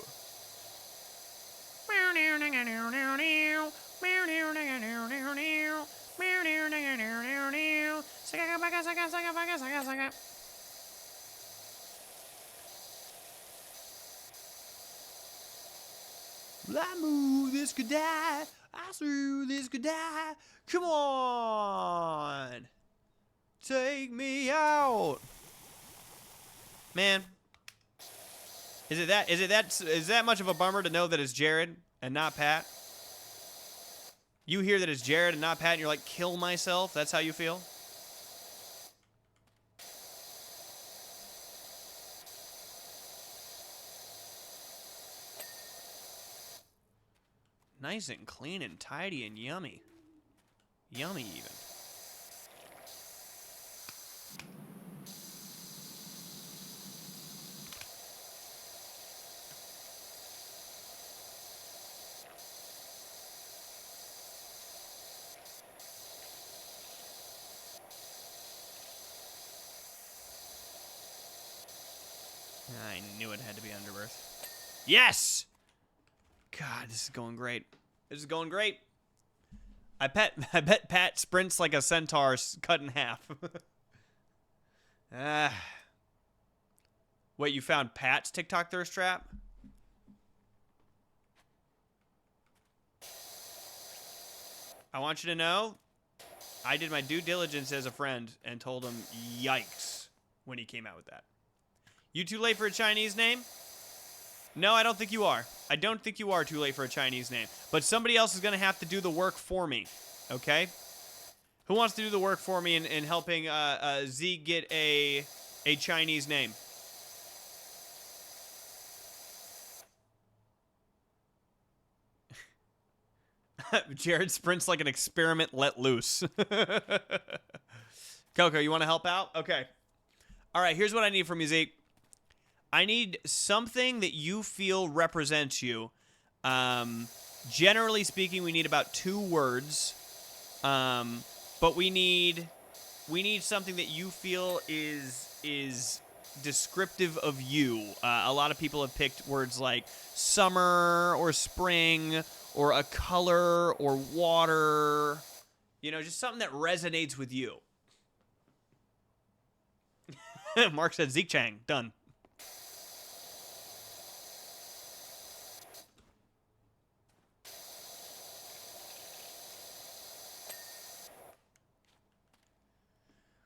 I move, this could die. I threw this could die. Come on. Take me out. Man. Is that much of a bummer to know that it's Jared and not Pat? You hear that it's Jared and not Pat, and you're like, kill myself? That's how you feel? Nice and clean and tidy and yummy. Yummy, even. I knew it had to be Underbirth. Yes! God, this is going great. This is going great. I bet Pat sprints like a centaur cut in half. Wait, you found Pat's TikTok thirst trap? I want you to know, I did my due diligence as a friend and told him yikes when he came out with that. You too late for a Chinese name? No, I don't think you are. I don't think you are too late for a Chinese name. But somebody else is going to have to do the work for me. Okay? Who wants to do the work for me in helping Zeke get a Chinese name? Jared sprints like an experiment let loose. Coco, you want to help out? Okay. All right, here's what I need from you, Zeke. I need something that you feel represents you. Generally speaking, we need about 2 words. But we need something that you feel is descriptive of you. A lot of people have picked words like summer or spring or a color or water. You know, just something that resonates with you. Mark said Zeke Chang. Done.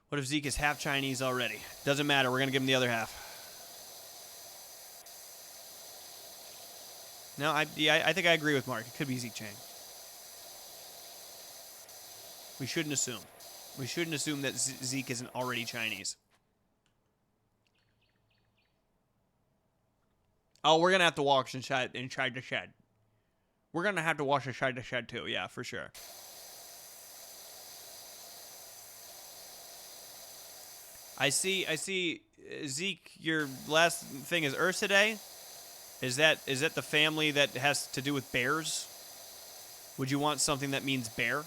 What if Zeke is half Chinese already? Doesn't matter. We're going to give him the other half. No, I think I agree with Mark. It could be Zeke Chang. We shouldn't assume. We shouldn't assume that Zeke isn't already Chinese. Oh, we're going to have to wash inside the shed. We're going to have to wash inside the shed too. Yeah, for sure. I see, Zeke, your last thing is Ursidae? Is that the family that has to do with bears? Would you want something that means bear?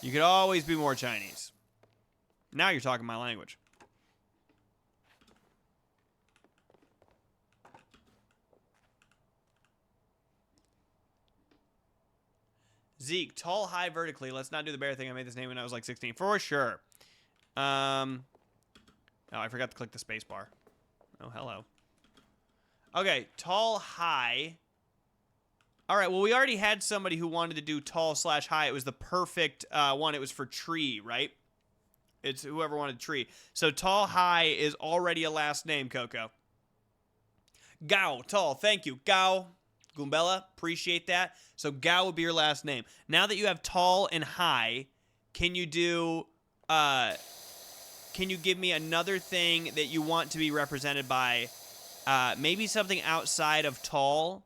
You could always be more Chinese. Now you're talking my language. Zeke, tall, high, vertically. Let's not do the bear thing. I made this name when I was like 16. For sure. Oh, I forgot to click the space bar. Oh, hello. Okay, tall, high. All right, well, we already had somebody who wanted to do tall/high. It was the perfect one. It was for tree, right? It's whoever wanted tree. So tall, high is already a last name, Coco. Gao, tall. Thank you. Gao. Goombella, appreciate that. So Gao would be your last name. Now that you have tall and high, can you do, can you give me another thing that you want to be represented by, maybe something outside of tall,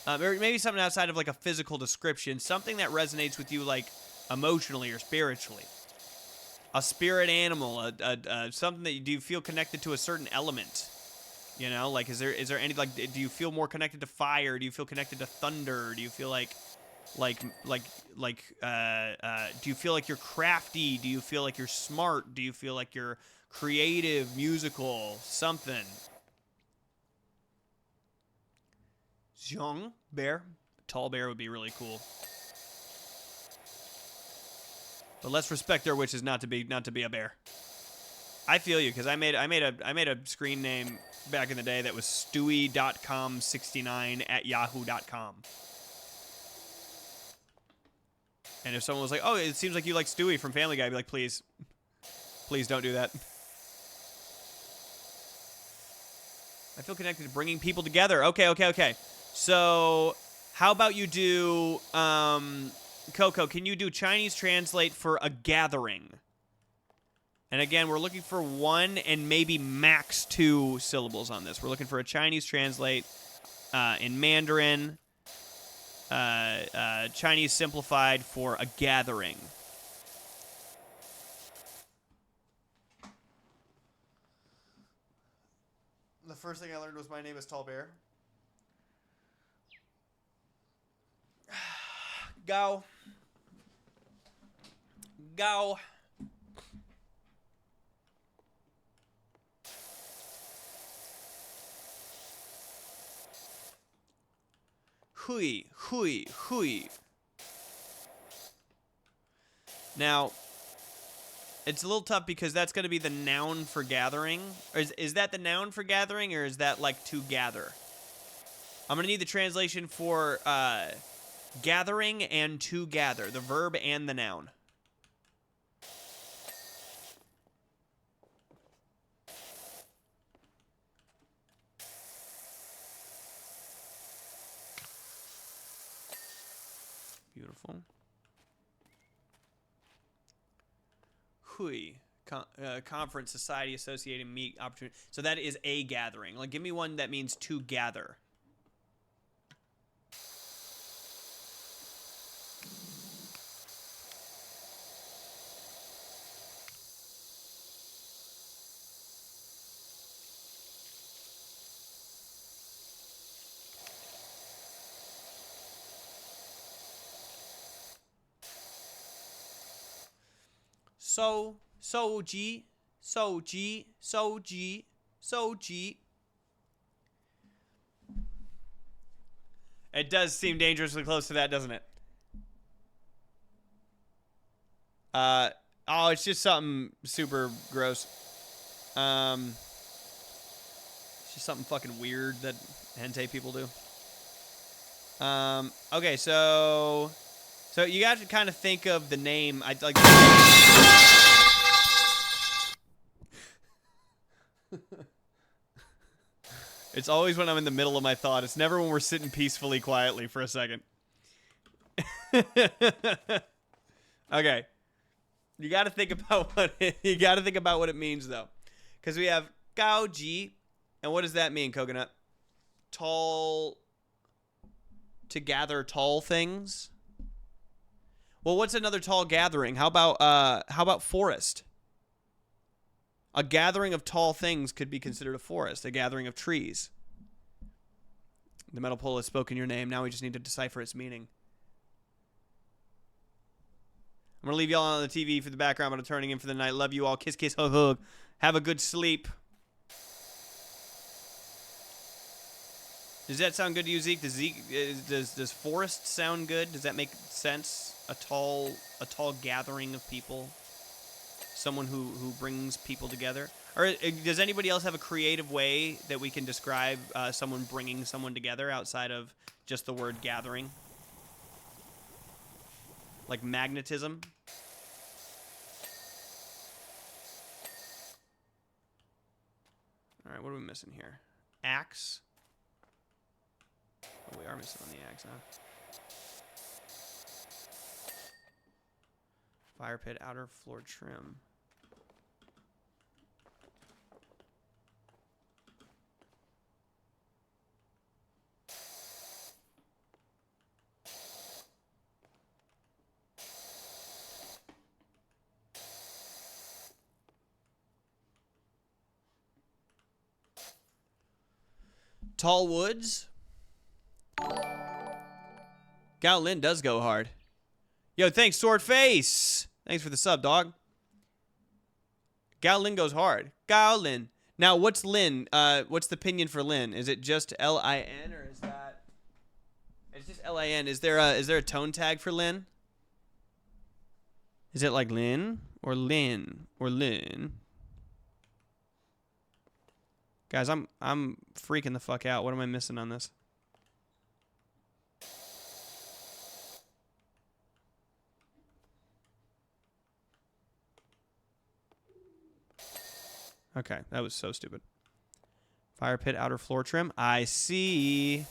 or maybe something outside of like a physical description, something that resonates with you like emotionally or spiritually. A spirit animal, something that do you feel connected to a certain element? You know, like, is there any, like, do you feel more connected to fire? Do you feel connected to thunder? Do you feel do you feel like you're crafty? Do you feel like you're smart? Do you feel like you're creative, musical, something? Zhong, bear. Tall bear would be really cool. But let's respect their wishes not to be a bear. I feel you, because I made a screen name back in the day that was stewie.com69 at yahoo.com. And if someone was like, oh, it seems like you like Stewie from Family Guy, I'd be like, please. Please don't do that. I feel connected to bringing people together. Okay. So, how about you do, Coco, can you do Chinese translate for a gathering? And again, we're looking for 1 and maybe max 2 syllables on this. We're looking for a Chinese translate in Mandarin, Chinese simplified for a gathering. The first thing I learned was my name is Tall Bear. Go. Hui. Now, it's a little tough because that's going to be the noun for gathering. Or is that the noun for gathering, or is that like to gather? I'm going to need the translation for gathering and to gather, the verb and the noun. Beautiful. Hui. Conference, society, associated, meet, opportunity. So that is a gathering. Like, give me one that means to gather. Soji. It does seem dangerously close to that, doesn't it? Oh, it's just something super gross. It's just something fucking weird that hentai people do. Okay, so you got to kind of think of the name. I like. It's always when I'm in the middle of my thought. It's never when we're sitting peacefully, quietly for a second. Okay, you got to think about what it means though, because we have gaoji, and what does that mean, Coconut? Tall. To gather tall things. Well, what's another tall gathering? How about forest? A gathering of tall things could be considered a forest, a gathering of trees. The metal pole has spoken your name. Now we just need to decipher its meaning. I'm going to leave y'all on the TV for the background, but I'm turning in for the night. Love you all. Kiss, kiss, hug, hug. Have a good sleep. Does that sound good to you, Zeke? Does forest sound good? Does that make sense? A tall gathering of people? Someone who brings people together? Or does anybody else have a creative way that we can describe someone bringing someone together outside of just the word gathering? Like magnetism? All right, what are we missing here? Axe? Oh, we are missing on the axe, huh? Fire pit, outer floor trim. Tall woods. Gao Lin does go hard. Yo, thanks, Sword Face. Thanks for the sub, dog. Gao Lin goes hard. Gao Lin. Now, what's Lin? What's the pinyin for Lin? Is it just L-I-N, or is that? It's just L-I-N. Is there a tone tag for Lin? Is it like Lin or Lin or Lin? Guys, I'm freaking the fuck out. What am I missing on this? Okay, that was so stupid. Fire pit outer floor trim. I see.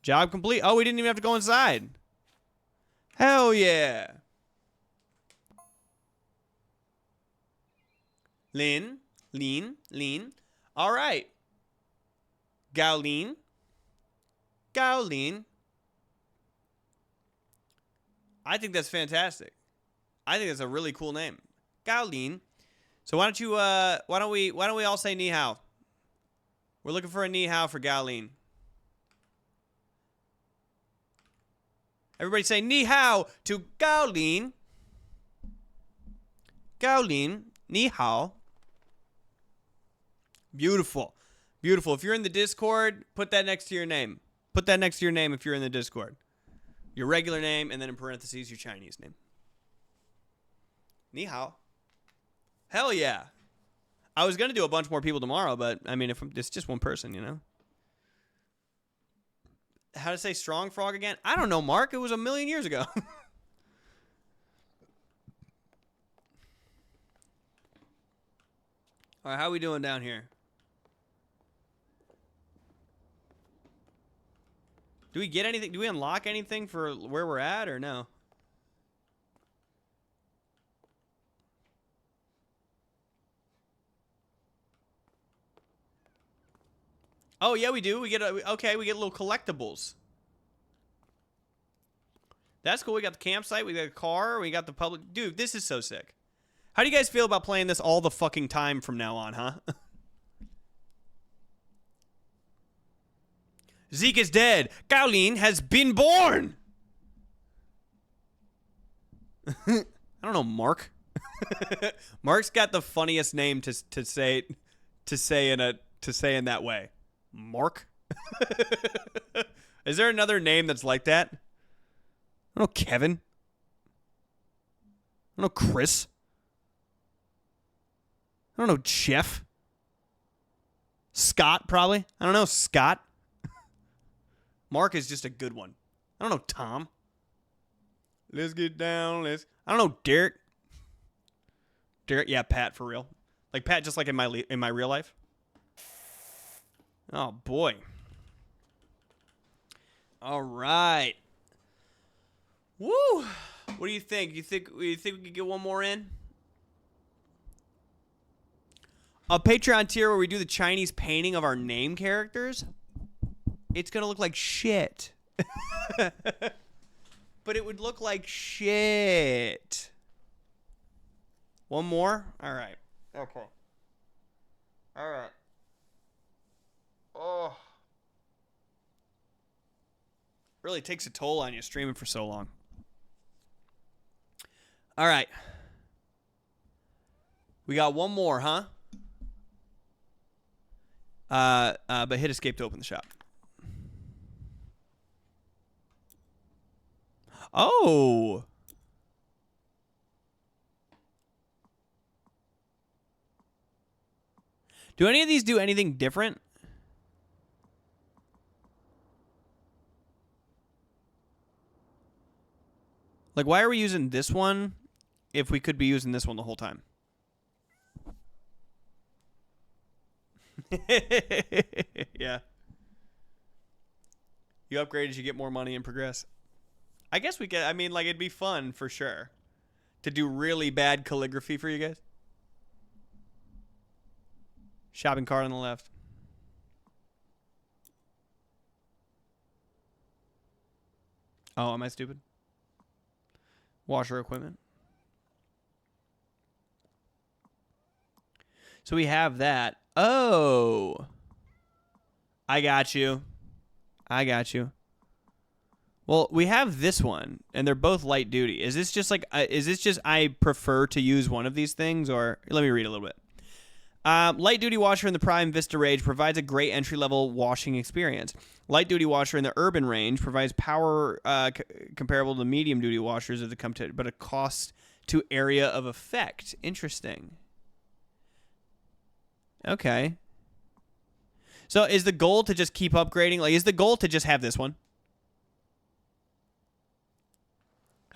Job complete. Oh, we didn't even have to go inside. Hell yeah. Lean. All right. Gowleen. I think that's fantastic. I think that's a really cool name. Gowleen. So why don't we all say ni hao? We're looking for a ni hao for Gowleen. Everybody say ni hao to Gowleen. Gowleen, ni hao. Beautiful. Beautiful. If you're in the Discord, put that next to your name. Put that next to your name if you're in the Discord. Your regular name, and then in parentheses, your Chinese name. Ni hao. Hell yeah. I was going to do a bunch more people tomorrow, but, I mean, if it's just one person, you know? How to say strong frog again? I don't know, Mark. It was 1,000,000 years ago. All right, how are we doing down here? Do we get anything? Do we unlock anything for where we're at or no? Oh, yeah, we do. We get we get little collectibles. That's cool. We got the campsite. We got a car. We got the public. Dude, this is so sick. How do you guys feel about playing this all the fucking time from now on, huh? Zeke is dead. Gowleen has been born. I don't know, Mark. Mark's got the funniest name to say in that way. Mark. Is there another name that's like that? I don't know, Kevin. I don't know, Chris. I don't know, Jeff. Scott, probably. I don't know, Scott. Mark is just a good one. I don't know, Tom. Let's get down. I don't know, Derek. Derek, yeah, Pat for real. Like Pat, just like in my real life. Oh boy. All right. Woo. What do you think? You think we could get one more in? A Patreon tier where we do the Chinese painting of our name characters. It's going to look like shit. But it would look like shit. One more? All right. Okay. All right. Oh. Really takes a toll on you streaming for so long. All right. We got one more, huh? But hit escape to open the shop. Oh. Do any of these do anything different? Like, why are we using this one if we could be using this one the whole time? Yeah. You upgrade as you get more money and progress. I guess we could, I mean, like, it'd be fun for sure to do really bad calligraphy for you guys. Shopping cart on the left. Oh, am I stupid? Washer equipment. So we have that. Oh. I got you. Well, we have this one, and they're both light duty. Is this just I prefer to use one of these things, or let me read a little bit. Light duty washer in the Prime Vista range provides a great entry-level washing experience. Light duty washer in the urban range provides power comparable to medium duty washers if they come to, but a cost to area of effect. Interesting. Okay. So is the goal to just keep upgrading? Like, is the goal to just have this one?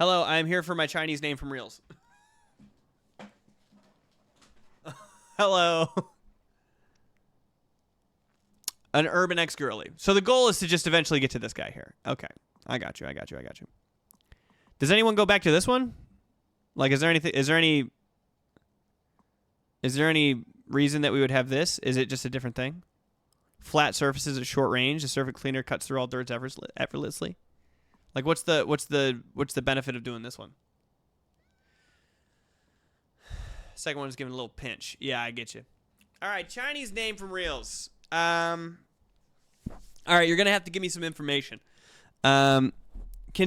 Hello, I'm here for my Chinese name from Reels. Hello. An urban ex-girly. So the goal is to just eventually get to this guy here. Okay. I got you. Does anyone go back to this one? Like, is there any reason that we would have this? Is it just a different thing? Flat surfaces at short range. The surface cleaner cuts through all dirt effortlessly. Like, what's the benefit of doing this one? Second one is giving a little pinch. Yeah, I get you. All right, Chinese name from Reels. All right, you're gonna have to give me some information. Can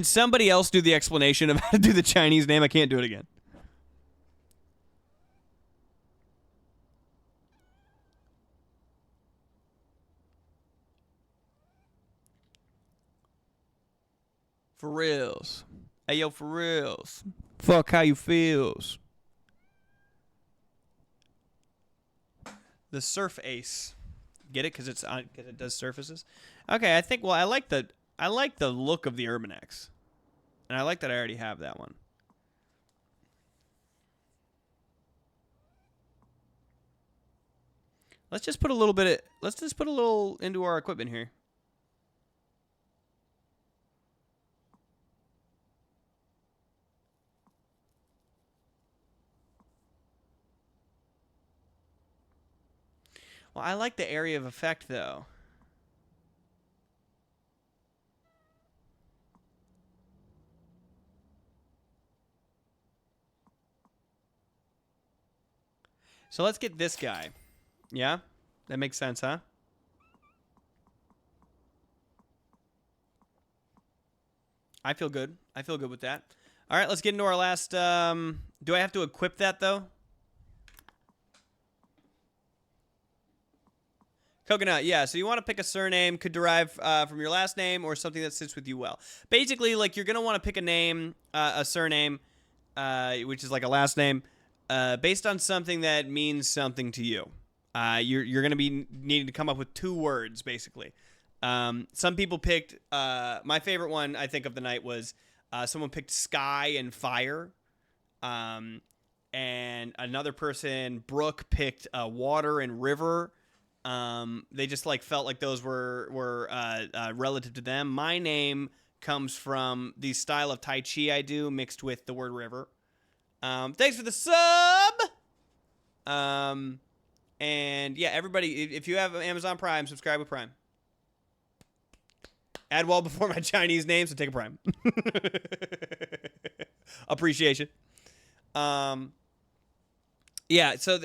somebody else do the explanation of how to do the Chinese name? I can't do it again. For reals. Hey, yo, for reals. Fuck how you feels. The Surf Ace. Get it? Because it does surfaces. Okay, I think. Well, I like the look of the Urban X, and I like that I already have that one. Let's just put a little into our equipment here. Well, I like the area of effect, though. So let's get this guy. Yeah? That makes sense, huh? I feel good. I feel good with that. All right, let's get into our last... do I have to equip that, though? Coconut, yeah. So you want to pick a surname, could derive from your last name or something that sits with you well. Basically, like, you're going to want to pick a name, a surname, which is like a last name, based on something that means something to you. You're going to be needing to come up with 2 words, basically. Some people picked, my favorite one, I think, of the night was someone picked sky and fire. And another person, Brooke, picked water and river. They just like felt like those were relative to them. My name comes from the style of Tai Chi I do mixed with the word river. Thanks for the sub. And yeah, everybody, if you have Amazon Prime, subscribe with Prime. Add wall before my Chinese name, so take a Prime. Appreciation. Yeah, so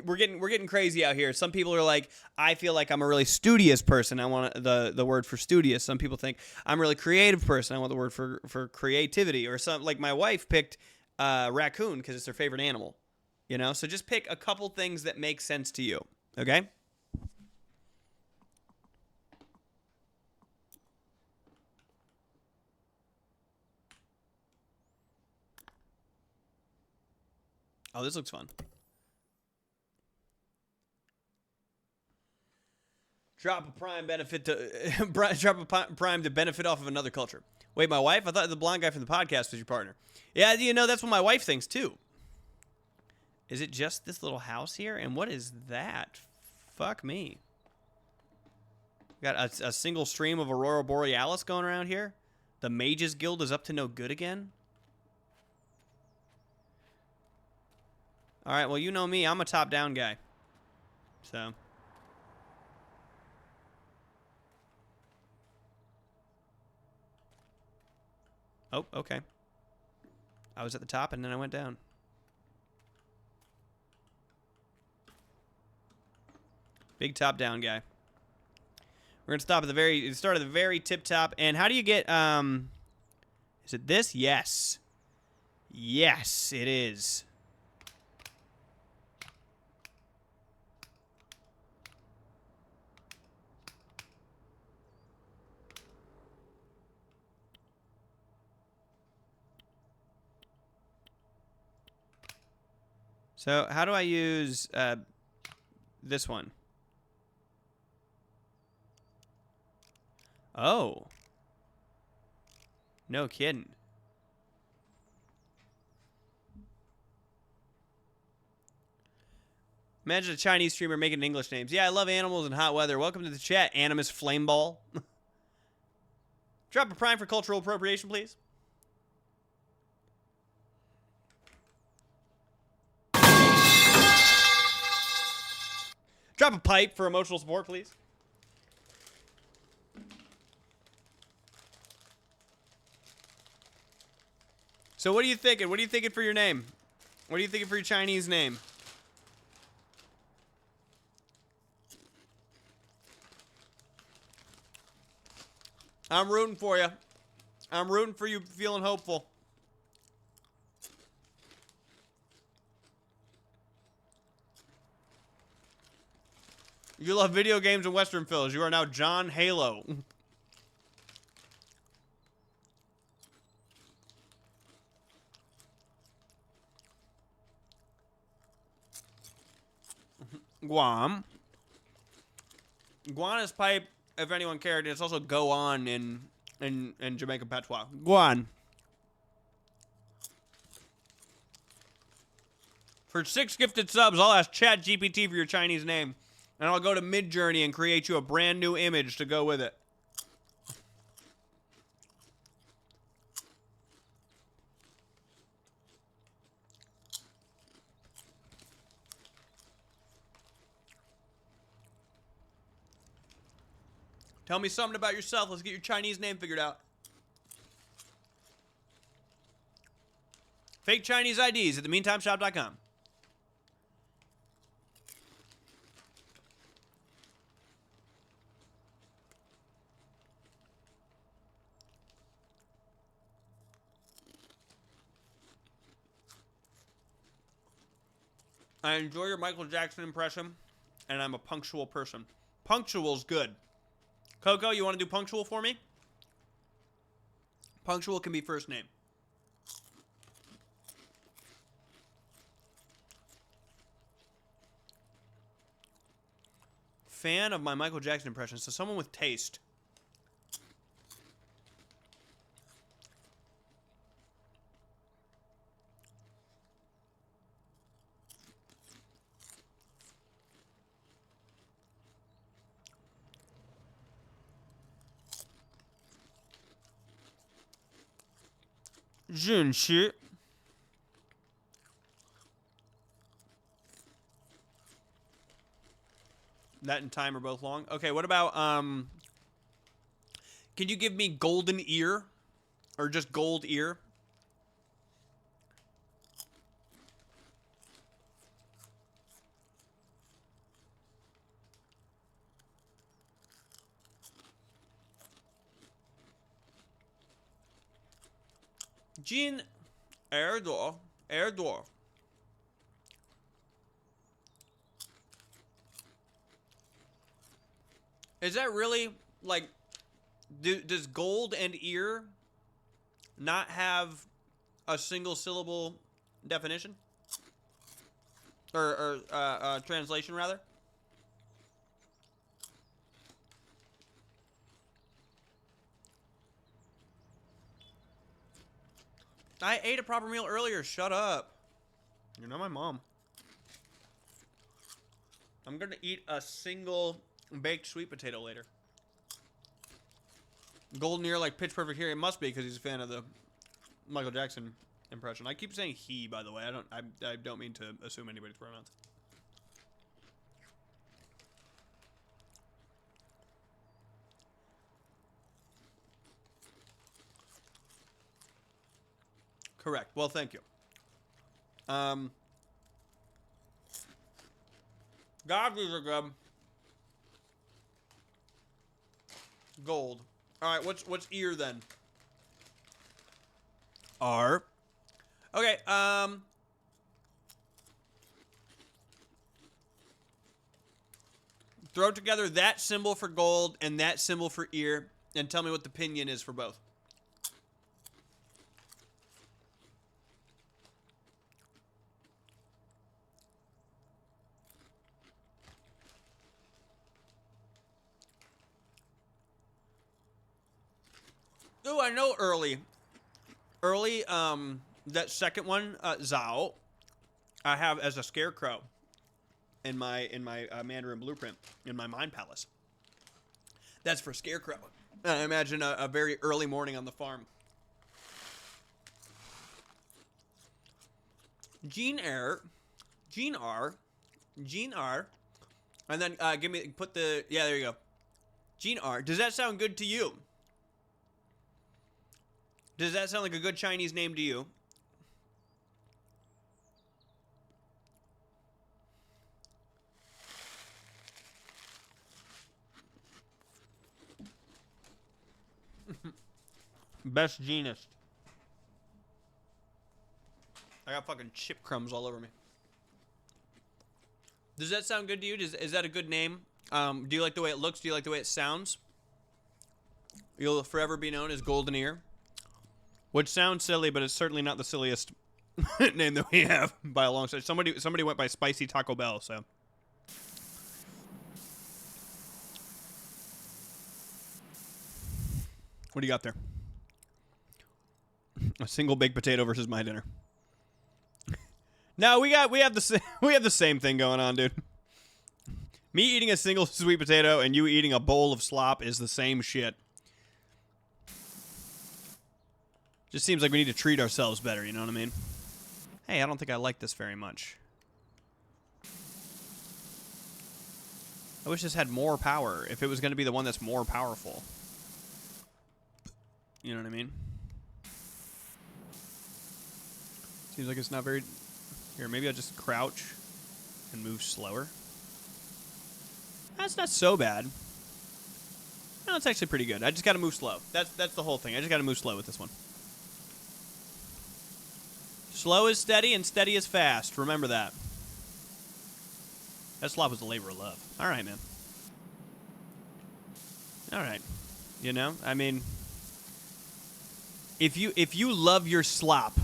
we're getting crazy out here. Some people are like, I feel like I'm a really studious person. I want the word for studious. Some people think I'm a really creative person. I want the word for creativity. Or some, like my wife picked raccoon because it's her favorite animal. You know, so just pick a couple things that make sense to you. Okay. Oh, this looks fun. Drop a prime benefit to drop a prime to benefit off of another culture. Wait, my wife? I thought the blonde guy from the podcast was your partner. Yeah, you know, that's what my wife thinks too. Is it just this little house here? And what is that? Fuck me. Got a single stream of Aurora Borealis going around here. The Mages Guild is up to no good again. All right, well, you know me. I'm a top-down guy. So... Oh, okay. I was at the top and then I went down. Big top down guy. We're gonna stop at the start of the very tip top. And how do you get is it this? Yes. Yes, it is. So how do I use this one? Oh. No kidding. Imagine a Chinese streamer making English names. Yeah, I love animals and hot weather. Welcome to the chat, Animus Flameball. Drop a prime for cultural appropriation, please. Drop a pipe for emotional support, please. So what are you thinking? What are you thinking for your name? What are you thinking for your Chinese name? I'm rooting for you. I'm rooting for you feeling hopeful. You love video games and Western films. You are now John Halo. Guam. Guan is pipe, if anyone cared. It's also go on in Jamaican patois. Guan. For 6 gifted subs, I'll ask ChatGPT for your Chinese name. And I'll go to Midjourney and create you a brand new image to go with it. Tell me something about yourself. Let's get your Chinese name figured out. Fake Chinese IDs at themeantimeshop.com. I enjoy your Michael Jackson impression, and I'm a punctual person. Punctual's good. Coco, you want to do punctual for me? Punctual can be first name. Fan of my Michael Jackson impression. So someone with taste. Junshi. That and time are both long. Okay, what about, can you give me golden ear? Or just gold ear? Jean Erdorf. Erdorf. Is that really, like, does gold and ear not have a single syllable definition? Or translation, rather? I ate a proper meal earlier. Shut up. You're not my mom. I'm gonna eat a single baked sweet potato later. Golden ear like pitch perfect here. It must be because he's a fan of the Michael Jackson impression. I keep saying he, by the way. I don't mean to assume anybody's pronouns. Correct. Well, thank you. God, these are good. Gold. All right, what's ear then? R. Okay, throw together that symbol for gold and that symbol for ear and tell me what the pinyin is for both. Ooh, I know early. Early, that second one, Zhao, I have as a scarecrow. in my Mandarin blueprint in my mind palace. That's for Scarecrow. I imagine a very early morning on the farm. Gene R, and then put the, yeah, there you go. Gene R. Does that sound good to you? Does that sound like a good Chinese name to you? Best genist. I got fucking chip crumbs all over me. Does that sound good to you? Is that a good name? Do you like the way it looks? Do you like the way it sounds? You'll forever be known as Golden Ear. Which sounds silly, but it's certainly not the silliest name that we have by a long shot. Somebody went by Spicy Taco Bell, so. What do you got there? A single baked potato versus my dinner. No, we have the same thing going on, dude. Me eating a single sweet potato and you eating a bowl of slop is the same shit. Just seems like we need to treat ourselves better, you know what I mean? Hey, I don't think I like this very much. I wish this had more power, if it was going to be the one that's more powerful. You know what I mean? Seems like it's not very... Here, maybe I'll just crouch and move slower. That's not so bad. No, it's actually pretty good. I just got to move slow. That's the whole thing. I just got to move slow with this one. Slow is steady and steady is fast. Remember that. That slop was a labor of love. All right, man. All right. You know, I mean, if you love your slop,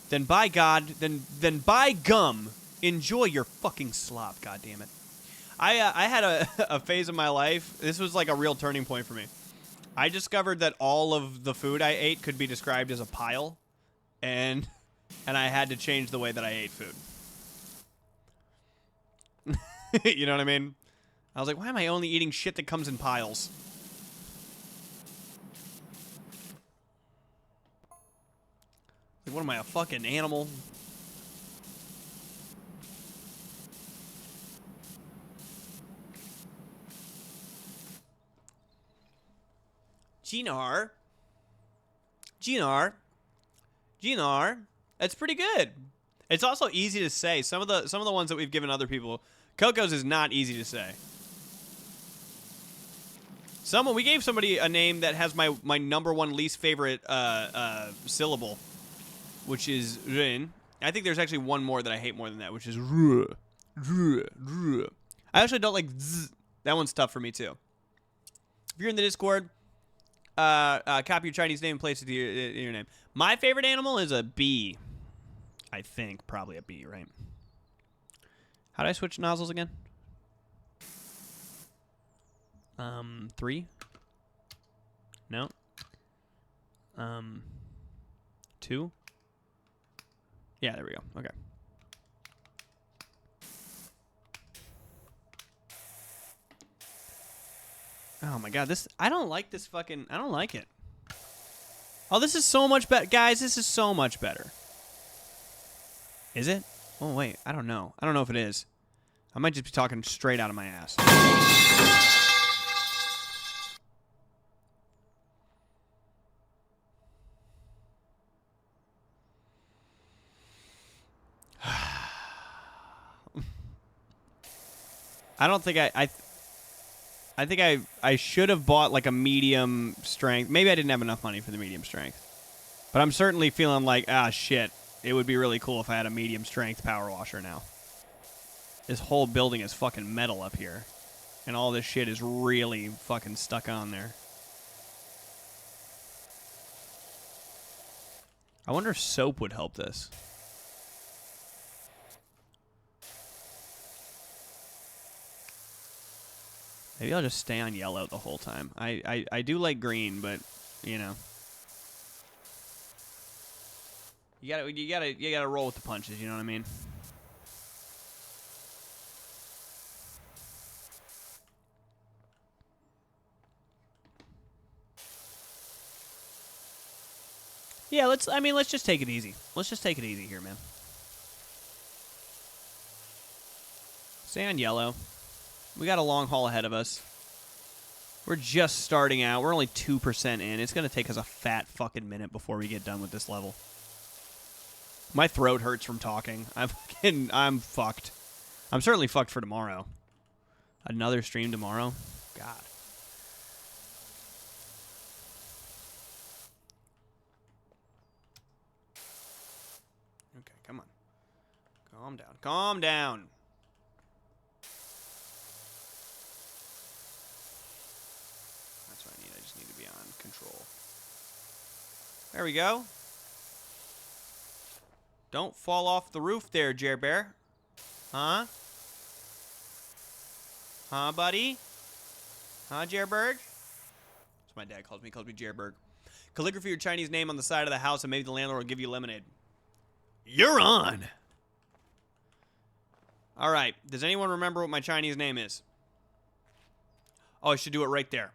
then by God, then by gum, enjoy your fucking slop. God damn it. I had a phase of my life. This was like a real turning point for me. I discovered that all of the food I ate could be described as a pile, and I had to change the way that I ate food. You know what I mean? I was like, why am I only eating shit that comes in piles? Like, what am I, a fucking animal? Ginar. That's pretty good. It's also easy to say. Some of the ones that we've given other people, Coco's is not easy to say. We gave somebody a name that has my #1 least favorite syllable, which is Rin. I think there's actually one more that I hate more than that, which is Ruh. I actually don't like Z. That one's tough for me too. If you're in the Discord, copy your Chinese name and place it to your name. My favorite animal is a bee. I think probably a bee, right? How do I switch nozzles again? 3? No. 2? Yeah, there we go. Okay. Oh my god, I don't like this fucking, I don't like it. Oh, this is so much better. Guys, this is so much better. Is it? Oh, wait, I don't know. I don't know if it is. I might just be talking straight out of my ass. I don't think I think I should have bought like a medium strength. Maybe I didn't have enough money for the medium strength. But I'm certainly feeling like, shit, it would be really cool if I had a medium strength power washer now. This whole building is fucking metal up here. And all this shit is really fucking stuck on there. I wonder if soap would help this. Maybe I'll just stay on yellow the whole time. I do like green, but you know, you gotta roll with the punches. You know what I mean? Yeah, let's just take it easy. Let's just take it easy here, man. Stay on yellow. We got a long haul ahead of us. We're just starting out. We're only 2% in. It's going to take us a fat fucking minute before we get done with this level. My throat hurts from talking. I'm fucked. I'm certainly fucked for tomorrow. Another stream tomorrow? God. Okay, come on. Calm down. Calm down. That's what I need. I just need to be on control. There we go. Don't fall off the roof there, Jer Bear. Huh? Huh, buddy? Huh, Jerberg? That's what my dad calls me. He calls me Jerberg. Calligraphy your Chinese name on the side of the house, and maybe the landlord will give you lemonade. You're on! All right. Does anyone remember what my Chinese name is? Oh, I should do it right there.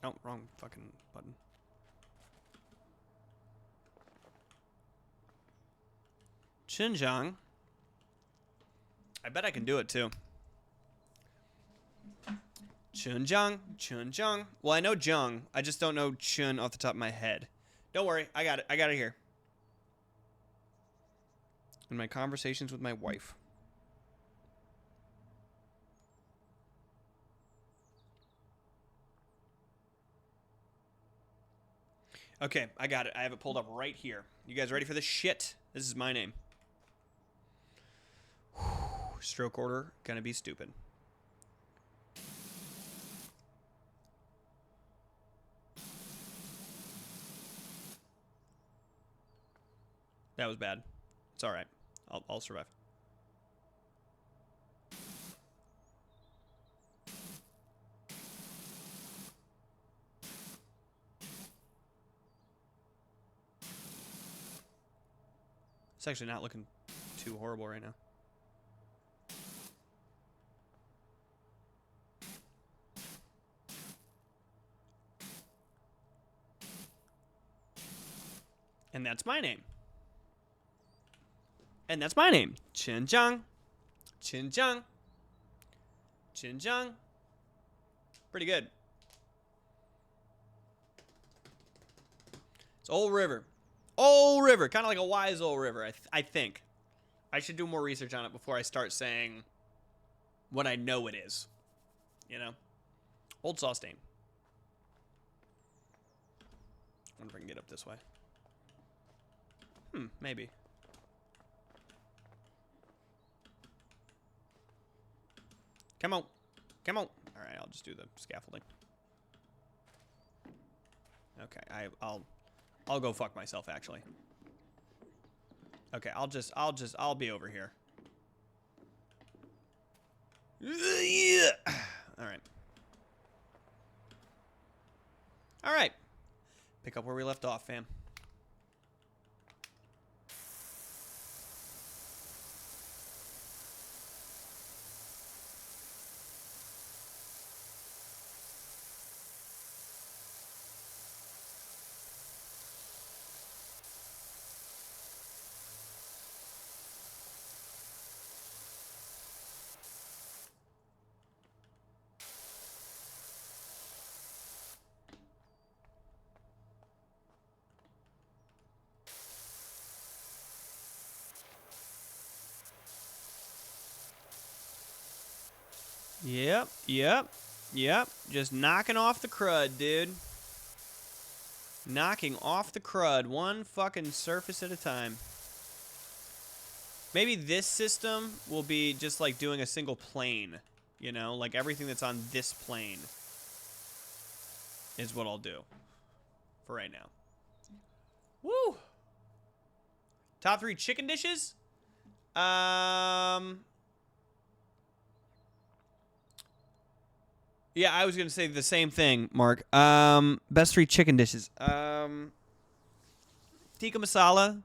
Oh, wrong fucking button. Xinjiang. I bet I can do it too. Xinjiang, Xinjiang. Well, I know Zhang. I just don't know Chun off the top of my head. Don't worry, I got it. I got it here. In my conversations with my wife. Okay, I got it. I have it pulled up right here. You guys ready for this shit? This is my name. Stroke order, gonna be stupid. That was bad. It's all right. I'll survive. It's actually not looking too horrible right now. And that's my name. And that's my name. Xinjiang. Xinjiang. Xinjiang. Pretty good. It's Old River. Old River. Kind of like a wise old river, I think. I should do more research on it before I start saying what I know it is. You know? Old Sawstain. I wonder if I can get up this way. Maybe. Come on. Come on. All right, I'll just do the scaffolding. Okay, I'll go fuck myself actually. Okay, I'll be over here. Yeah. All right. All right. Pick up where we left off, fam. Yep. Just knocking off the crud, dude. Knocking off the crud, one fucking surface at a time. Maybe this system will be just like doing a single plane, you know? Like everything that's on this plane is what I'll do for right now. Woo! Top 3 chicken dishes? Yeah, I was gonna say the same thing, Mark. Best 3 chicken dishes. Tikka masala.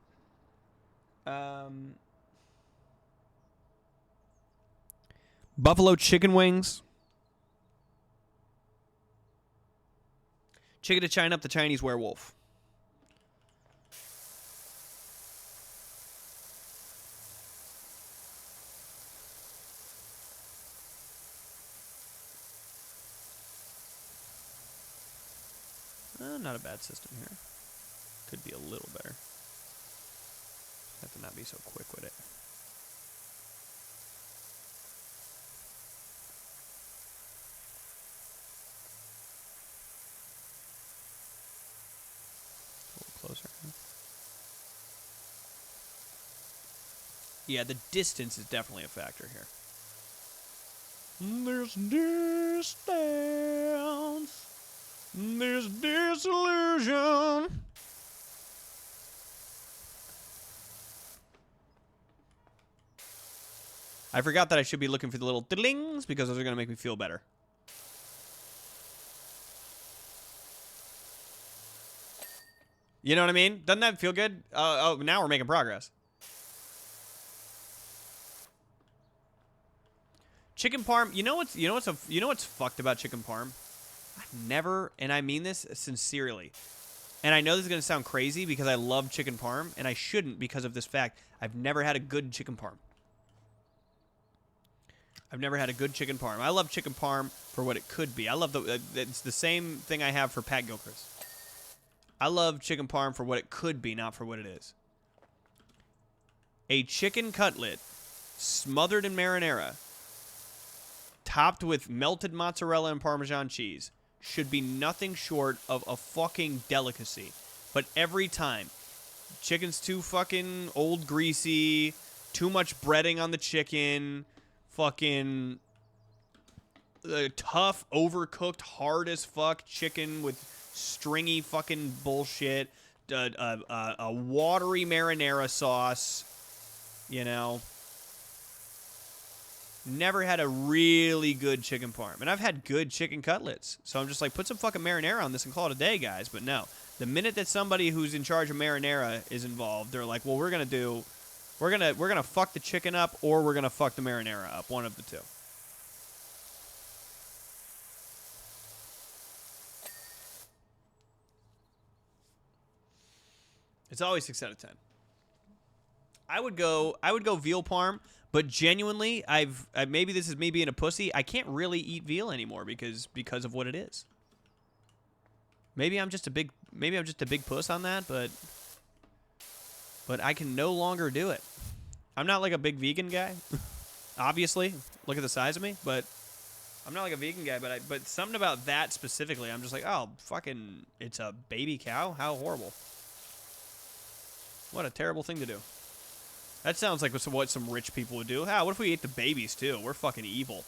Buffalo chicken wings. Chicken to China up the Chinese werewolf. Not a bad system here. Could be a little better. Have to not be so quick with it. A little closer. Yeah, the distance is definitely a factor here. There's distance. There's disillusion. I forgot that I should be looking for the little diddlings because those are going to make me feel better. You know what I mean? Doesn't that feel good? Oh, now we're making progress. Chicken parm. You know what's fucked about chicken parm? I've never, and I mean this sincerely, and I know this is going to sound crazy because I love chicken parm, and I shouldn't because of this fact. I've never had a good chicken parm. I've never had a good chicken parm. I love chicken parm for what it could be. I love it's the same thing I have for Pat Gilchrist. I love chicken parm for what it could be, not for what it is. A chicken cutlet smothered in marinara, topped with melted mozzarella and Parmesan cheese, should be nothing short of a fucking delicacy. But every time, chicken's too fucking old greasy, too much breading on the chicken, fucking tough, overcooked, hard as fuck chicken with stringy fucking bullshit, a watery marinara sauce, you know. Never had a really good chicken parm. And I've had good chicken cutlets. So I'm just like, put some fucking marinara on this and call it a day, guys. But no. The minute that somebody who's in charge of marinara is involved, they're like, well, we're gonna fuck the chicken up or we're gonna fuck the marinara up. One of the two. It's always 6 out of 10. I would go veal parm. But genuinely, maybe this is me being a pussy. I can't really eat veal anymore because of what it is. Maybe I'm just a big puss on that, but I can no longer do it. I'm not like a big vegan guy. Obviously, look at the size of me, but I'm not like a vegan guy, but something about that specifically, I'm just like, oh, fucking, it's a baby cow? How horrible. What a terrible thing to do. That sounds like what some rich people would do. What if we ate the babies, too? We're fucking evil.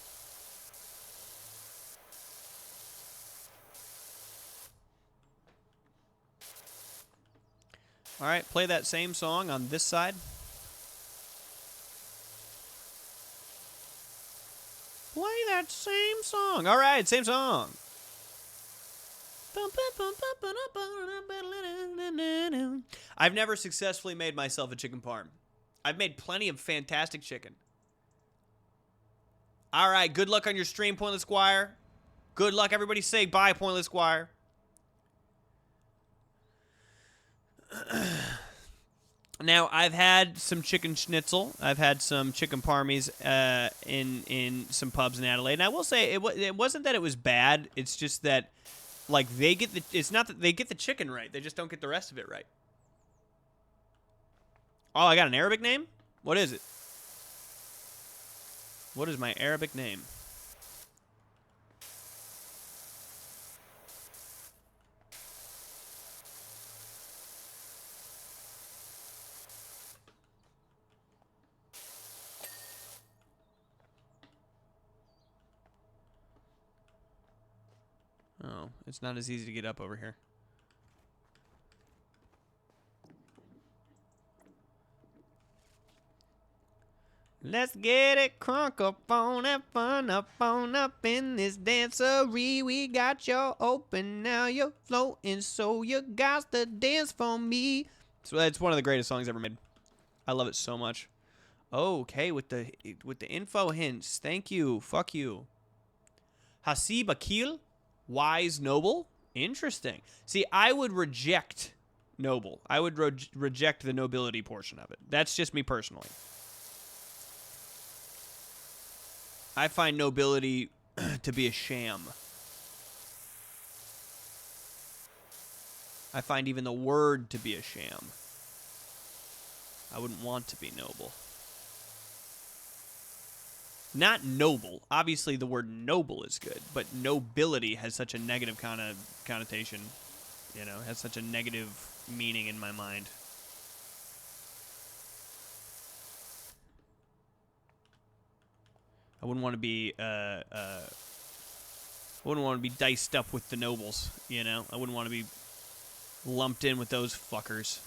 All right, play that same song on this side. Play that same song. All right, same song. I've never successfully made myself a chicken parm. I've made plenty of fantastic chicken. All right, good luck on your stream, Pointless Squire. Good luck. Everybody say bye, Pointless Squire. Now, I've had some chicken schnitzel. I've had some chicken parmies in some pubs in Adelaide. And I will say, it wasn't that it was bad. It's just that, like, it's not that they get the chicken right. They just don't get the rest of it right. Oh, I got an Arabic name? What is it? What is my Arabic name? Oh, it's not as easy to get up over here. Let's get it crunk up on that fun up in this dancery. We got you open, now you're floating, so you got to dance for me. So it's one of the greatest songs ever made. I love it so much. Okay, with the info hints. Thank you. Fuck you. Hasib Akil, wise noble. Interesting. See, I would reject noble. I would reject the nobility portion of it. That's just me personally. I find nobility to be a sham. I find even the word to be a sham. I wouldn't want to be noble. Not noble. Obviously, the word noble is good, but nobility has such a negative connotation. You know, has such a negative meaning in my mind. I wouldn't want to be diced up with the nobles, you know? I wouldn't want to be lumped in with those fuckers.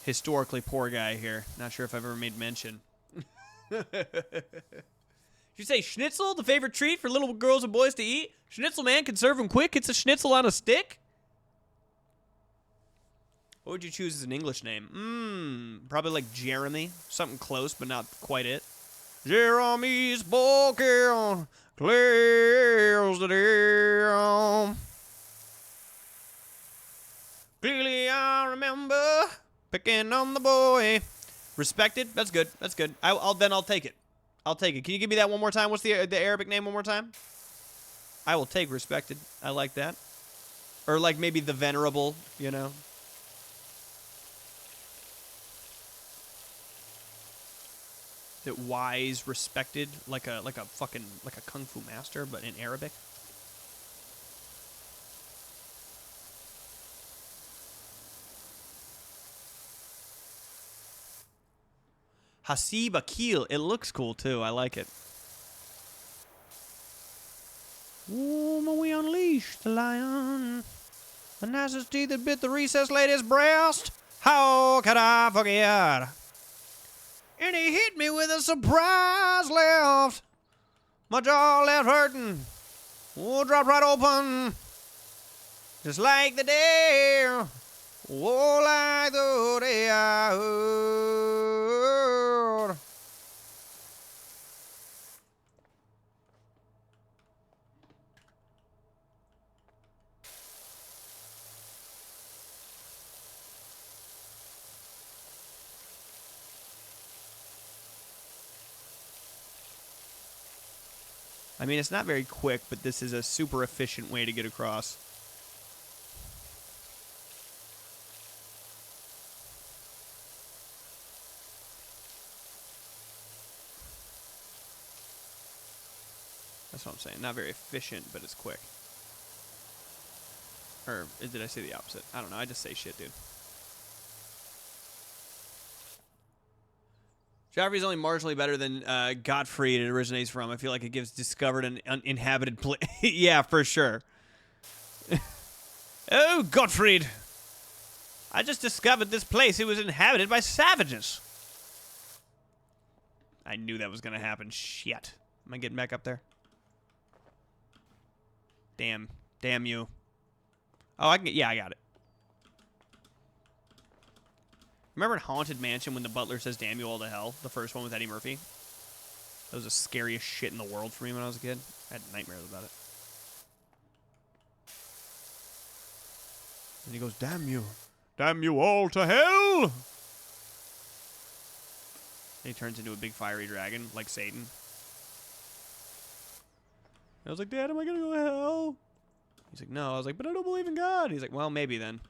Historically poor guy here. Not sure if I've ever made mention. Did you say schnitzel, the favorite treat for little girls and boys to eat? Schnitzel, man, can serve them quick. It's a schnitzel on a stick. What would you choose as an English name? Probably like Jeremy. Something close, but not quite it. Jeremy's walking clears the day. Clearly I remember picking on the boy. Respected? That's good. That's good. I'll take it. I'll take it. Can you give me that one more time? What's the Arabic name one more time? I will take respected. I like that. Or like maybe the venerable, you know? Is it wise, respected, like a kung fu master, but in Arabic? Hasib Akil. It looks cool too. I like it. Woman, we unleashed the lion. The nicest teeth that bit the recessed lady's breast. How could I forget? And he hit me with a surprise left. My jaw left hurting. Oh, dropped right open. Just like the day. Oh, like the day I heard. I mean, it's not very quick, but this is a super efficient way to get across. That's what I'm saying. Not very efficient, but it's quick. Or did I say the opposite? I don't know. I just say shit, dude. Geography is only marginally better than Gottfried it originates from. I feel like it gives discovered an uninhabited place. Yeah, for sure. Oh, Gottfried. I just discovered this place. It was inhabited by savages. I knew that was going to happen. Shit. Am I getting back up there? Damn. Damn you. Oh, I can get... Yeah, I got it. Remember in Haunted Mansion when the butler says damn you all to hell? The first one with Eddie Murphy? That was the scariest shit in the world for me when I was a kid. I had nightmares about it. And he goes, damn you. Damn you all to hell! And he turns into a big fiery dragon, like Satan. I was like, Dad, am I gonna go to hell? He's like, no. I was like, but I don't believe in God. He's like, well, maybe then.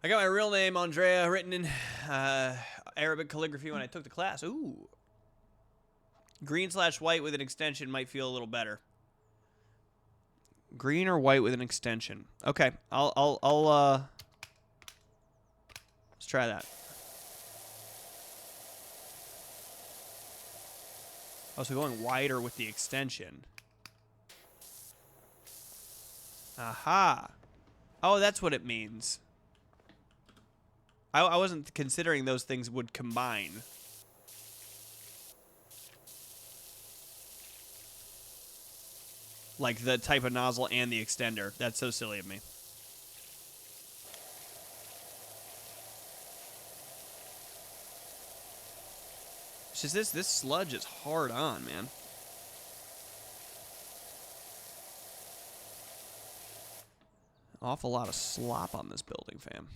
I got my real name, Andrea, written in Arabic calligraphy when I took the class. Ooh. Green/white with an extension might feel a little better. Green or white with an extension. Okay, let's try that. Oh, so going wider with the extension. Aha. Oh, that's what it means. I wasn't considering those things would combine. Like the type of nozzle and the extender. That's so silly of me. just this sludge is hard on, man. Awful lot of slop on this building, fam.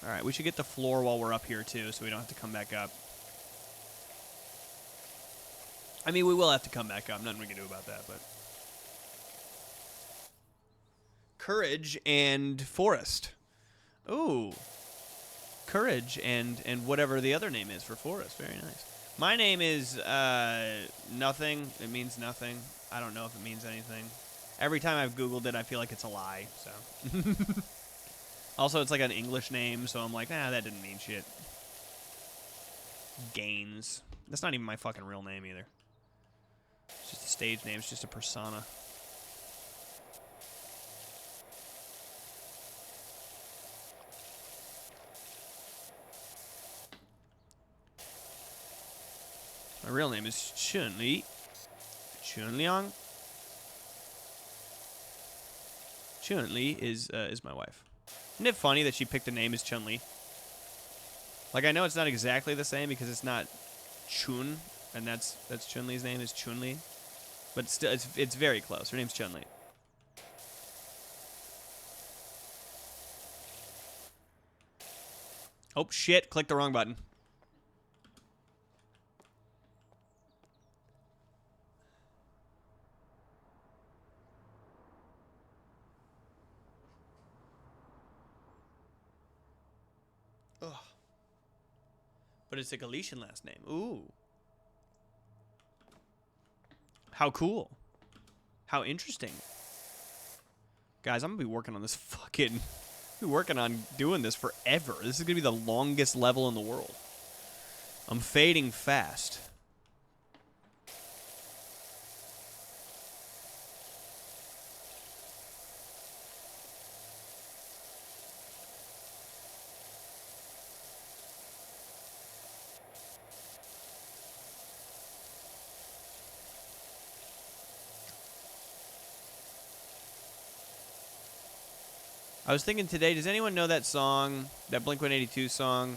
All right, we should get the floor while we're up here, too, so we don't have to come back up. I mean, we will have to come back up. Nothing we can do about that, but... Courage and forest. Ooh. Courage and whatever the other name is for forest. Very nice. My name is nothing. It means nothing. I don't know if it means anything. Every time I've Googled it, I feel like it's a lie, so... Also, it's like an English name, so I'm like, that didn't mean shit. Gaines. That's not even my fucking real name, either. It's just a stage name. It's just a persona. My real name is Chun-Li. Chun-Liang. Chun-Li is my wife. Isn't it funny that she picked a name as Chun-Li? Like, I know it's not exactly the same because it's not Chun, and that's Chun-Li's name is Chun-Li. But still, it's very close. Her name's Chun-Li. Oh, shit. Clicked the wrong button. Ugh. But it's a Galician last name. Ooh. How cool. How interesting. Guys, I'm going to be working on this fucking... be working on doing this forever. This is going to be the longest level in the world. I'm fading fast. I was thinking today, does anyone know that song, that Blink-182 song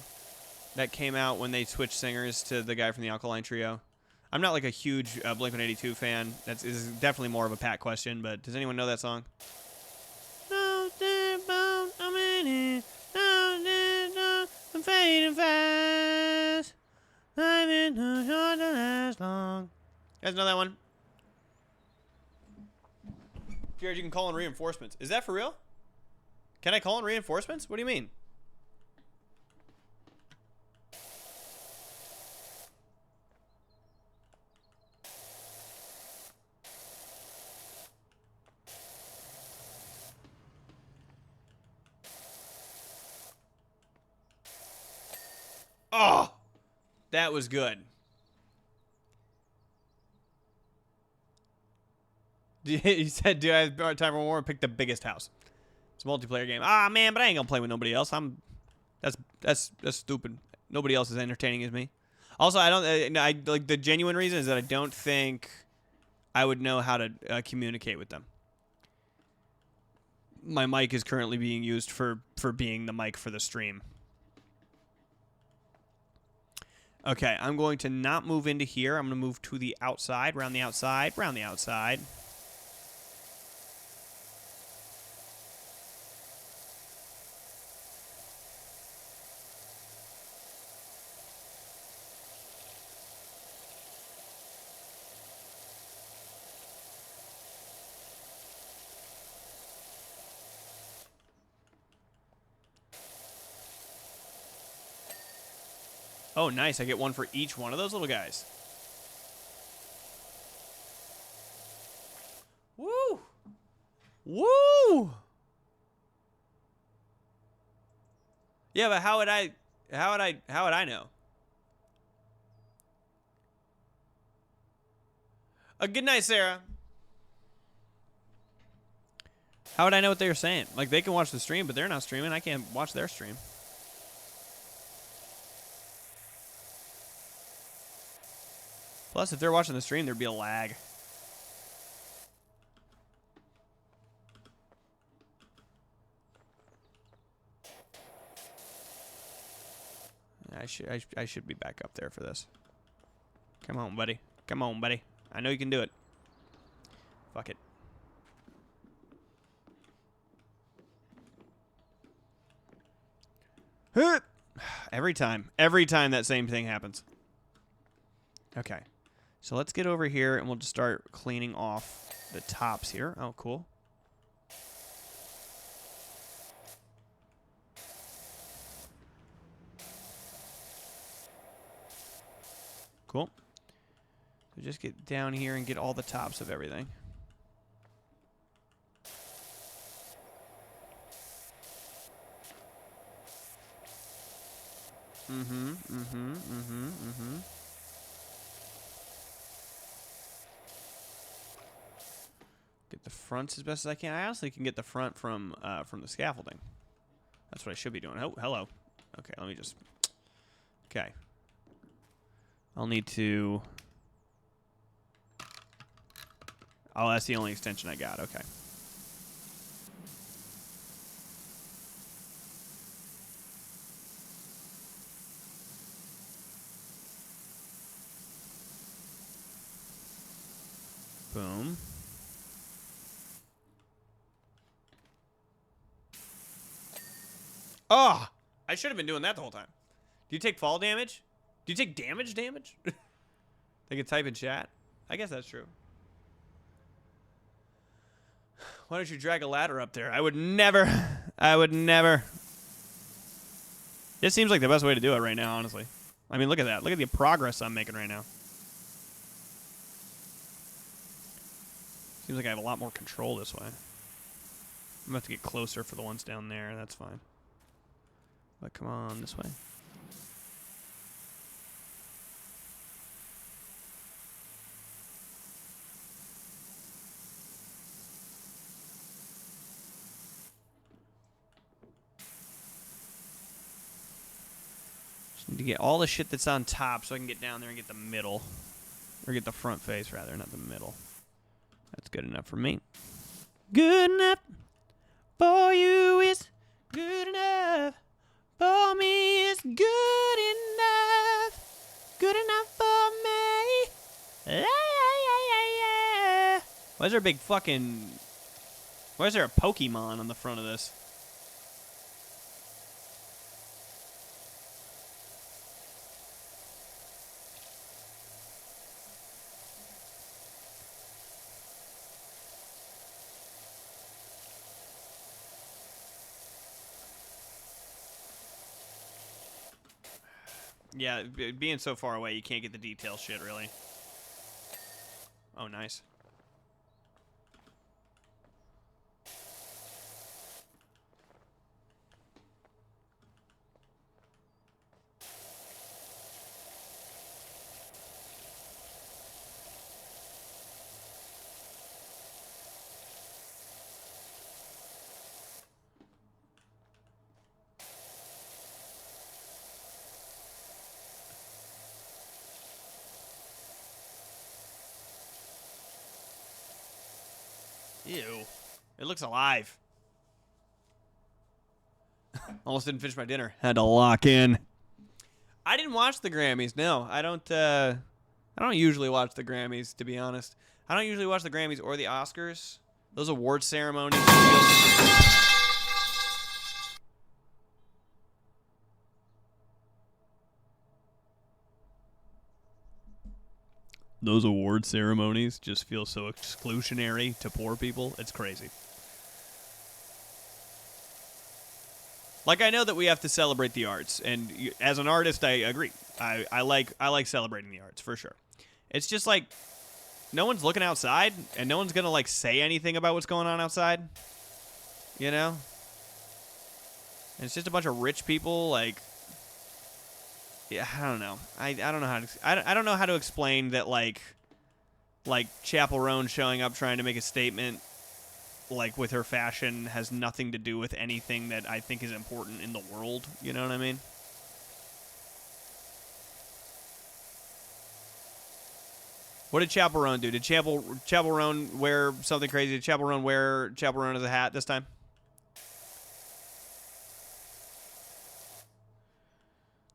that came out when they switched singers to the guy from the Alkaline Trio? I'm not like a huge Blink-182 fan. That is definitely more of a Pat question, but does anyone know that song? I'm fading fast. I'm in too short to last long. You guys know that one? Jared, you can call in reinforcements. Is that for real? Can I call in reinforcements? What do you mean? Oh! That was good. He said, do I have time for more? Pick the biggest house. It's a multiplayer game. Ah, man, but I ain't gonna play with nobody else. That's stupid. Nobody else is entertaining as me. Also, I don't. I like the genuine reason is that I don't think I would know how to communicate with them. My mic is currently being used for being the mic for the stream. Okay, I'm going to not move into here. I'm going to move to the outside, round the outside, round the outside. Oh, nice. I get one for each one of those little guys. Woo! Woo! Yeah, but how would I know? Good night, Sarah. How would I know what they were saying? Like, they can watch the stream, but they're not streaming. I can't watch their stream. Plus, if they're watching the stream, there'd be a lag. I should be back up there for this. Come on, buddy. Come on, buddy. I know you can do it. Fuck it. Every time that same thing happens. Okay. So let's get over here and we'll just start cleaning off the tops here. Oh, cool. Cool. So just get down here and get all the tops of everything. Get the fronts as best as I can. I honestly can get the front from the scaffolding. That's what I should be doing. Oh, hello. Okay, let me just... Okay. I'll need to... Oh, that's the only extension I got. Okay. Boom. Oh! I should have been doing that the whole time. Do you take fall damage? Do you take damage? They could type in chat. I guess that's true. Why don't you drag a ladder up there? I would never. I would never. This seems like the best way to do it right now, honestly. I mean, look at that. Look at the progress I'm making right now. Seems like I have a lot more control this way. I'm going to have to get closer for the ones down there. That's fine. But come on, this way. Just need to get all the shit that's on top so I can get down there and get the middle. Or get the front face, rather, not the middle. That's good enough for me. Good enough for you is good enough. For me is good enough. Good enough for me. Why is there a big fucking... Why is there a Pokemon on the front of this? Yeah, being so far away, you can't get the detail shit, really. Oh, nice. Ew. It looks alive. Almost didn't finish my dinner. Had to lock in. I didn't watch the Grammys. No, I don't usually watch the Grammys, to be honest. I don't usually watch the Grammys or the Oscars. Those award ceremonies. Those award ceremonies just feel so exclusionary to poor people. It's crazy. Like, I know that we have to celebrate the arts, and as an artist, I agree. I like celebrating the arts, for sure. It's just like, no one's looking outside, and no one's gonna, like, say anything about what's going on outside. You know? And it's just a bunch of rich people, like... Yeah, I don't know. I don't know how to... I don't know how to explain that, like Chapel Roan showing up trying to make a statement, like, with her fashion has nothing to do with anything that I think is important in the world. You know what I mean? What did Chapel Roan do? Did Chapel Roan wear something crazy? Did Chapel Roan wear Chapel Roan as a hat this time?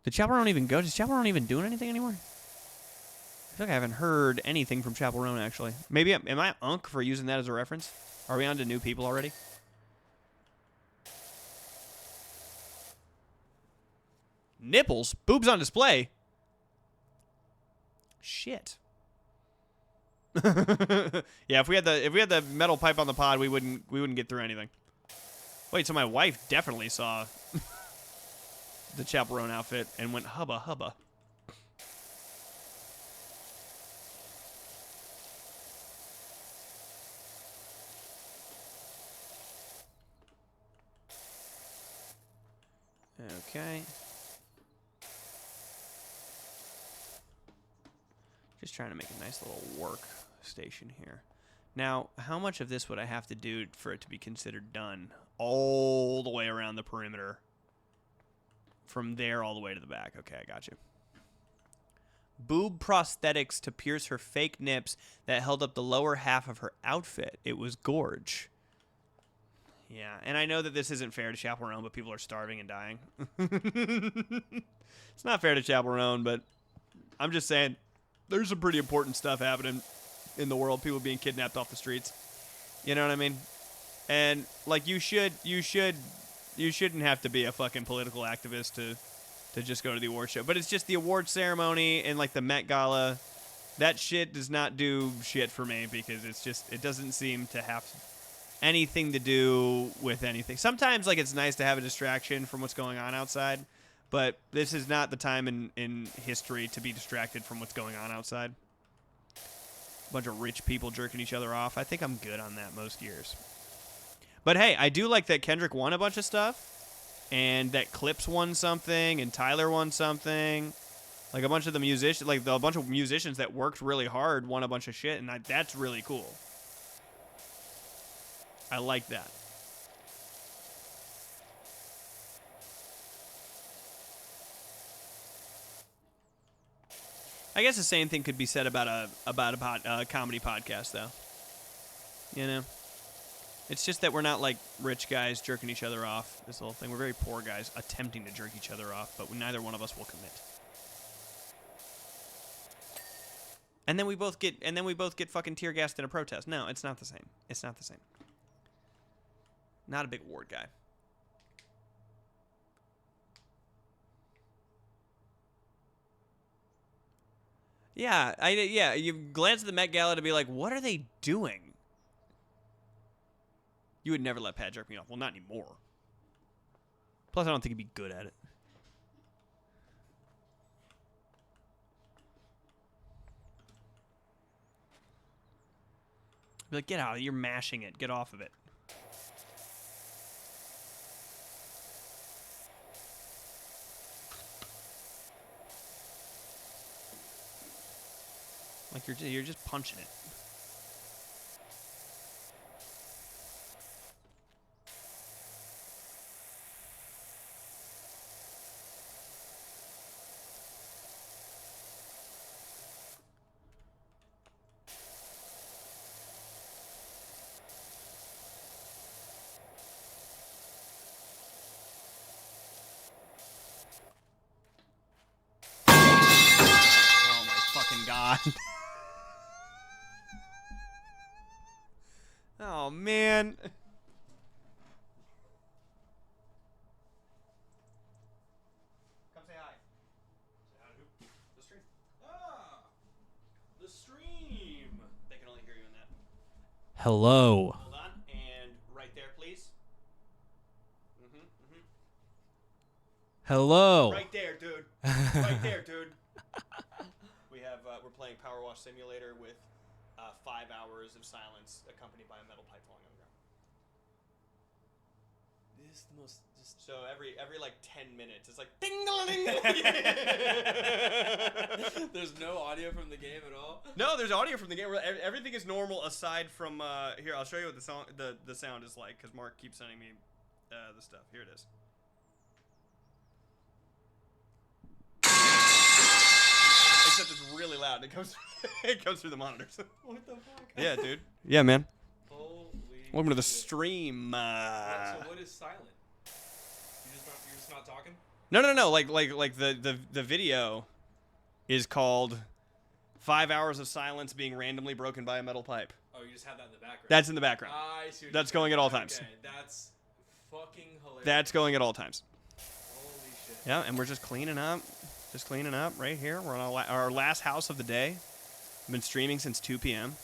Did Chaperone even go? Is Chaperone even doing anything anymore? I feel like I haven't heard anything from Chaperone, actually. Maybe, am I unk for using that as a reference? Are we on to new people already? Nipples? Boobs on display? Shit. Yeah, if we had the metal pipe on the pod, we wouldn't get through anything. Wait, so my wife definitely saw the Chaperone outfit and went hubba hubba. Okay. Just trying to make a nice little work station here. Now, how much of this would I have to do for it to be considered done? All the way around the perimeter. From there all the way to the back. Okay, I got you. Boob prosthetics to pierce her fake nips that held up the lower half of her outfit. It was gorge. Yeah, and I know that this isn't fair to Chaperone, but people are starving and dying. It's not fair to Chaperone, but I'm just saying there's some pretty important stuff happening in the world. People being kidnapped off the streets. You know what I mean? And like you shouldn't have to be a fucking political activist to just go to the award show. But it's just the award ceremony and like the Met Gala. That shit does not do shit for me because it doesn't seem to have anything to do with anything. Sometimes like it's nice to have a distraction from what's going on outside, but this is not the time in history to be distracted from what's going on outside. A bunch of rich people jerking each other off. I think I'm good on that most years. But hey, I do like that Kendrick won a bunch of stuff, and that Clips won something, and Tyler won something. Like a bunch of the musicians, like a bunch of musicians that worked really hard won a bunch of shit, and that's really cool. I like that. I guess the same thing could be said about a comedy podcast, though. You know, it's just that we're not like rich guys jerking each other off. This whole thing, we're very poor guys attempting to jerk each other off, but neither one of us will commit. And then we both get fucking tear gassed in a protest. No, it's not the same. It's not the same. Not a big award guy. Yeah, you glance at the Met Gala to be like, what are they doing? You would never let Pat jerk me off. Well, not anymore. Plus, I don't think he'd be good at it. Be like, get out of it. You're mashing it. Get off of it. Like you're just punching it. Oh my fucking god. Oh, man. Come say hi. Say hi to who? The stream. Ah! The stream! They can only hear you in that. Hello. Hold on. And right there, please. Hello. Right there, dude. Right there, dude. We're playing Power Wash Simulator with 5 hours of silence accompanied by a metal pipe falling on the ground. This is the most just so every like 10 minutes it's like ding ding. There's no audio from the game at all. No, there's audio from the game. Everything is normal aside from here. I'll show you what the sound is like because Mark keeps sending me the stuff. Here it is. Except it's really loud. It comes through the monitors. What the fuck? Yeah, dude. Yeah, man. Holy Welcome to the shit. stream. So what is silent? You're just not talking? No. Like the video is called 5 hours of silence being randomly broken by a metal pipe. Oh, you just have that in the background. That's in the background. I see what That's you're going saying. at all times. Okay, that's fucking hilarious. That's going at all times. Holy shit. Yeah, and we're just cleaning up. Just cleaning up right here. We're on our last house of the day. I've been streaming since 2 p.m.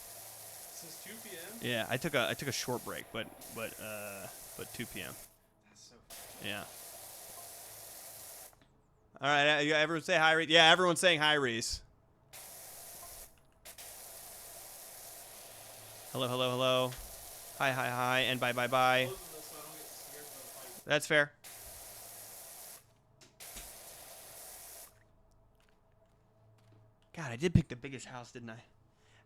Since 2 p.m. Yeah, I took a short break, but 2 p.m. That's so funny. Yeah. All right, everyone say hi, Reese. Yeah, everyone's saying hi, Reese. Hello. Hi, and bye. Closing this so I don't get scared by the pipe. That's fair. God, I did pick the biggest house, didn't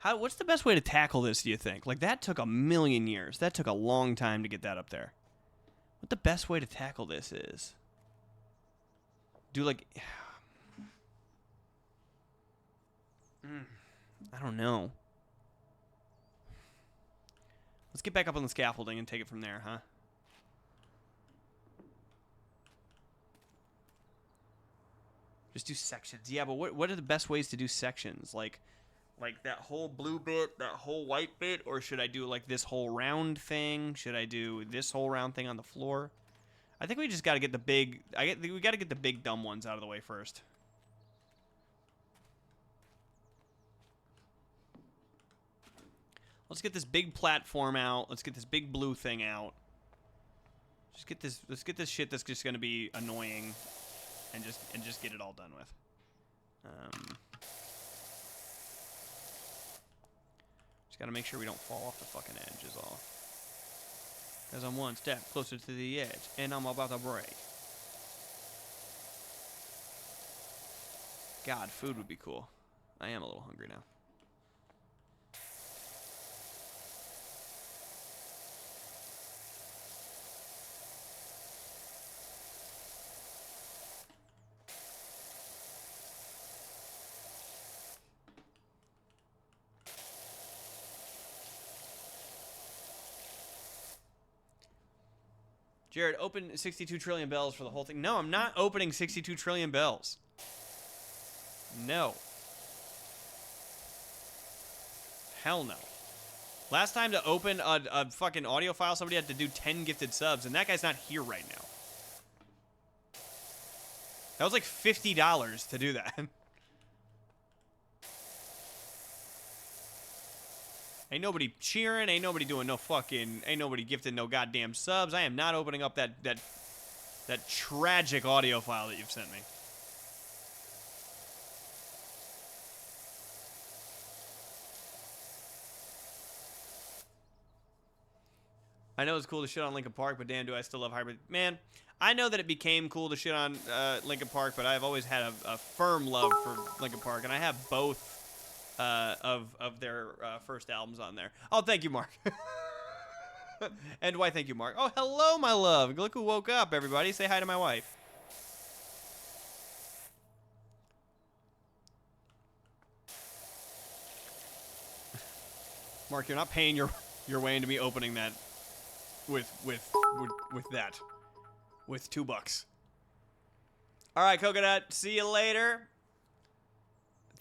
I? What's the best way to tackle this, do you think? Like, that took a million years. That took a long time to get that up there. What the best way to tackle this is? Do, like... I don't know. Let's get back up on the scaffolding and take it from there, huh? Just do sections. Yeah, but what are the best ways to do sections? Like that whole blue bit, that whole white bit, or should I do like this whole round thing? Should I do this whole round thing on the floor? I think we just got to get the big. We got to get the big dumb ones out of the way first. Let's get this big platform out. Let's get this big blue thing out. Just get this. Let's get this shit that's just gonna be annoying, and just get it all done with. Just gotta make sure we don't fall off the fucking edge is all. Because I'm one step closer to the edge, and I'm about to break. God, food would be cool. I am a little hungry now. Jared, open 62 trillion bells for the whole thing. No, I'm not opening 62 trillion bells. No. Hell no. Last time to open a fucking audio file, somebody had to do 10 gifted subs, and that guy's not here right now. That was like $50 to do that. Ain't nobody cheering. Ain't nobody doing no fucking. Ain't nobody gifting no goddamn subs. I am not opening up that tragic audio file that you've sent me. I know it's cool to shit on Linkin Park, but damn, do I still love Hybrid? Man, I know that it became cool to shit on Linkin Park, but I've always had a firm love for Linkin Park, and I have both. Of their first albums on there. Oh, thank you, Mark. And why thank you, Mark? Oh, hello, my love. Look who woke up, everybody. Say hi to my wife. Mark, you're not paying your way into me opening that with that. With $2. All right, Coconut. See you later.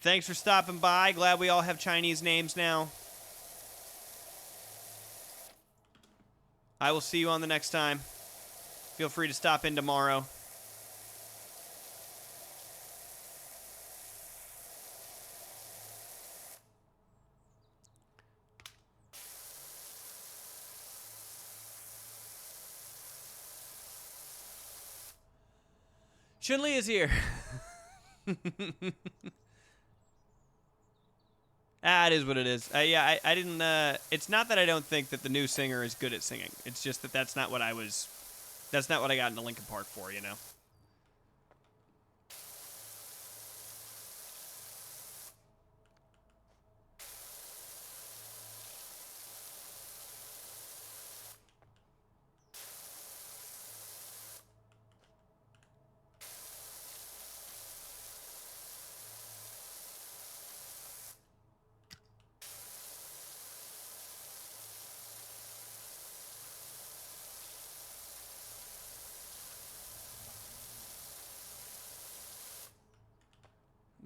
Thanks for stopping by. Glad we all have Chinese names now. I will see you on the next time. Feel free to stop in tomorrow. Chun-Li is here. It is what it is. Yeah, I didn't. It's not that I don't think that the new singer is good at singing. It's just that that's not what I was. That's not what I got into Linkin Park for, you know.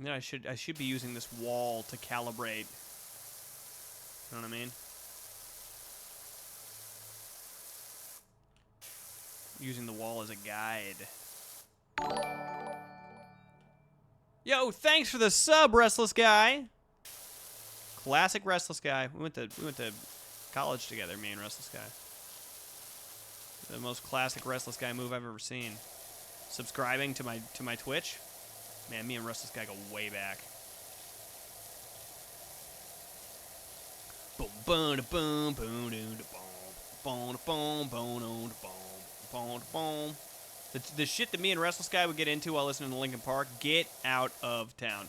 You know, I should be using this wall to calibrate. You know what I mean? Using the wall as a guide. Yo, thanks for the sub, Restless Guy. Classic Restless Guy. We went to college together, me and Restless Guy. The most classic Restless Guy move I've ever seen. Subscribing to my Twitch. Man, me and Restless Guy go way back. Boom, boom, boom, boom, boom, boom, boom, boom, boom, boom. The shit that me and Restless Guy would get into while listening to Linkin Park, get out of town.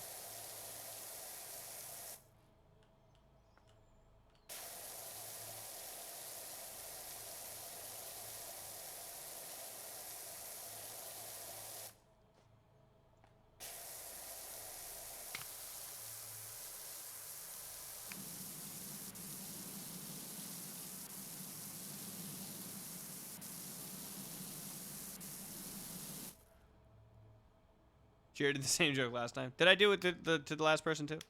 Jared did the same joke last time. Did I do it to the last person too?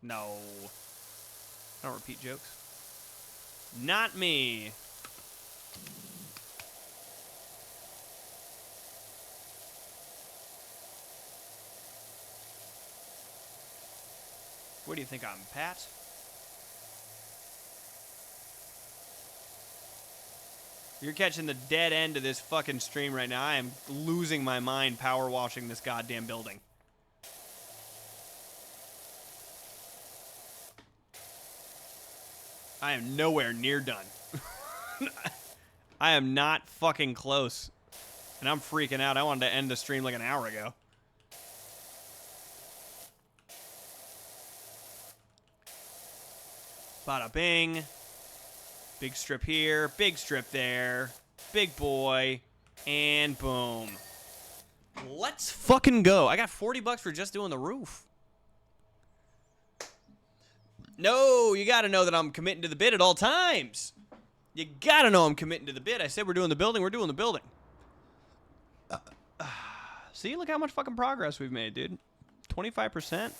No. I don't repeat jokes. Not me. Where do you think I'm, Pat? You're catching the dead end of this fucking stream right now. I am losing my mind power washing this goddamn building. I am nowhere near done. I am not fucking close. And I'm freaking out. I wanted to end the stream like an hour ago. Bada bing. Big strip here, big strip there, big boy, and boom. Let's fucking go. I got 40 bucks for just doing the roof. No, you gotta know that I'm committing to the bid at all times. You gotta know I'm committing to the bid. I said we're doing the building, we're doing the building. See, look how much fucking progress we've made, dude. 25%.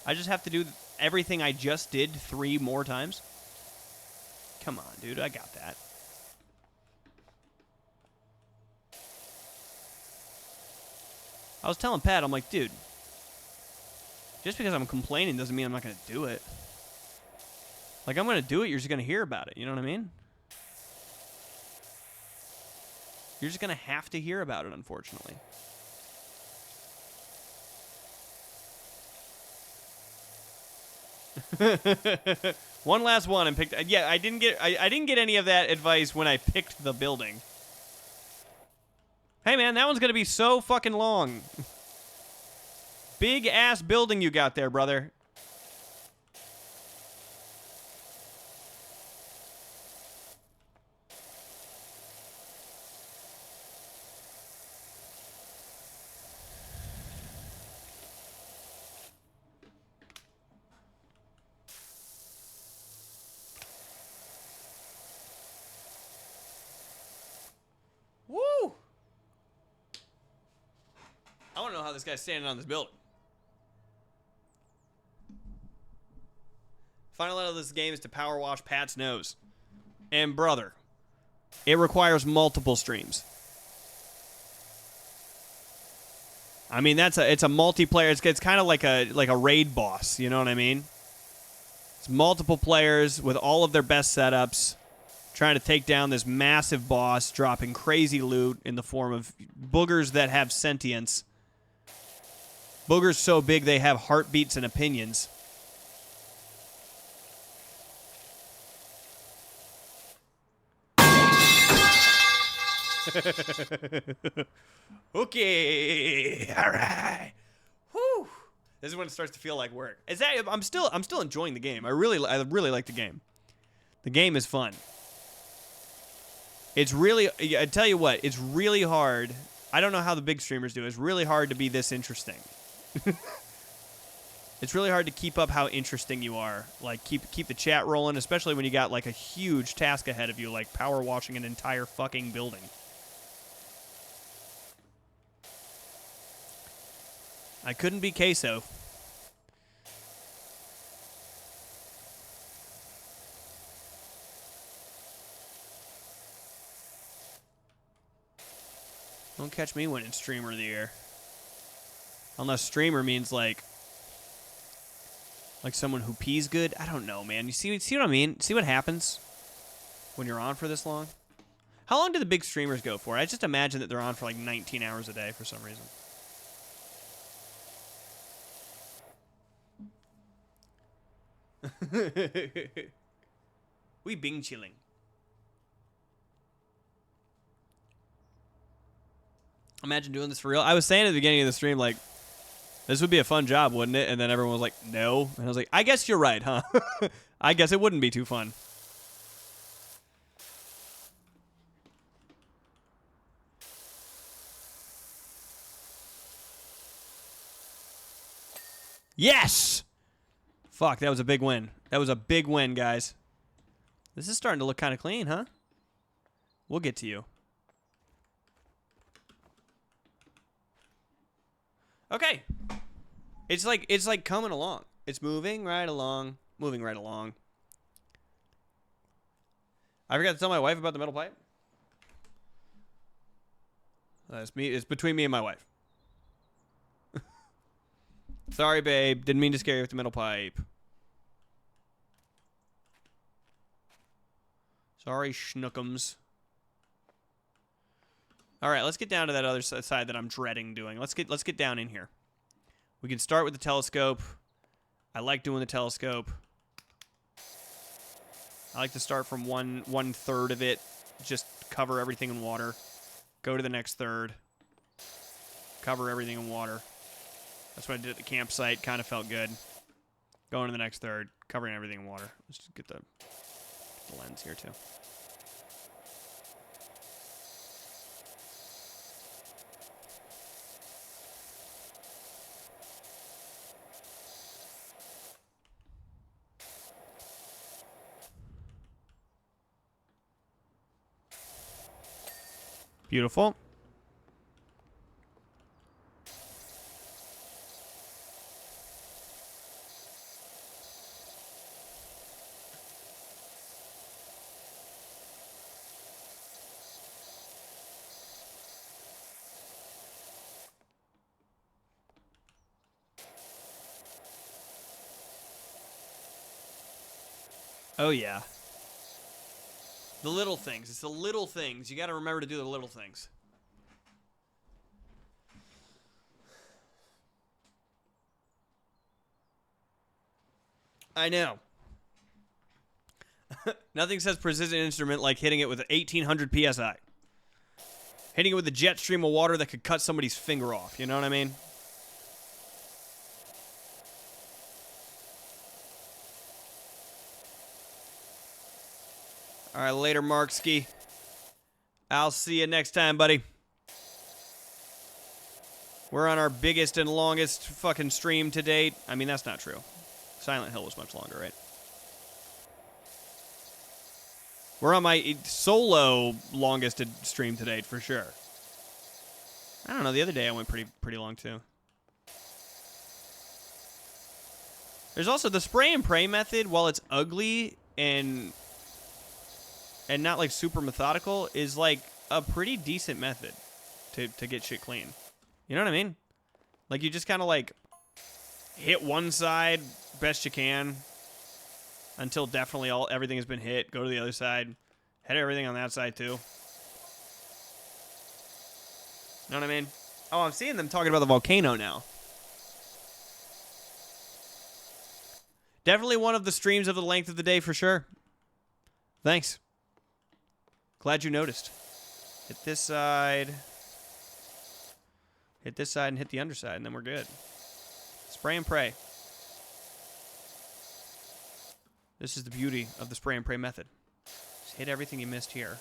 I just have to do everything I just did 3 more times. Come on, dude. I got that. I was telling Pat, I'm like, dude, just because I'm complaining doesn't mean I'm not going to do it. Like, I'm going to do it. You're just going to hear about it. You know what I mean? You're just going to have to hear about it, unfortunately. One last one and picked. Yeah, I didn't get any of that advice when I picked the building. Hey man, that one's gonna be so fucking long. Big ass building you got there, brother. Woo! I want to know how this guy's standing on this building. Final level of this game is to power wash Pat's nose. And brother, it requires multiple streams. I mean, it's a multiplayer. It's kind of like a raid boss. You know what I mean? It's multiple players with all of their best setups, trying to take down this massive boss, dropping crazy loot in the form of boogers that have sentience. Boogers so big they have heartbeats and opinions. Okay, all right. Whew. This is when it starts to feel like work. I'm still enjoying the game. I really like the game. The game is fun. It's really, I tell you what, it's really hard. I don't know how the big streamers do it. It's really hard to be this interesting. It's really hard to keep up how interesting you are. Like, keep the chat rolling, especially when you got, like, a huge task ahead of you, like power washing an entire fucking building. I couldn't be queso. Don't catch me winning streamer of the year. Unless streamer means like someone who pees good. I don't know, man. You see what I mean? See what happens when you're on for this long? How long do the big streamers go for? I just imagine that they're on for like 19 hours a day for some reason. We bing chilling. Imagine doing this for real. I was saying at the beginning of the stream, like, this would be a fun job, wouldn't it? And then everyone was like, no. And I was like, I guess you're right, huh? I guess it wouldn't be too fun. Yes! Fuck, that was a big win. That was a big win, guys. This is starting to look kind of clean, huh? We'll get to you. Okay. It's like coming along. It's moving right along. Moving right along. I forgot to tell my wife about the metal pipe. It's me. It's between me and my wife. Sorry, babe. Didn't mean to scare you with the metal pipe. Sorry, schnookums. All right, let's get down to that other side that I'm dreading doing. Let's get down in here. We can start with the telescope. I like doing the telescope. I like to start from one third of it. Just cover everything in water. Go to the next third. Cover everything in water. That's what I did at the campsite. Kind of felt good. Going to the next third. Covering everything in water. Let's just get the lens here too. Beautiful. Oh, yeah. The little things. It's the little things. You got to remember to do the little things. I know. Nothing says precision instrument like hitting it with 1800 PSI. Hitting it with a jet stream of water that could cut somebody's finger off. You know what I mean? All right, later, Markski. I'll see you next time, buddy. We're on our biggest and longest fucking stream to date. I mean, that's not true. Silent Hill was much longer, right? We're on my solo longest stream to date, for sure. I don't know, the other day I went pretty long, too. There's also the spray and pray method, while it's ugly and not like super methodical, is like a pretty decent method to get shit clean. You know what I mean? Like you just kind of like hit one side best you can until definitely everything has been hit. Go to the other side, hit everything on that side too. You know what I mean? Oh, I'm seeing them talking about the volcano now. Definitely one of the streams of the length of the day for sure. Thanks. Glad you noticed. Hit this side. Hit this side and hit the underside, and then we're good. Spray and pray. This is the beauty of the spray and pray method. Just hit everything you missed here.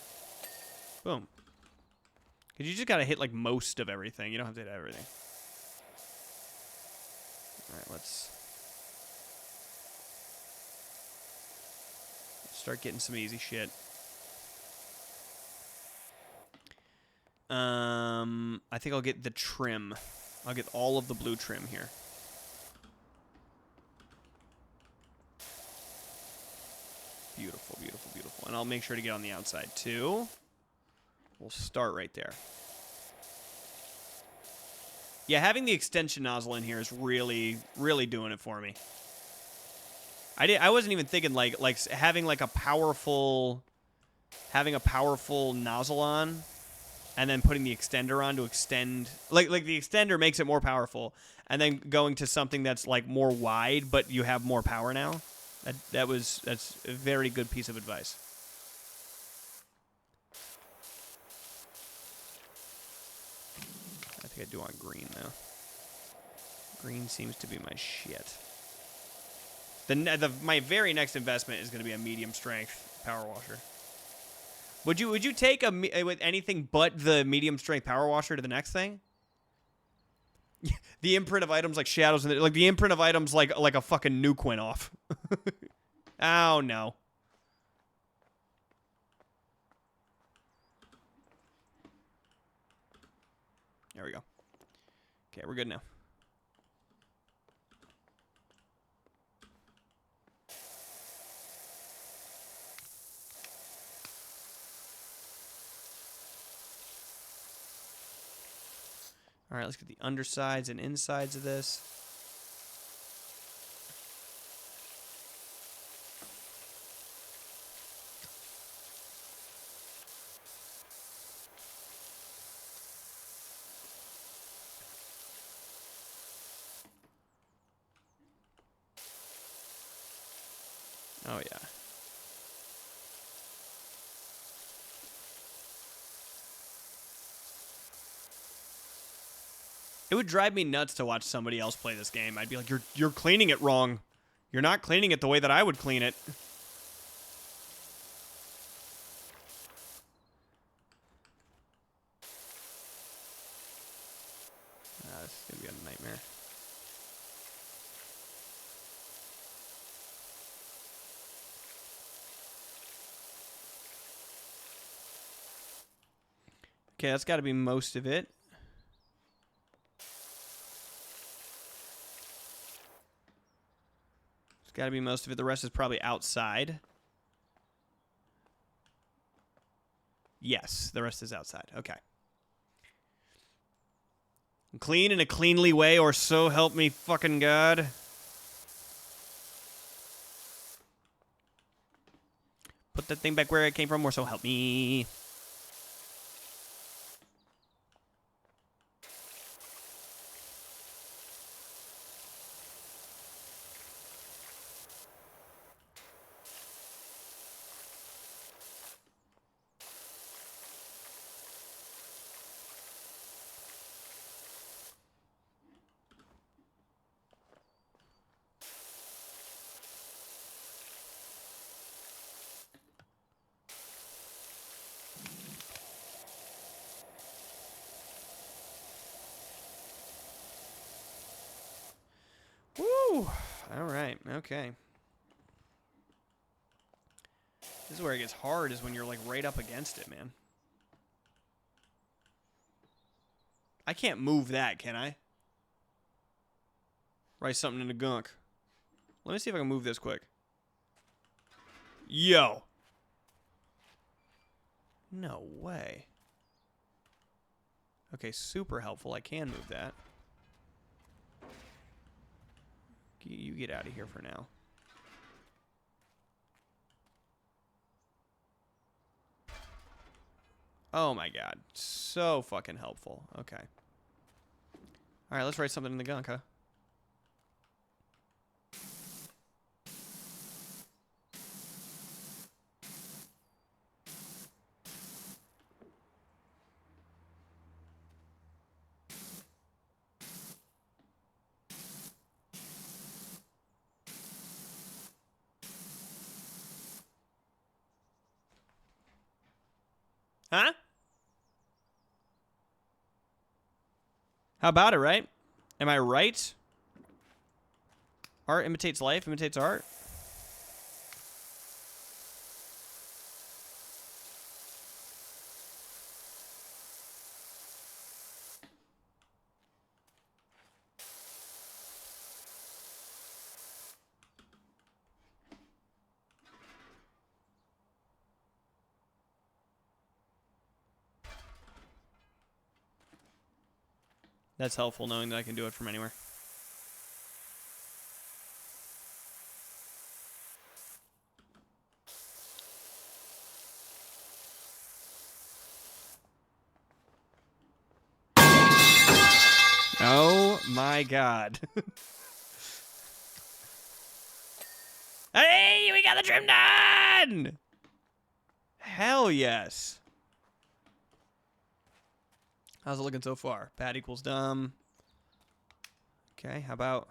Boom. Because you just got to hit, like, most of everything. You don't have to hit everything. All right, let's start getting some easy shit. I think I'll get the trim. I'll get all of the blue trim here. Beautiful, beautiful, beautiful. And I'll make sure to get on the outside, too. We'll start right there. Yeah, having the extension nozzle in here is really, really doing it for me. I wasn't even thinking like having like a powerful nozzle on, and then putting the extender on to extend. Like the extender makes it more powerful, and then going to something that's like more wide, but you have more power now. That's a very good piece of advice. I think I do want green though. Green seems to be my shit. My very next investment is going to be a medium strength power washer. Would you take with anything but the medium strength power washer to the next thing? The imprint of items like shadows and like the imprint of items like a fucking nuke went off. Oh no. There we go. Okay, we're good now. All right, let's get the undersides and insides of this. Oh yeah. It would drive me nuts to watch somebody else play this game. I'd be like, you're cleaning it wrong. You're not cleaning it the way that I would clean it. This is gonna be a nightmare. Okay, that's got to be most of it. It's got to be most of it. The rest is probably outside. Yes, the rest is outside. Okay. Clean in a cleanly way, or so help me fucking God. Put that thing back where it came from, or so help me. Woo! All right. Okay. This is where it gets hard, is when you're like right up against it, man. I can't move that, can I? Write something in the gunk. Let me see if I can move this quick. Yo. No way. Okay, super helpful. I can move that. You get out of here for now. Oh my God. So fucking helpful. Okay. Alright, let's write something in the gunk, huh? Huh? How about it, right? Am I right? Art imitates life, imitates art. That's helpful knowing that I can do it from anywhere. Oh my god. Hey, we got the trim done! Hell yes. How's it looking so far? Pad equals dumb. Okay, how about...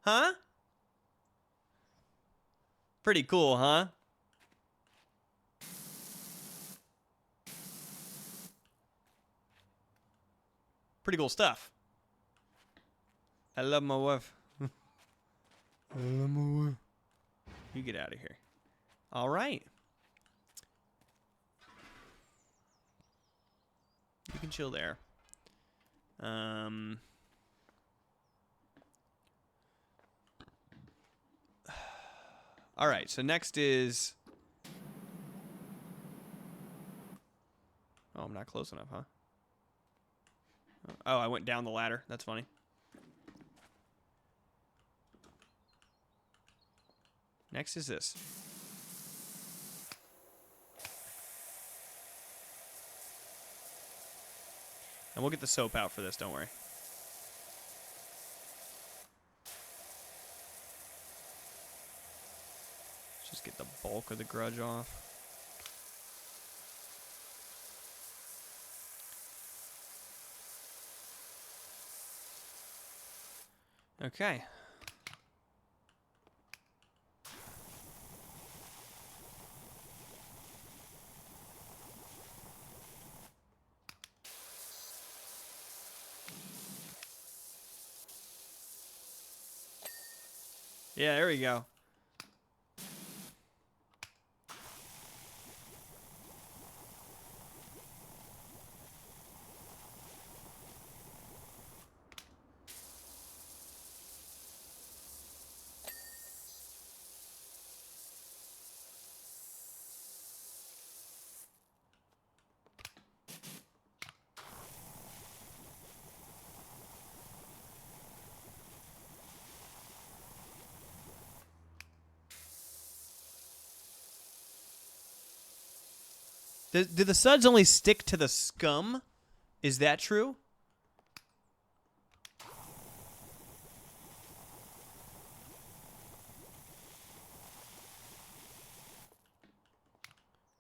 Huh? Pretty cool, huh? Pretty cool stuff. I love my wife. I love my wife. You get out of here. All right. You can chill there. All right, so next is... Oh, I'm not close enough, huh? Oh, I went down the ladder. That's funny. Next is this. And we'll get the soap out for this, don't worry. Let's just get the bulk of the grudge off. Okay. Yeah, there we go. Do the suds only stick to the scum? Is that true?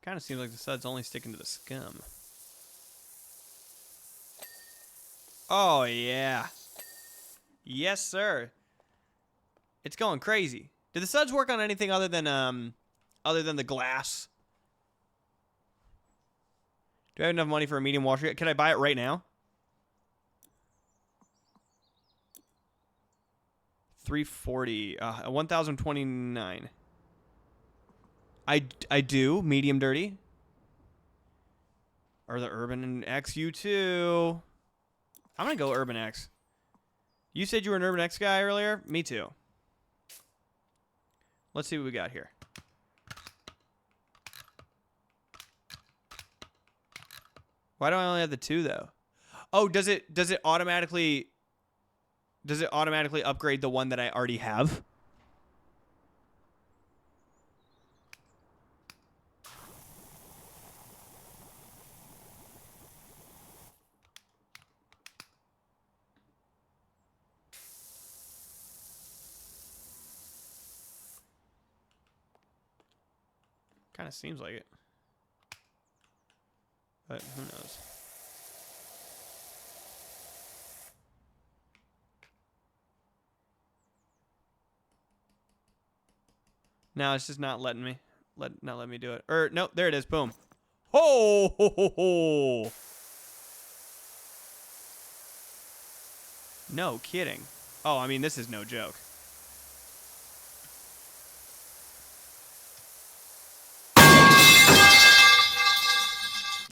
Kind of seems like the suds only sticking to the scum. Oh, yeah. Yes, sir. It's going crazy. Do the suds work on anything other than the glass? Do I have enough money for a medium washer? Can I buy it right now? 340. 1,029. I do. Medium dirty. Or the Urban X U2. I'm going to go Urban X. You said you were an Urban X guy earlier? Me too. Let's see what we got here. Why do I only have the 2 though? Oh, does it automatically upgrade the one that I already have? Kind of seems like it. But who knows? No, it's just not letting me. Not letting me do it. No, there it is. Boom. Ho ho ho ho. No kidding. Oh, I mean, this is no joke.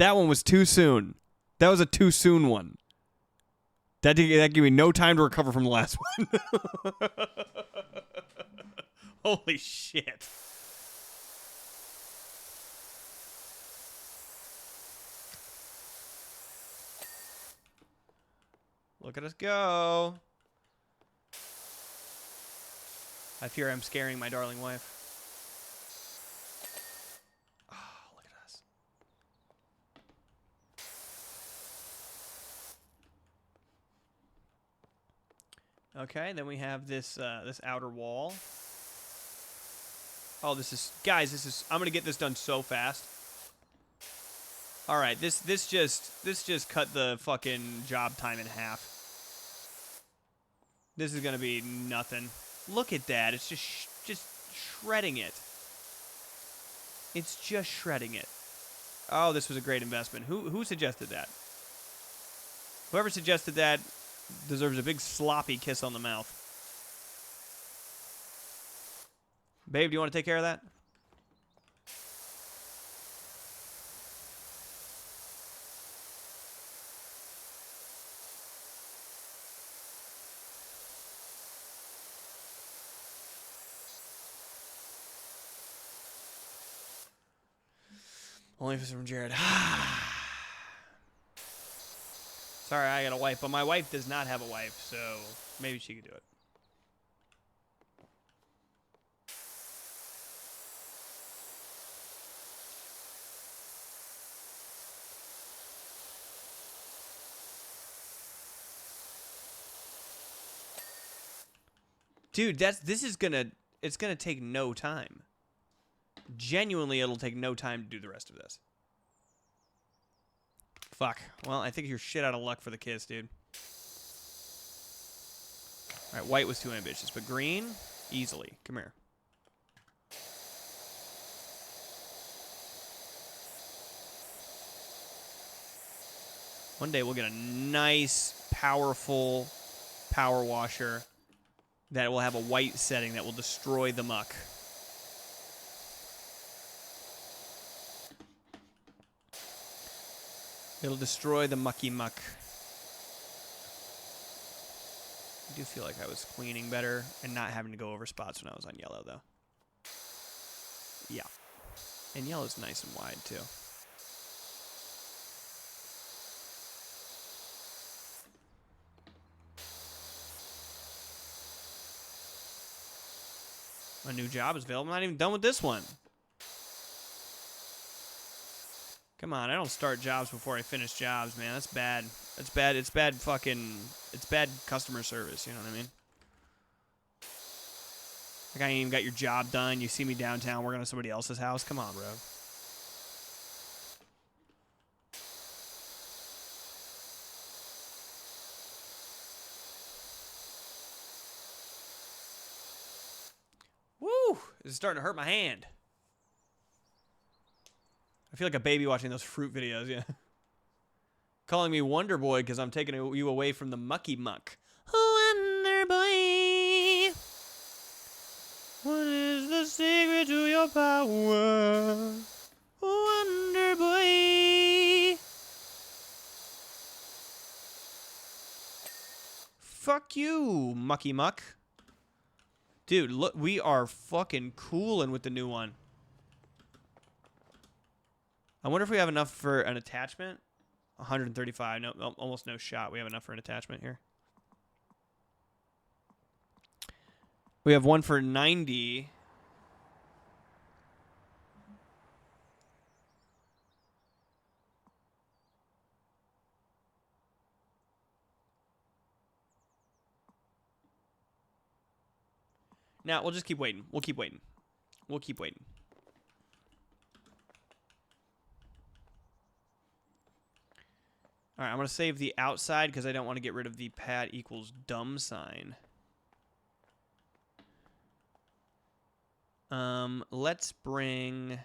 That one was too soon. That was a too soon one. That gave me no time to recover from the last one. Holy shit. Look at us go. I fear I'm scaring my darling wife. Oh, look at us. Okay, then we have this this outer wall. Oh, this is, guys, this is, I'm gonna get this done so fast. All right, this just cut the fucking job time in half. This is gonna be nothing. Look at that. It's just shredding it. It's just shredding it. Oh, this was a great investment. Who suggested that? Whoever suggested that deserves a big sloppy kiss on the mouth. Babe, do you want to take care of that? Only if it's from Jared. Sorry, I got a wife, but my wife does not have a wife, so maybe she could do it. Dude, it's gonna take no time. Genuinely, it'll take no time to do the rest of this. Fuck. Well, I think you're shit out of luck for the kiss, dude. Alright, white was too ambitious, but green, easily. Come here. One day we'll get a nice, powerful power washer that will have a white setting that will destroy the muck. It'll destroy the mucky muck. I do feel like I was cleaning better and not having to go over spots when I was on yellow, though. Yeah. And yellow's nice and wide, too. A new job is available. I'm not even done with this one. Come on, I don't start jobs before I finish jobs, man. That's bad. That's bad. It's bad fucking... It's bad customer service, you know what I mean? Like, I ain't even got your job done. You see me downtown working on somebody else's house. Come on, bro. Woo! This is starting to hurt my hand. I feel like a baby watching those fruit videos, yeah. Calling me Wonder Boy because I'm taking you away from the mucky muck. Wonder Boy, what is the secret to your power? Wonder Boy. Fuck you, mucky muck. Dude, look, we are fucking coolin' with the new one. I wonder if we have enough for an attachment. 135. No, almost no shot. We have enough for an attachment here. We have one for 90. Now, we'll just keep waiting. We'll keep waiting. We'll keep waiting. All right, I'm going to save the outside because I don't want to get rid of the pat equals dumb sign. Let's bring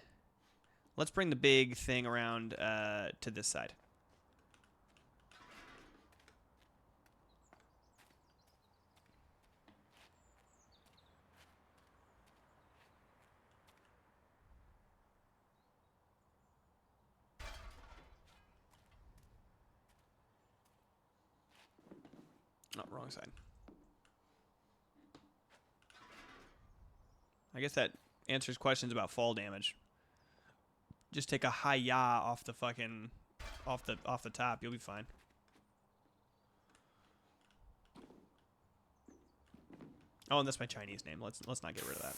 the big thing around to this side. No, wrong side. I guess that answers questions about fall damage. Just take a high ya off the fucking off the top. You'll be fine. Oh, and that's my Chinese name. Let's not get rid of that.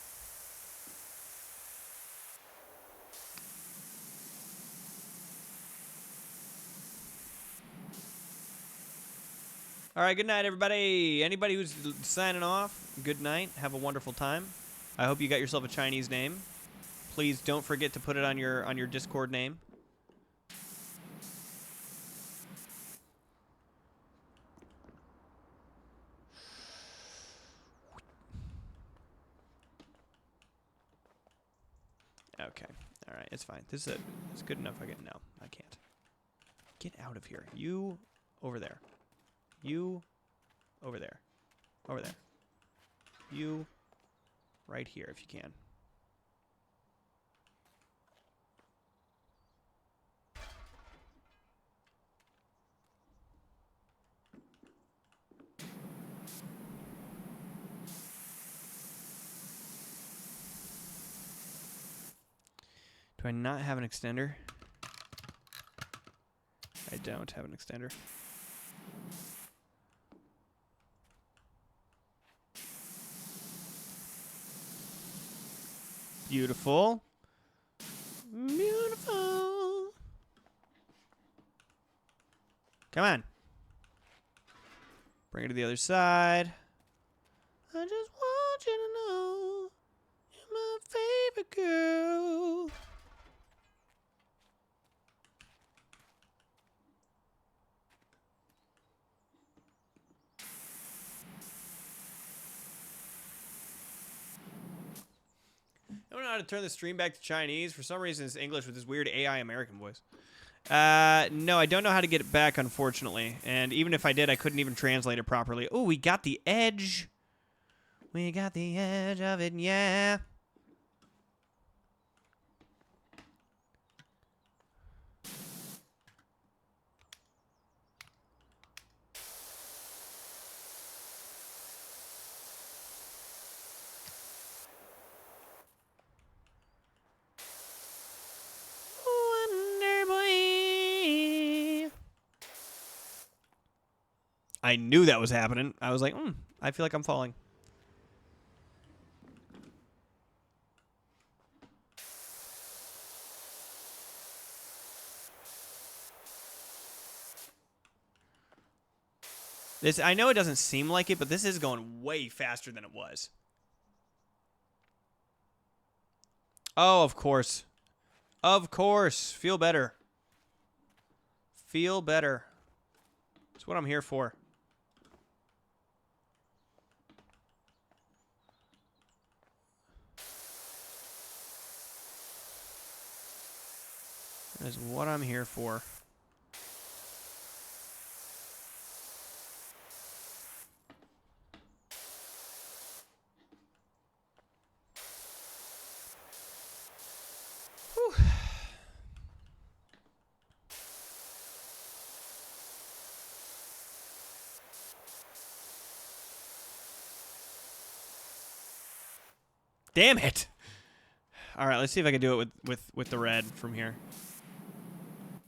All right, good night, everybody. Anybody who's signing off, good night. Have a wonderful time. I hope you got yourself a Chinese name. Please don't forget to put it on your Discord name. Okay. All right, it's fine. This is it. It's good enough. No, I can't. Get out of here. You over there. You over there. Over there. You right here if you can. Do I not have an extender? I don't have an extender. Beautiful. Beautiful. Come on. Bring it to the other side. I just want you to know you're my favorite girl. I don't know how to turn the stream back to Chinese. For some reason, it's English with this weird AI American voice. No, I don't know how to get it back, unfortunately. And even if I did, I couldn't even translate it properly. Oh, we got the edge. We got the edge of it, yeah. I knew that was happening. I was like, I feel like I'm falling. I know it doesn't seem like it, but this is going way faster than it was. Oh, of course. Of course. Feel better. Feel better. That's what I'm here for. That is what I'm here for. Whew. Damn it. All right, let's see if I can do it with the red from here.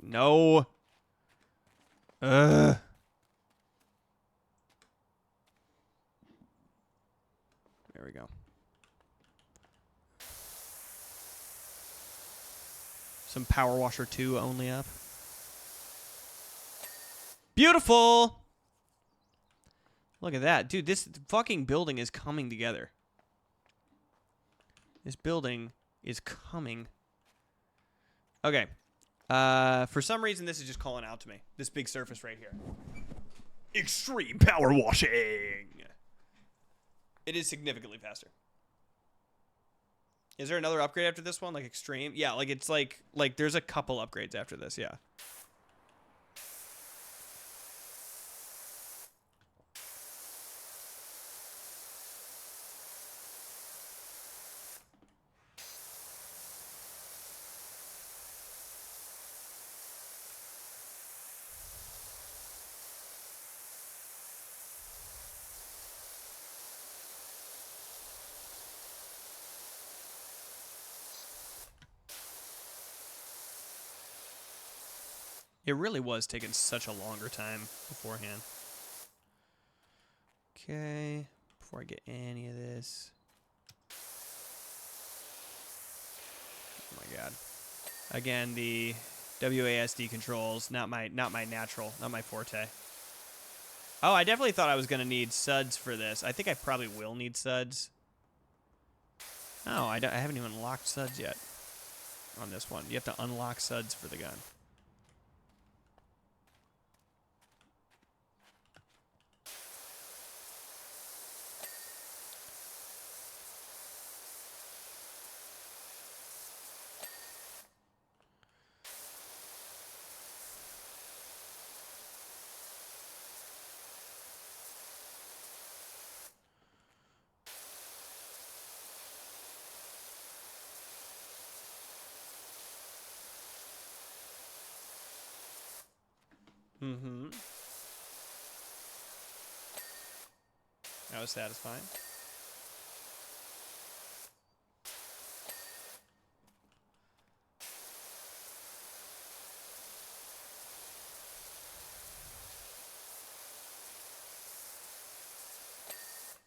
No. Ugh. There we go. Some Power Washer 2 only up. Beautiful. Look at that. Dude, this fucking building is coming together. This building is coming. Okay. For some reason, this is just calling out to me. This big surface right here. Extreme power washing. It is significantly faster. Is there another upgrade after this one? Like extreme? Yeah, like it's like there's a couple upgrades after this, yeah. It really was taking such a longer time beforehand. Okay, before I get any of this. Oh my god. Again, the WASD controls, not my natural, not my forte. Oh, I definitely thought I was going to need suds for this. I think I probably will need suds. Oh, I haven't even unlocked suds yet on this one. You have to unlock suds for the gun. Mm-hmm. That was satisfying.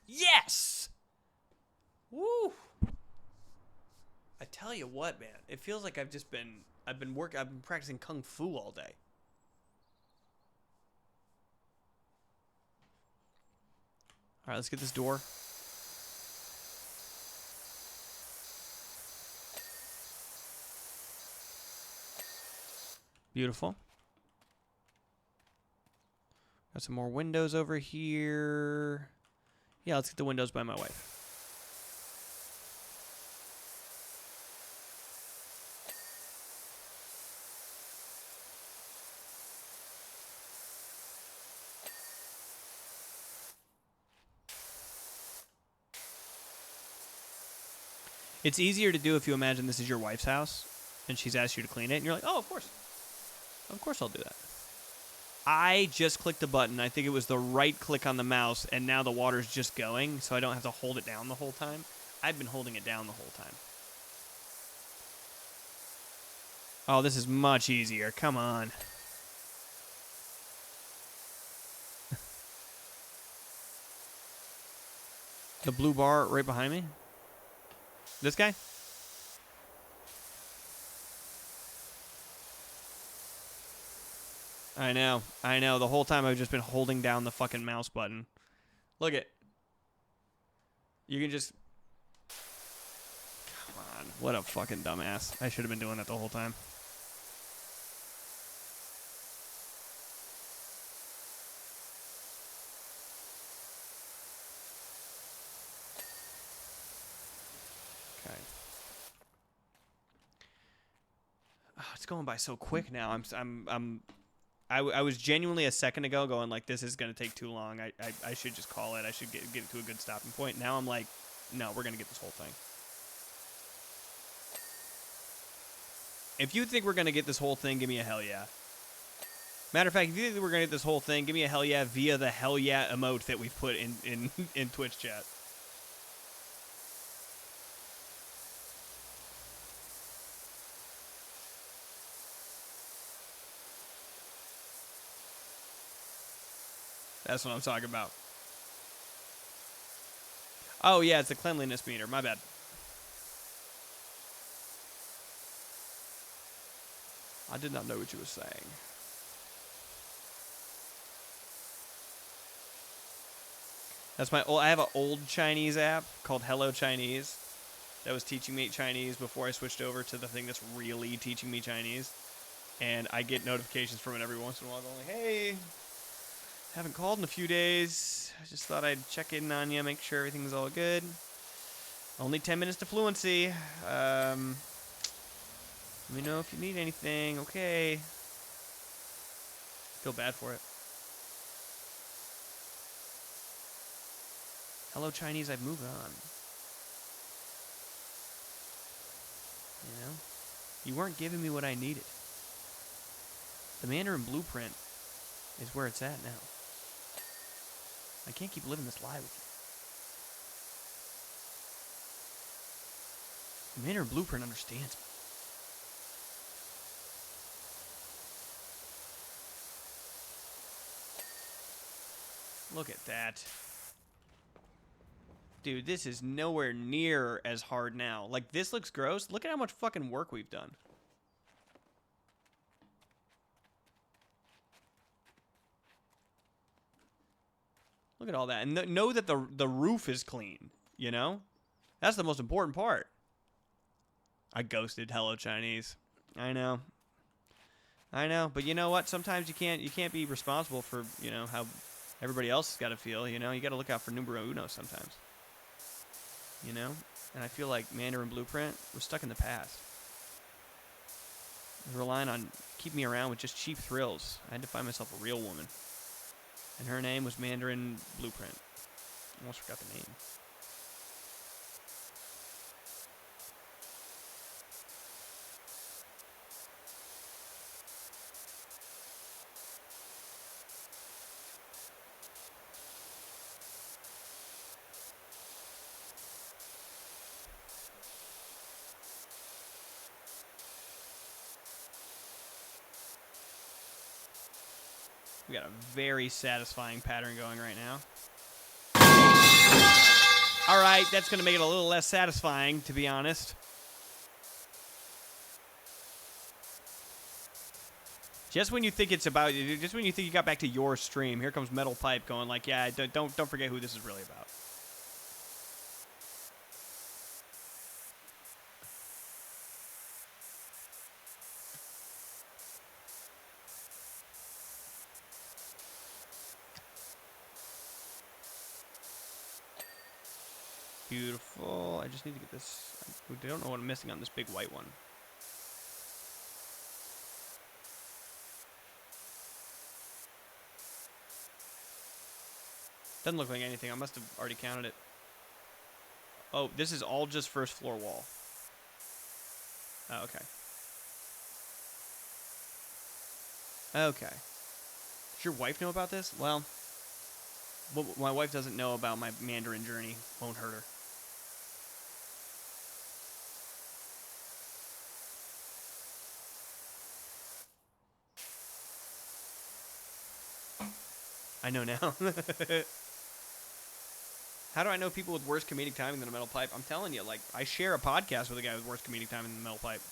Yes! Woo! I tell you what, man. It feels like I've been practicing kung fu all day. All right, let's get this door. Beautiful. Got some more windows over here. Yeah, let's get the windows by my wife. It's easier to do if you imagine this is your wife's house and she's asked you to clean it, and you're like, oh, of course. Of course I'll do that. I just clicked a button. I think it was the right click on the mouse, and now the water's just going, so I don't have to hold it down the whole time. I've been holding it down the whole time. Oh, this is much easier. Come on. The blue bar right behind me? This guy? I know. The whole time I've just been holding down the fucking mouse button. Look it. You can just... Come on. What a fucking dumbass. I should have been doing that the whole time. Okay. Oh, it's going by so quick now. I was genuinely a second ago going like, this is going to take too long. I should just call it. I should get it to a good stopping point. Now I'm like, no, we're going to get this whole thing. If you think we're going to get this whole thing, give me a hell yeah. Matter of fact, if you think we're going to get this whole thing, give me a hell yeah via the hell yeah emote that we've put in Twitch chat. That's what I'm talking about. Oh, yeah, it's a cleanliness meter. My bad. I did not know what you were saying. That's my old... I have an old Chinese app called Hello Chinese that was teaching me Chinese before I switched over to the thing that's really teaching me Chinese. And I get notifications from it every once in a while going, hey... Haven't called in a few days. I just thought I'd check in on you, make sure everything's all good. Only 10 minutes to fluency. Let me know if you need anything. Okay. Feel bad for it. Hello, Chinese. I've moved on. You know? You weren't giving me what I needed. The Mandarin blueprint is where it's at now. I can't keep living this lie with you. The Mandarin blueprint understands me. Look at that. Dude, this is nowhere near as hard now. Like, this looks gross. Look at how much fucking work we've done. Look at all that. And know that the roof is clean, you know? That's the most important part. I ghosted Hello Chinese. I know. I know, but you know what? Sometimes you can't be responsible for, you know, how everybody else has got to feel, you know? You got to look out for numero uno sometimes. You know? And I feel like Mandarin Blueprint was stuck in the past. I was relying on keeping me around with just cheap thrills. I had to find myself a real woman. And her name was Mandarin Blueprint. Almost forgot the name. We got a very satisfying pattern going right now. All right, that's going to make it a little less satisfying, to be honest. Just when you think it's about, just when you think you got back to your stream, here comes Metal Pipe going like, yeah, don't forget who this is really about. Beautiful. I just need to get this. I don't know what I'm missing on this big white one. Doesn't look like anything. I must have already counted it. Oh, this is all just first floor wall. Oh, okay. Okay. Does your wife know about this? Well, what my wife doesn't know about my Mandarin journey won't hurt her. I know now. How do I know people with worse comedic timing than a Metal Pipe? I'm telling you, like, I share a podcast with a guy with worse comedic timing than a Metal Pipe.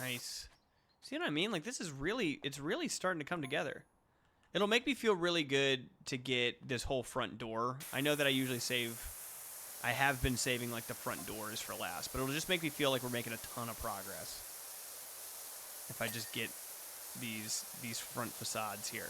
Nice. See what I mean? Like, this is really, it's really starting to come together. It'll make me feel really good to get this whole front door. I know that I usually save, I have been saving, like, the front doors for last, but it'll just make me feel like we're making a ton of progress if I just get these front facades here.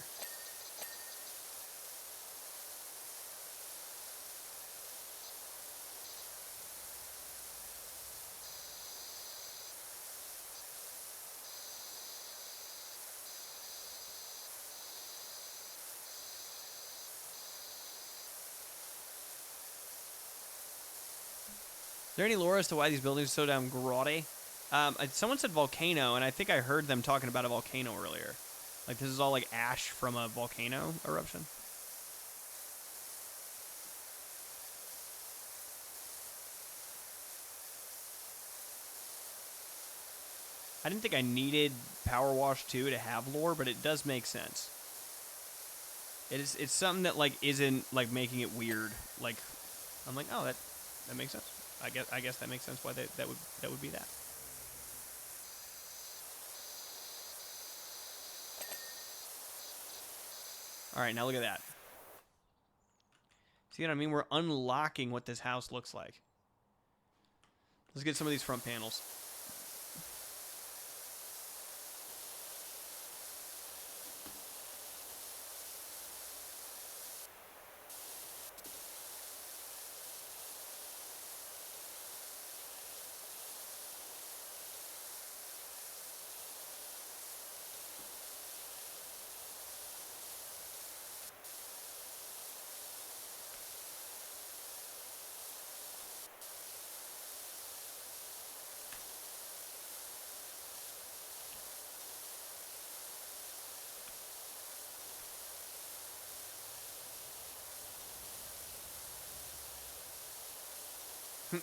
Is there any lore as to why these buildings are so damn grotty? Someone said volcano, and I think I heard them talking about a volcano earlier. Like, this is all, like, ash from a volcano eruption. I didn't think I needed Power Wash 2 to have lore, but it does make sense. It's something that, like, isn't, like, making it weird. Like, I'm like, oh, that makes sense. I guess that makes sense why that would be that. All right, now look at that. See what I mean? We're unlocking what this house looks like. Let's get some of these front panels.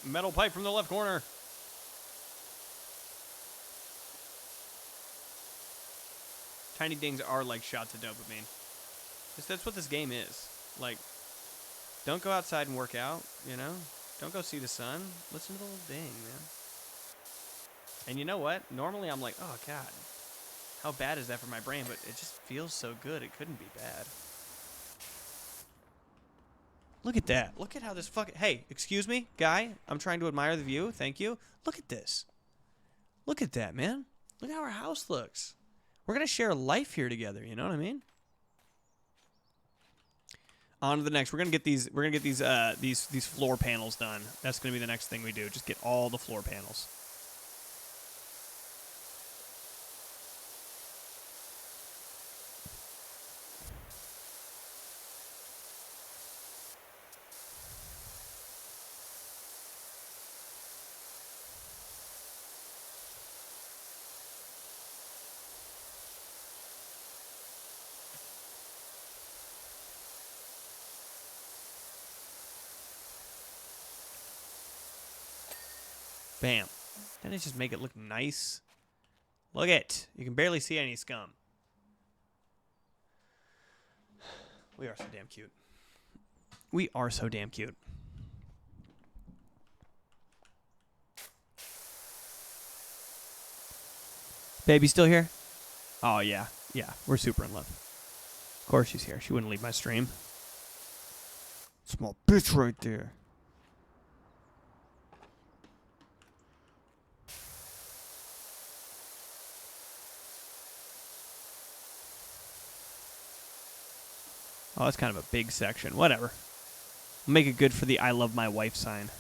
Metal pipe from the left corner. Tiny dings are like shots of dopamine. That's what this game is. Like, don't go outside and work out, you know? Don't go see the sun. Listen to the little ding, man. And you know what? Normally I'm like, oh, God. How bad is that for my brain? But it just feels so good. It couldn't be bad. Look at that. Look at how this fucking... Hey, excuse me, guy. I'm trying to admire the view. Thank you. Look at this. Look at that, man. Look how our house looks. We're going to share life here together. You know what I mean? On to the next. We're gonna get these these floor panels done. That's gonna be the next thing we do. Just get all the floor panels. Bam. Didn't it just make it look nice? Look it. You can barely see any scum. We are so damn cute. We are so damn cute. Baby still here? Oh, yeah. Yeah, we're super in love. Of course she's here. She wouldn't leave my stream. Small bitch right there. Oh, that's kind of a big section. Whatever. We'll make it good for the I love my wife sign.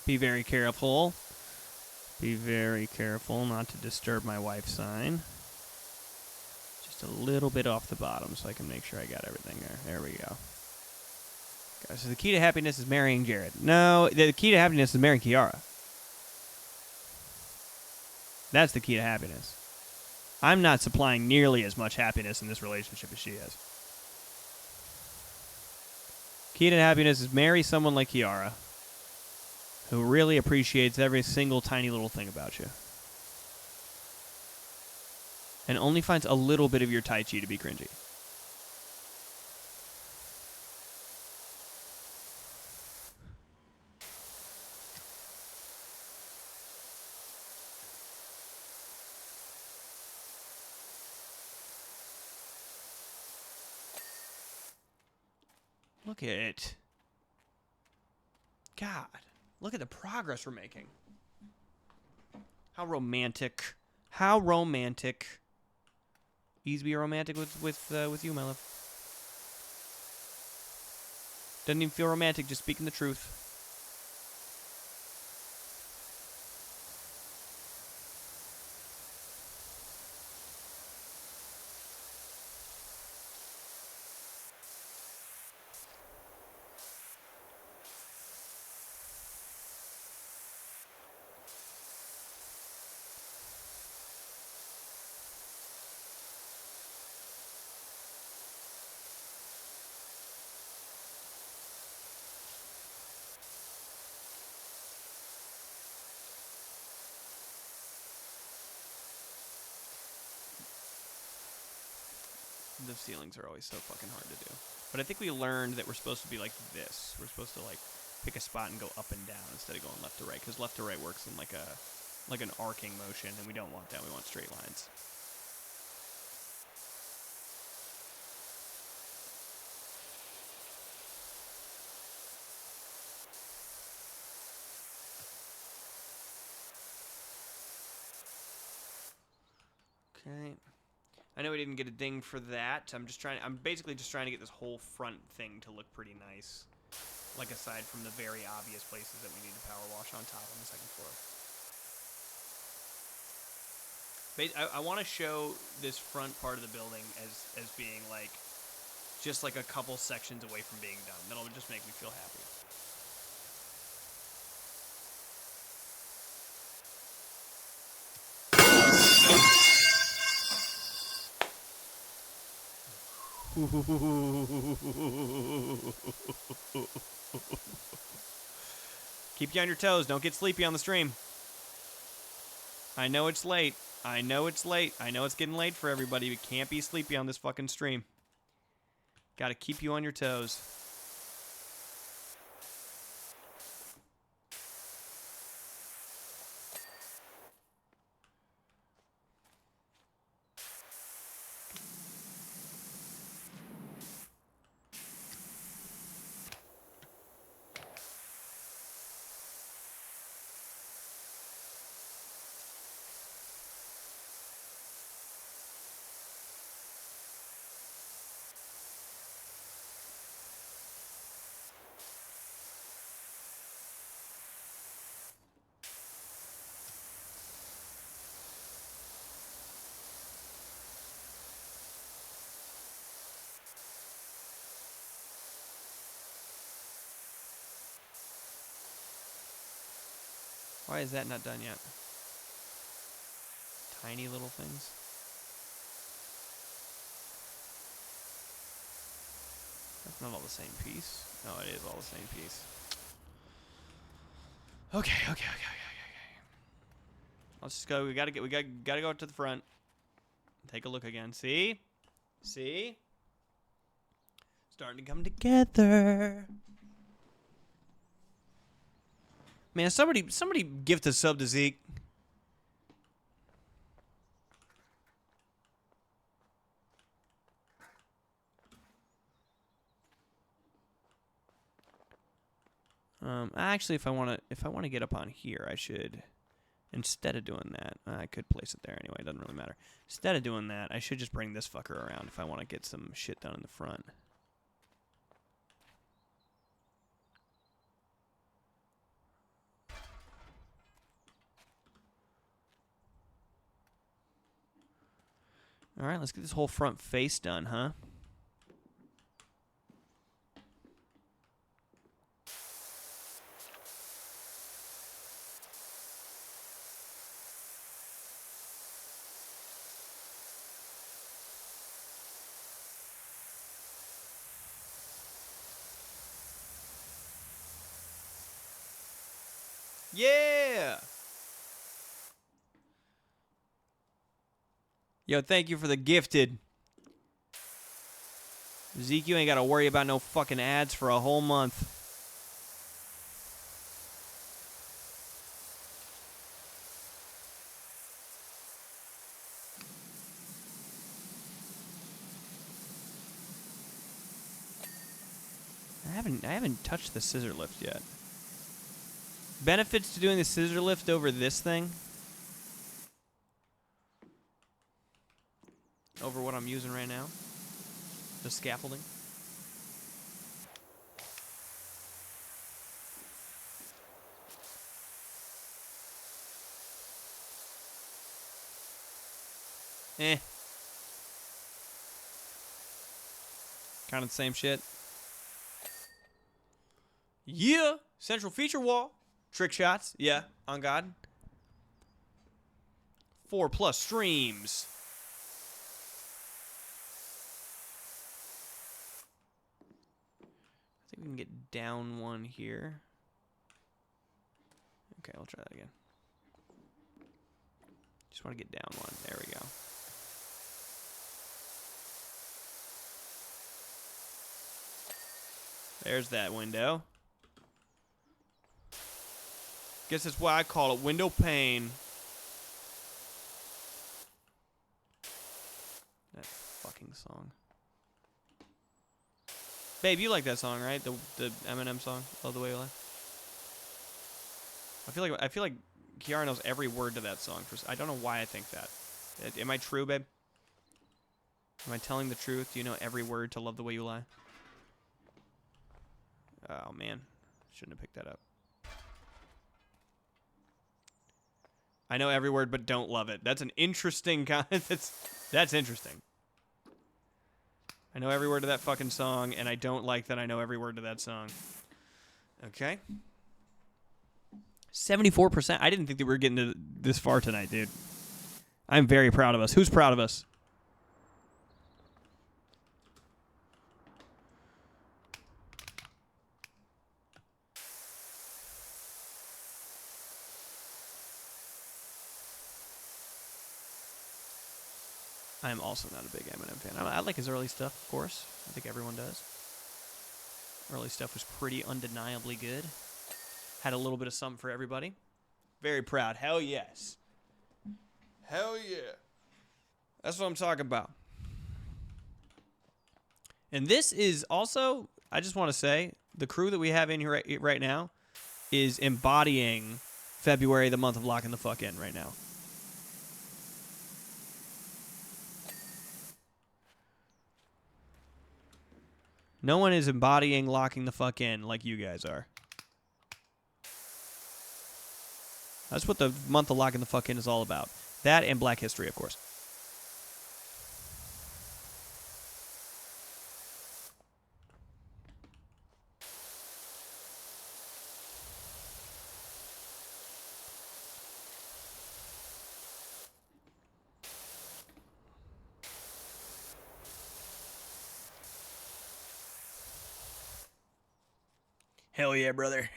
Be very careful. Be very careful not to disturb my wife's sign. Just a little bit off the bottom so I can make sure I got everything there. There we go. Okay, so the key to happiness is marrying Jared. No, the key to happiness is marrying Kiara. That's the key to happiness. I'm not supplying nearly as much happiness in this relationship as she is. Key to happiness is marry someone like Kiara, who really appreciates every single tiny little thing about you. And only finds a little bit of your Tai Chi to be cringy. Look at it. God. Look at the progress we're making. How romantic. How romantic. Easy to be romantic with you, my love. Doesn't even feel romantic, just speaking the truth. The ceilings are always so fucking hard to do. But I think we learned that we're supposed to be like this. We're supposed to like pick a spot and go up and down instead of going left to right, because left to right works in like an arcing motion, and we don't want that. We want straight lines. Okay. I know we didn't get a ding for that. I'm basically just trying to get this whole front thing to look pretty nice. Like, aside from the very obvious places that we need to power wash on top on the second floor. I want to show this front part of the building as being like just like a couple sections away from being done. That'll just make me feel happy. Keep you on your toes. Don't get sleepy on the stream. I know it's late. I know it's late. I know it's getting late for everybody. We can't be sleepy on this fucking stream. Gotta keep you on your toes. Why is that not done yet? Tiny little things. That's not all the same piece. No, it is all the same piece. Okay. Let's just go. We gotta go to the front. Take a look again. See? Starting to come together. Man, somebody gift a sub to Zeke. Actually, if I wanna get up on here, I should, instead of doing that, I could place it there anyway. It doesn't really matter. Instead of doing that, I should just bring this fucker around if I want to get some shit done in the front. All right, let's get this whole front face done, huh? Yeah! Yo, thank you for the gifted. Zeke, you ain't got to worry about no fucking ads for a whole month. I haven't touched the scissor lift yet. Benefits to doing the scissor lift over this thing? Over what I'm using right now? The scaffolding? Kind of the same shit. Yeah! Central feature wall. Trick shots. Yeah, on God. 4+ streams. I think we can get down one here. Okay, I'll try that again. Just want to get down one. There we go. There's that window. Guess that's why I call it window pane. That fucking song. Babe, you like that song, right? The Eminem song, Love the Way You Lie. I feel like Kiara knows every word to that song. I don't know why I think that. Am I true, babe? Am I telling the truth? Do you know every word to Love the Way You Lie? Oh man, shouldn't have picked that up. I know every word but don't love it. That's an interesting that's interesting. I know every word of that fucking song, and I don't like that I know every word to that song. Okay. 74%. I didn't think that we were getting to this far tonight, dude. I'm very proud of us. Who's proud of us? I am also not a big Eminem fan. I like his early stuff, of course. I think everyone does. Early stuff was pretty undeniably good. Had a little bit of something for everybody. Very proud. Hell yes. Hell yeah. That's what I'm talking about. And this is also, I just want to say, the crew that we have in here right now is embodying February, the month of locking the fuck in right now. No one is embodying locking the fuck in like you guys are. That's what the month of locking the fuck in is all about. That and Black History, of course. Hell yeah, brother.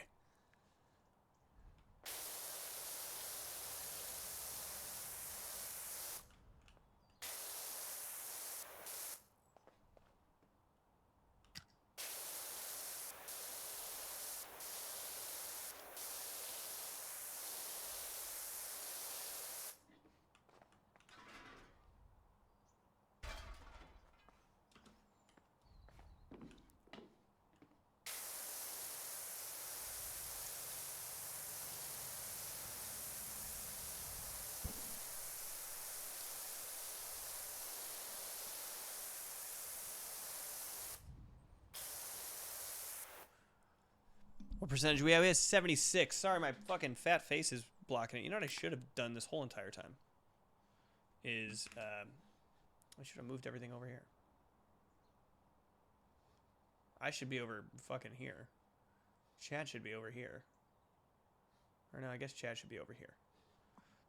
What percentage we have? We have 76. Sorry, my fucking fat face is blocking it. You know what I should have done this whole entire time? Is, I should have moved everything over here. I should be over fucking here. Chad should be over here. Or no, I guess Chad should be over here.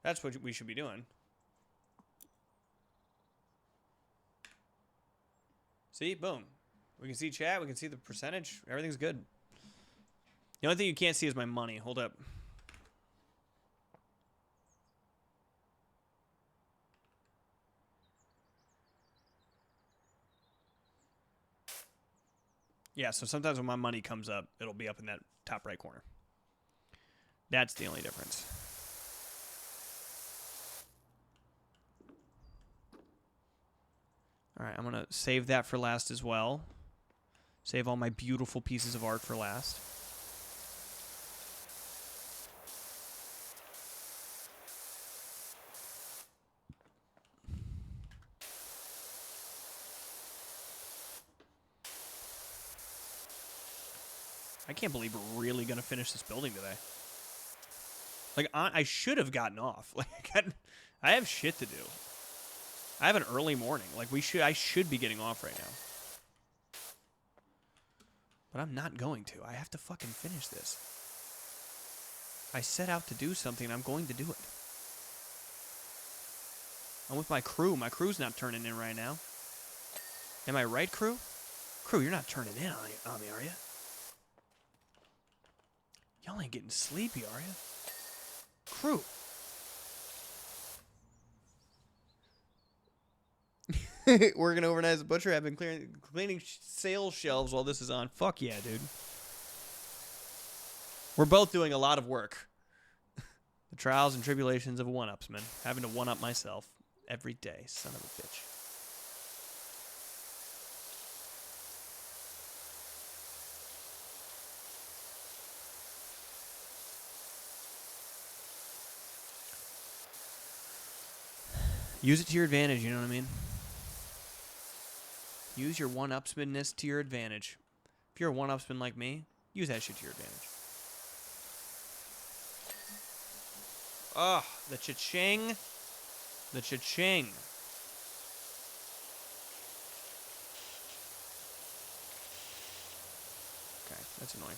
That's what we should be doing. See? Boom. We can see chat. We can see the percentage. Everything's good. The only thing you can't see is my money. Hold up. Yeah, so sometimes when my money comes up, it'll be up in that top right corner. That's the only difference. All right, I'm going to save that for last as well. Save all my beautiful pieces of art for last. I can't believe we're really going to finish this building today. Like, I should have gotten off. Like, I have shit to do. I have an early morning. Like, I should be getting off right now. But I'm not going to. I have to fucking finish this. I set out to do something, and I'm going to do it. I'm with my crew. My crew's not turning in right now. Am I right, crew? Crew, you're not turning in on me, are you? Y'all ain't getting sleepy, are you? Crew. Working overnight as a butcher. I've been cleaning sales shelves while this is on. Fuck yeah, dude. We're both doing a lot of work. The trials and tribulations of a one-upsman. Having to one-up myself every day. Son of a bitch. Use it to your advantage, you know what I mean? Use your one-upsmanness to your advantage. If you're a one-upsman like me, use that shit to your advantage. Oh, the cha-ching. The cha-ching. Okay, that's annoying.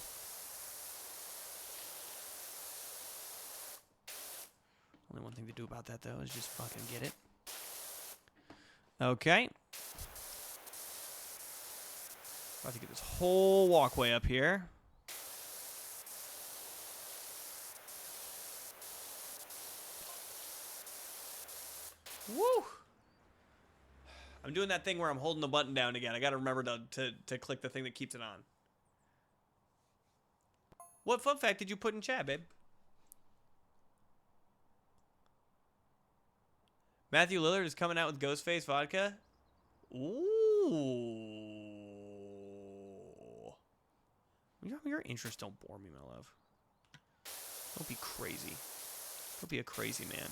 Only one thing to do about that, though, is just fucking get it. Okay. About to get this whole walkway up here. Woo! I'm doing that thing where I'm holding the button down again. I gotta remember to click the thing that keeps it on. What fun fact did you put in chat, babe? Matthew Lillard is coming out with Ghostface vodka. Ooh. Your interests don't bore me, my love. Don't be crazy. Don't be a crazy man.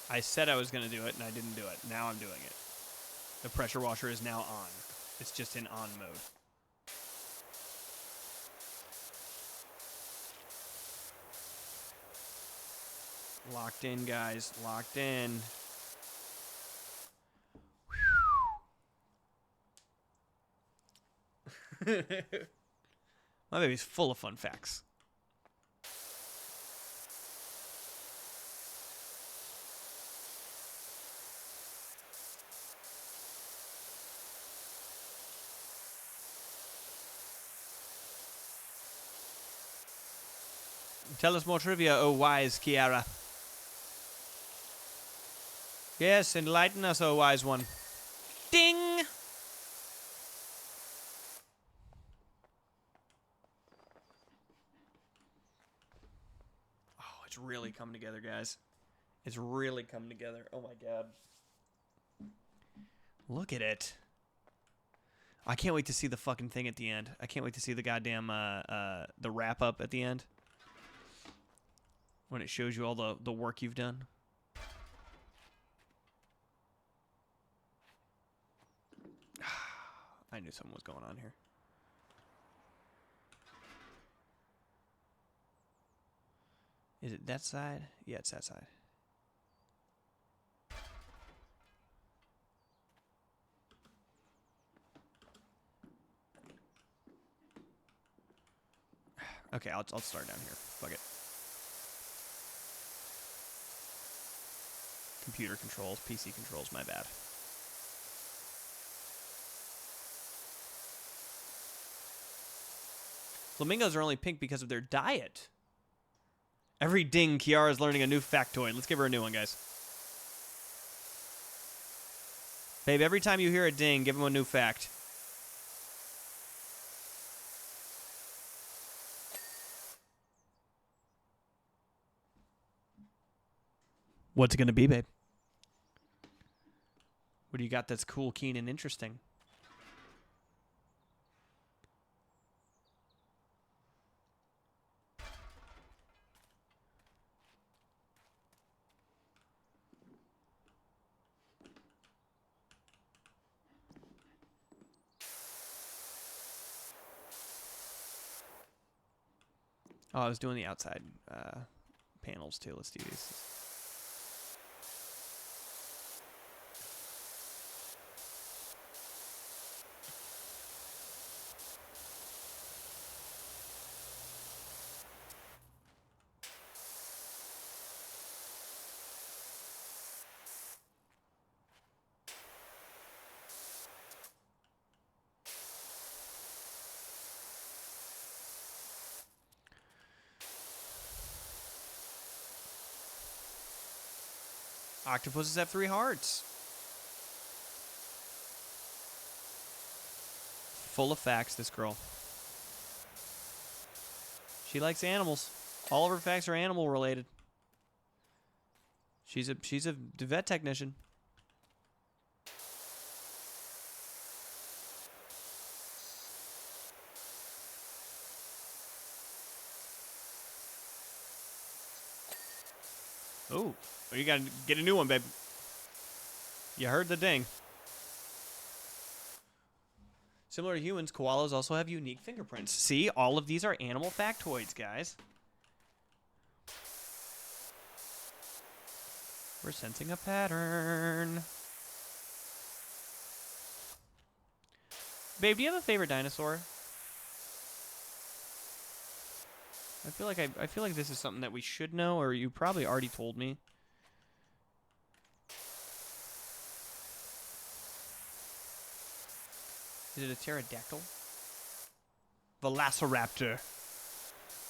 I said I was going to do it, and I didn't do it. Now I'm doing it. The pressure washer is now on. It's just in on mode. Locked in, guys. Locked in. My baby's full of fun facts. Tell us more trivia, oh wise Kiara. Yes, enlighten us, oh wise one. Ding! Oh, it's really come together, guys. It's really come together. Oh my god. Look at it. I can't wait to see the fucking thing at the end. I can't wait to see the goddamn the wrap up at the end. When it shows you all the work you've done. I knew something was going on here. Is it that side? Yeah, it's that side. Okay, I'll start down here. Fuck it. Computer controls, PC controls, my bad. Flamingos are only pink because of their diet. Every ding, Kiara's learning a new factoid. Let's give her a new one, guys. Babe, every time you hear a ding, give him a new fact. What's it going to be, babe? What do you got that's cool, keen, and interesting? Oh, I was doing the outside panels, too. Let's do these. Octopuses have 3 hearts. Full of facts, this girl. She likes animals. All of her facts are animal related. She's a vet technician. Oh, you gotta get a new one, babe. You heard the ding. Similar to humans, koalas also have unique fingerprints. See, all of these are animal factoids, guys. We're sensing a pattern. Babe, do you have a favorite dinosaur? I feel like this is something that we should know, or you probably already told me. Is it a pterodactyl? Velociraptor.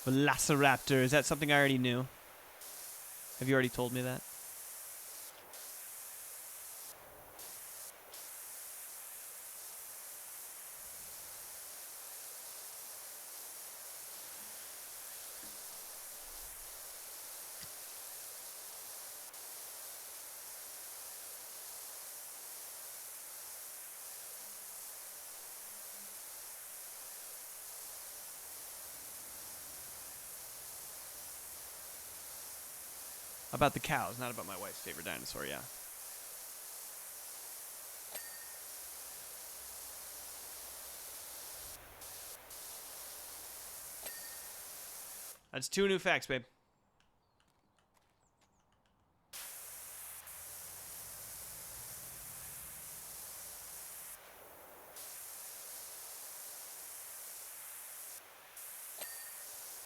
Velociraptor. Is that something I already knew? Have you already told me that? About the cows, not about my wife's favorite dinosaur, yeah. That's 2 new facts, babe.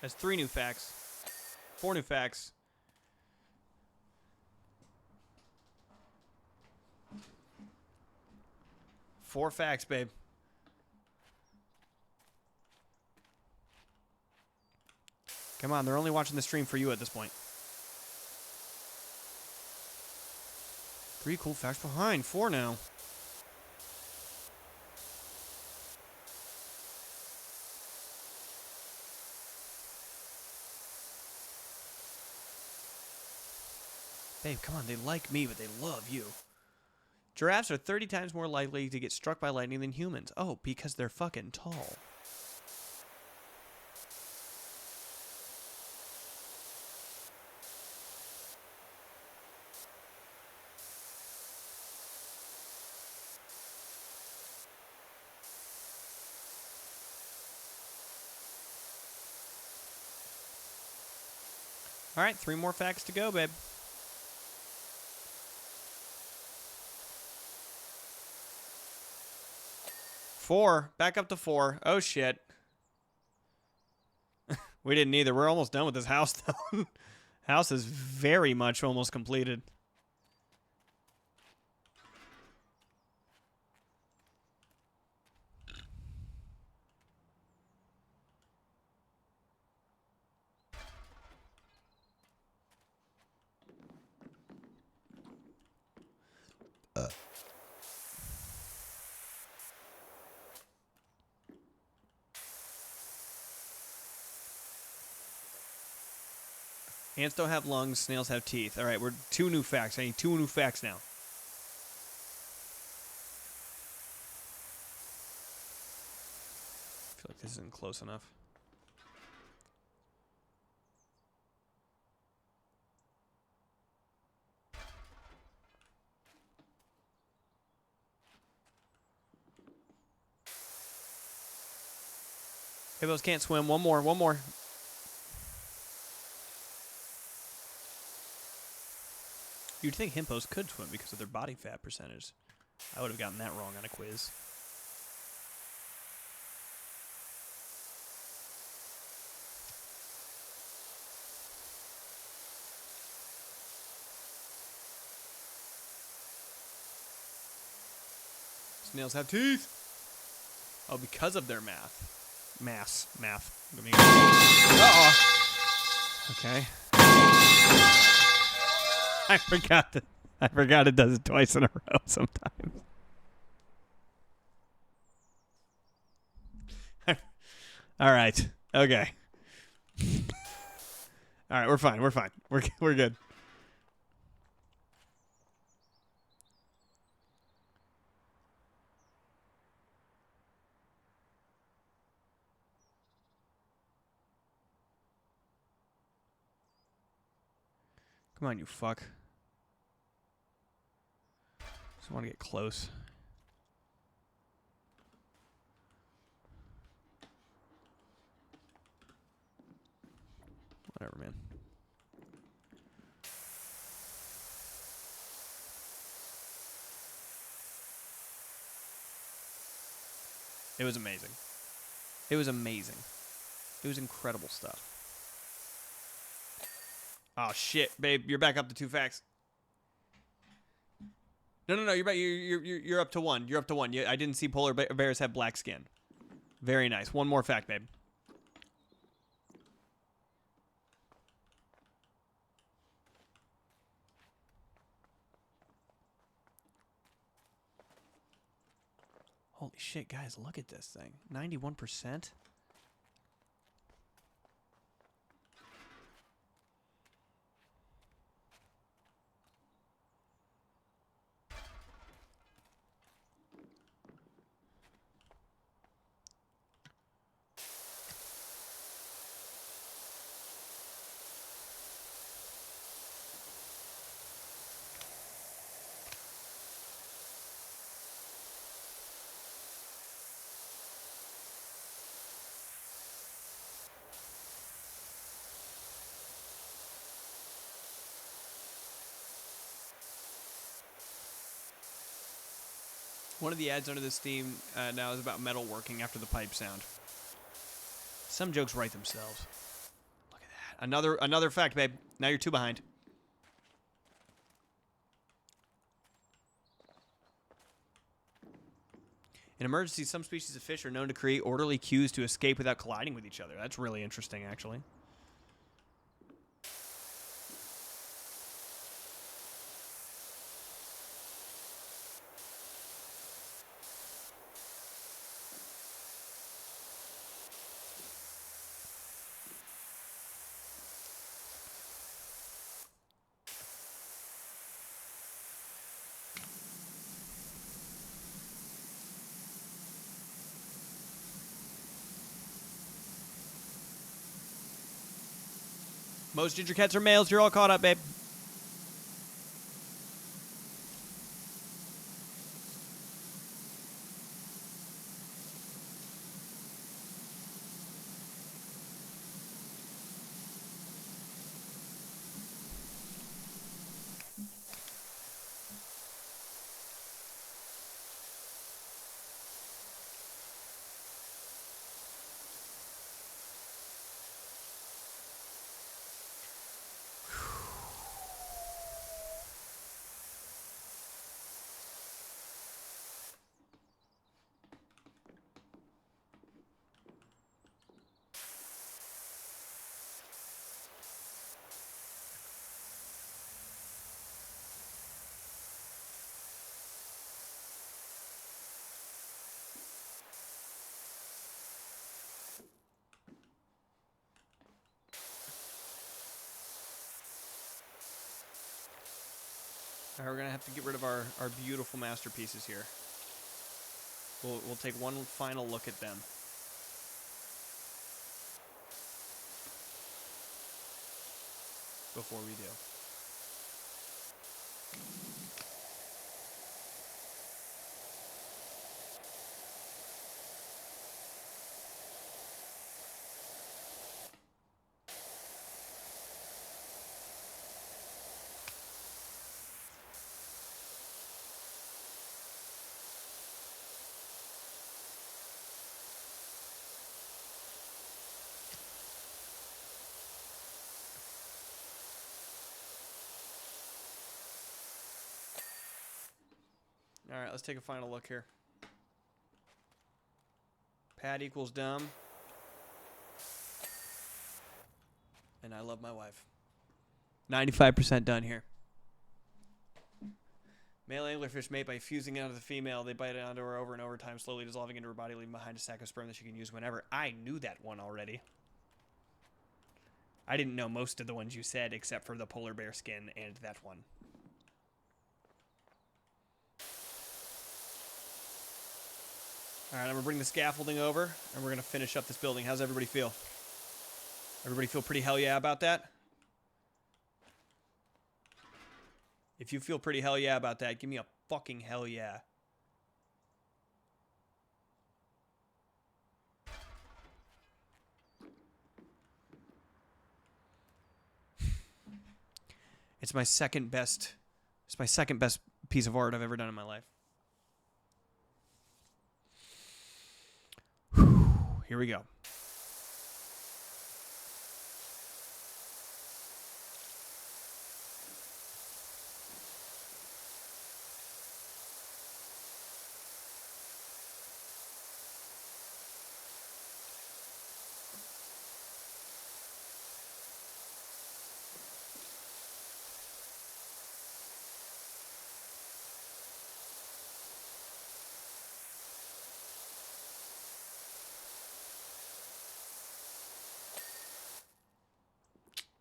That's 3 new facts. 4 new facts. Four facts, babe. Come on, they're only watching the stream for you at this point. 3 cool facts behind. 4 now. Babe, come on, they like me, but they love you. Giraffes are 30 times more likely to get struck by lightning than humans. Oh, because they're fucking tall. All right, 3 more facts to go, babe. 4. Back up to 4. Oh, shit. We didn't either. We're almost done with this house, though. House is very much almost completed. Ants don't have lungs, snails have teeth. All right, we're 2 new facts. I need 2 new facts now. I feel like this isn't close enough. Hippos can't swim. One more, one more. You'd think hippos could swim because of their body fat percentage. I would have gotten that wrong on a quiz. Snails have teeth. Oh, because of their math. Math. Uh-oh. Okay. I forgot that. I forgot it does it twice in a row sometimes. All right. Okay. All right, we're fine. We're fine. We're good. Come on, you fuck. Just want to get close. Whatever, man. It was amazing. It was amazing. It was incredible stuff. Oh shit, babe, you're back up to 2 facts. No, you're back. You're up to 1. You're up to 1. I didn't see polar bears have black skin. Very nice. 1 more fact, babe. Holy shit, guys, look at this thing. 91%? One of the ads under this theme now is about metalworking after the pipe sound. Some jokes write themselves. Look at that. Another fact, babe. Now you're 2 behind. In emergencies, some species of fish are known to create orderly queues to escape without colliding with each other. That's really interesting, actually. Most ginger cats are males. You're all caught up, babe. All right, we're going to have to get rid of our beautiful masterpieces here. We'll take one final look at them. Before we do. All right, let's take a final look here. Pad equals dumb. And I love my wife. 95% done here. Male anglerfish mate by fusing it onto the female. They bite it onto her over and over time, slowly dissolving into her body, leaving behind a sac of sperm that she can use whenever. I knew that one already. I didn't know most of the ones you said, except for the polar bear skin and that one. All right, I'm going to bring the scaffolding over, and we're going to finish up this building. How's everybody feel? Everybody feel pretty hell yeah about that? If you feel pretty hell yeah about that, give me a fucking hell yeah. It's my second best piece of art I've ever done in my life. Whew, here we go.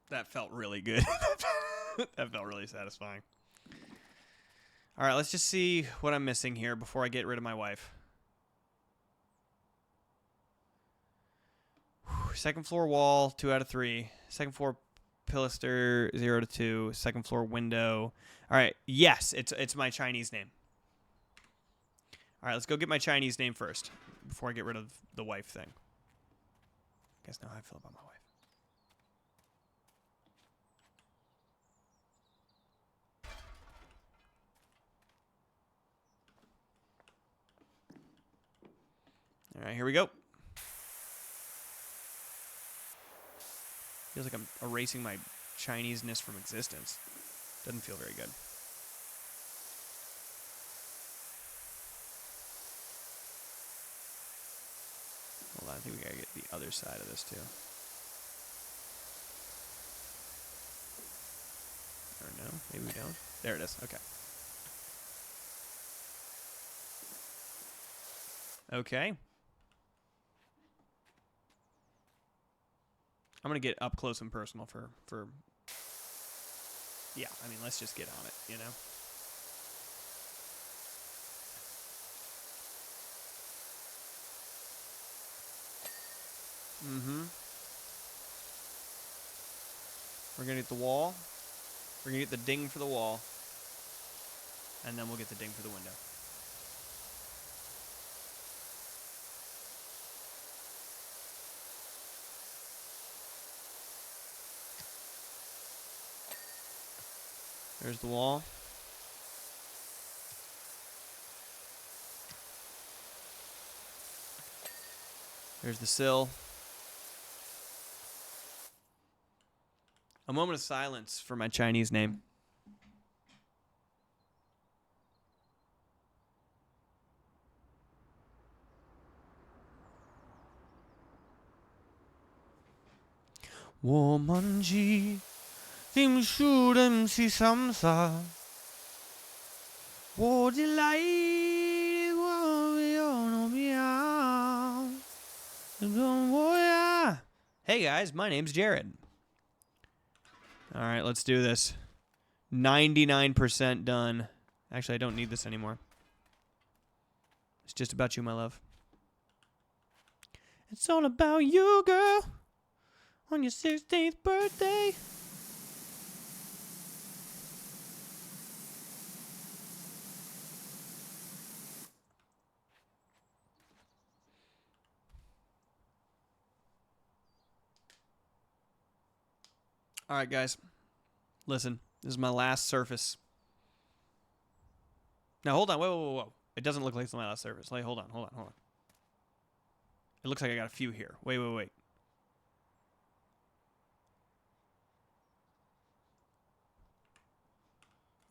That felt really good. That felt really satisfying. All right, let's just see what I'm missing here before I get rid of my wife. Second floor wall, 2 out of 3. Second floor pilaster, 0 to 2. Second floor window. All right, yes, it's my Chinese name. All right, let's go get my Chinese name first before I get rid of the wife thing. You guys know how I feel about my wife. All right, here we go. Feels like I'm erasing my Chineseness from existence. Doesn't feel very good. Hold on, I think we gotta get the other side of this too. Or no, maybe we don't. There it is, okay. Okay. I'm going to get up close and personal for... Yeah, I mean, let's just get on it, you know? Mm-hmm. We're going to get the wall. We're going to get the ding for the wall. And then we'll get the ding for the window. There's the wall. There's the sill. A moment of silence for my Chinese name. Woman ji dim shu dem si sam sa wo di lai wo yo no miao don't worry. Hey guys, my name's Jared. All right, let's do this. 99% done. Actually, I don't need this anymore. It's just about you, my love. It's all about you, girl. On your 16th birthday. All right, guys. Listen, this is my last surface. Now, hold on. Whoa. It doesn't look like it's my last surface. Like, hold on. It looks like I got a few here. Wait.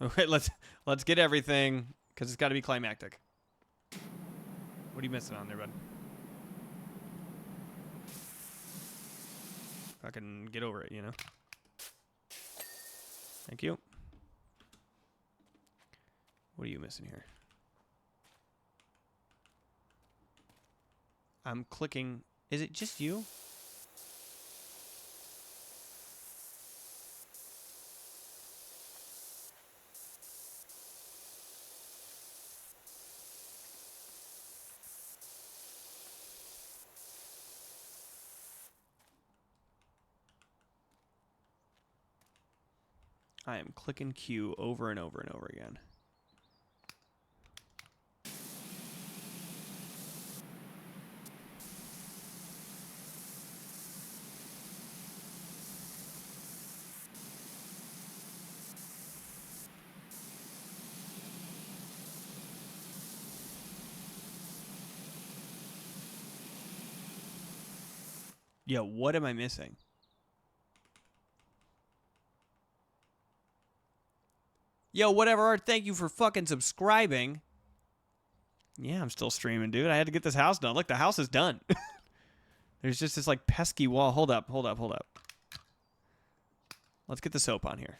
Okay, let's get everything, because it's got to be climactic. What are you missing on there, bud? Fucking get over it, you know? Thank you. What What are you missing here? I'm clicking. Is it just you? I am clicking Q over and over and over again. Yo, what am I missing? Yo, whatever, Art, thank you for fucking subscribing. Yeah, I'm still streaming, dude. I had to get this house done. Look, the house is done. There's just this, like, pesky wall. Hold up. Let's get the soap on here.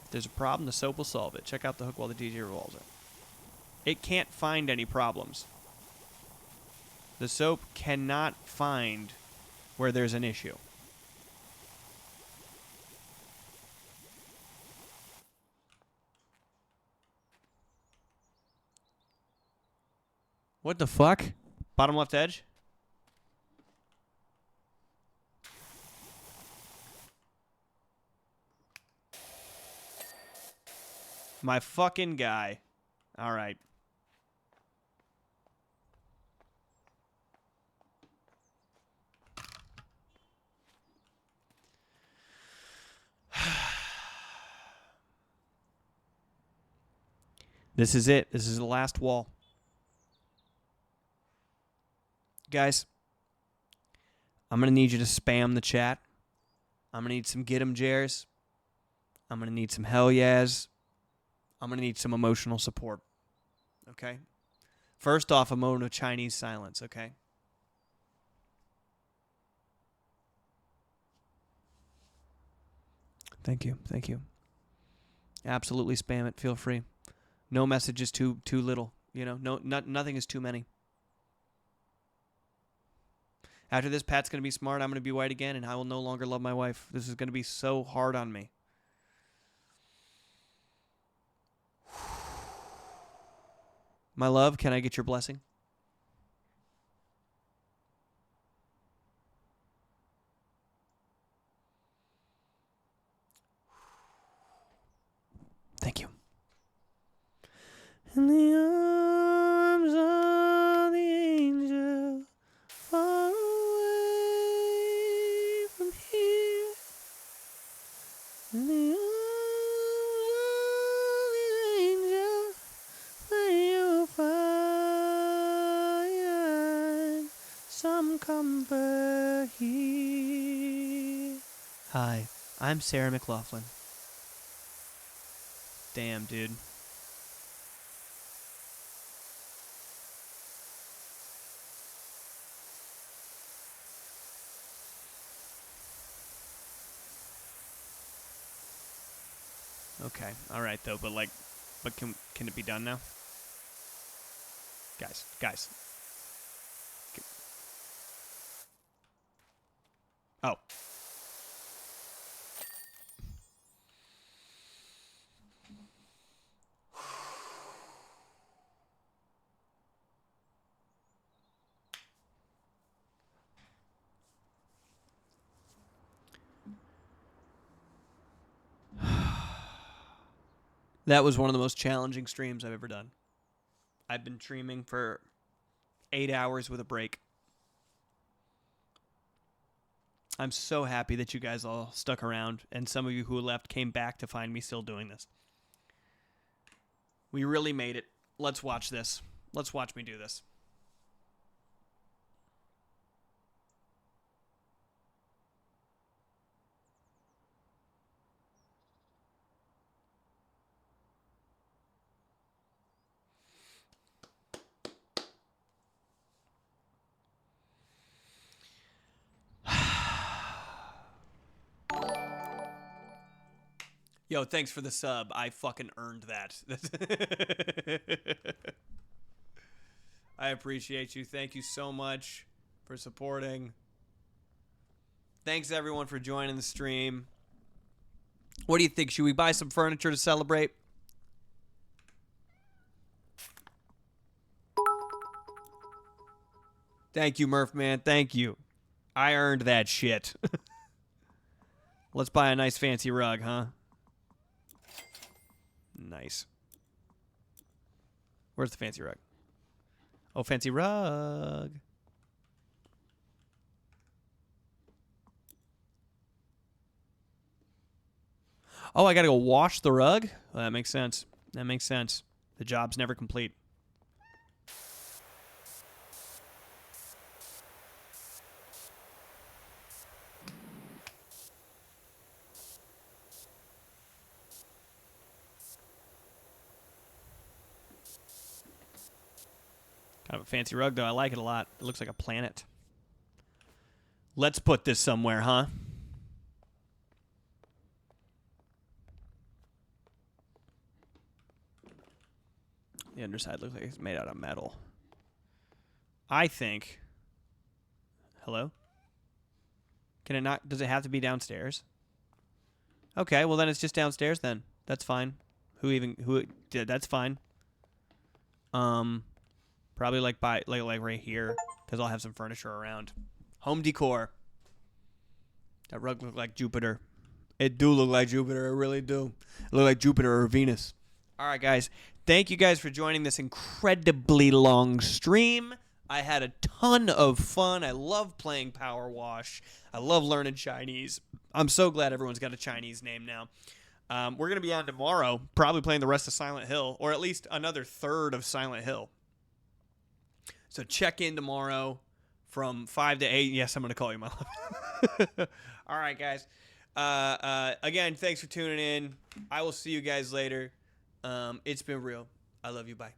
If there's a problem, the soap will solve it. Check out the hook while the DJ revolves it. It can't find any problems. The soap cannot find where there's an issue. What the fuck? Bottom left edge? My fucking guy. All right. This is it. This is the last wall. Guys, I'm going to need you to spam the chat. I'm going to need some get 'em jares. I'm going to need some hell yes. I'm going to need some emotional support. Okay? First off, a moment of Chinese silence, okay? Thank you. Thank you. Absolutely spam it. Feel free. No message is too little. You know, nothing is too many. After this, Pat's going to be smart. I'm going to be white again, and I will no longer love my wife. This is going to be so hard on me. My love, can I get your blessing? Thank you. In the arms of the angel, far away from here. In the arms of the angel, where you'll find some comfort here. Hi, I'm Sarah McLaughlin. Damn, dude. Okay, all right though, but can it be done now? Guys. Oh. That was one of the most challenging streams I've ever done. I've been streaming for 8 hours with a break. I'm so happy that you guys all stuck around, and some of you who left came back to find me still doing this. We really made it. Let's watch this. Let's watch me do this. Yo, thanks for the sub. I fucking earned that. I appreciate you. Thank you so much for supporting. Thanks everyone for joining the stream. What do you think? Should we buy some furniture to celebrate? Thank you, Murph, man. Thank you. I earned that shit. Let's buy a nice fancy rug, huh? Nice. Where's the fancy rug? Oh, fancy rug. Oh, I gotta go wash the rug? Well, that makes sense. That makes sense. The job's never complete. Kind of a fancy rug, though. I like it a lot. It looks like a planet. Let's put this somewhere, huh? The underside looks like it's made out of metal. I think... Hello? Can it not... Does it have to be downstairs? Okay, well then it's just downstairs then. That's fine. Who did... That's fine. Probably like right here, because I'll have some furniture around. Home decor. That rug looked like Jupiter. It do look like Jupiter. It really do. It look like Jupiter or Venus. All right, guys. Thank you guys for joining this incredibly long stream. I had a ton of fun. I love playing Power Wash. I love learning Chinese. I'm so glad everyone's got a Chinese name now. We're going to be on tomorrow, probably playing the rest of Silent Hill, or at least another third of Silent Hill. So check in tomorrow from 5 to 8. Yes, I'm going to call you my love. All right, guys. Again, thanks for tuning in. I will see you guys later. It's been real. I love you. Bye.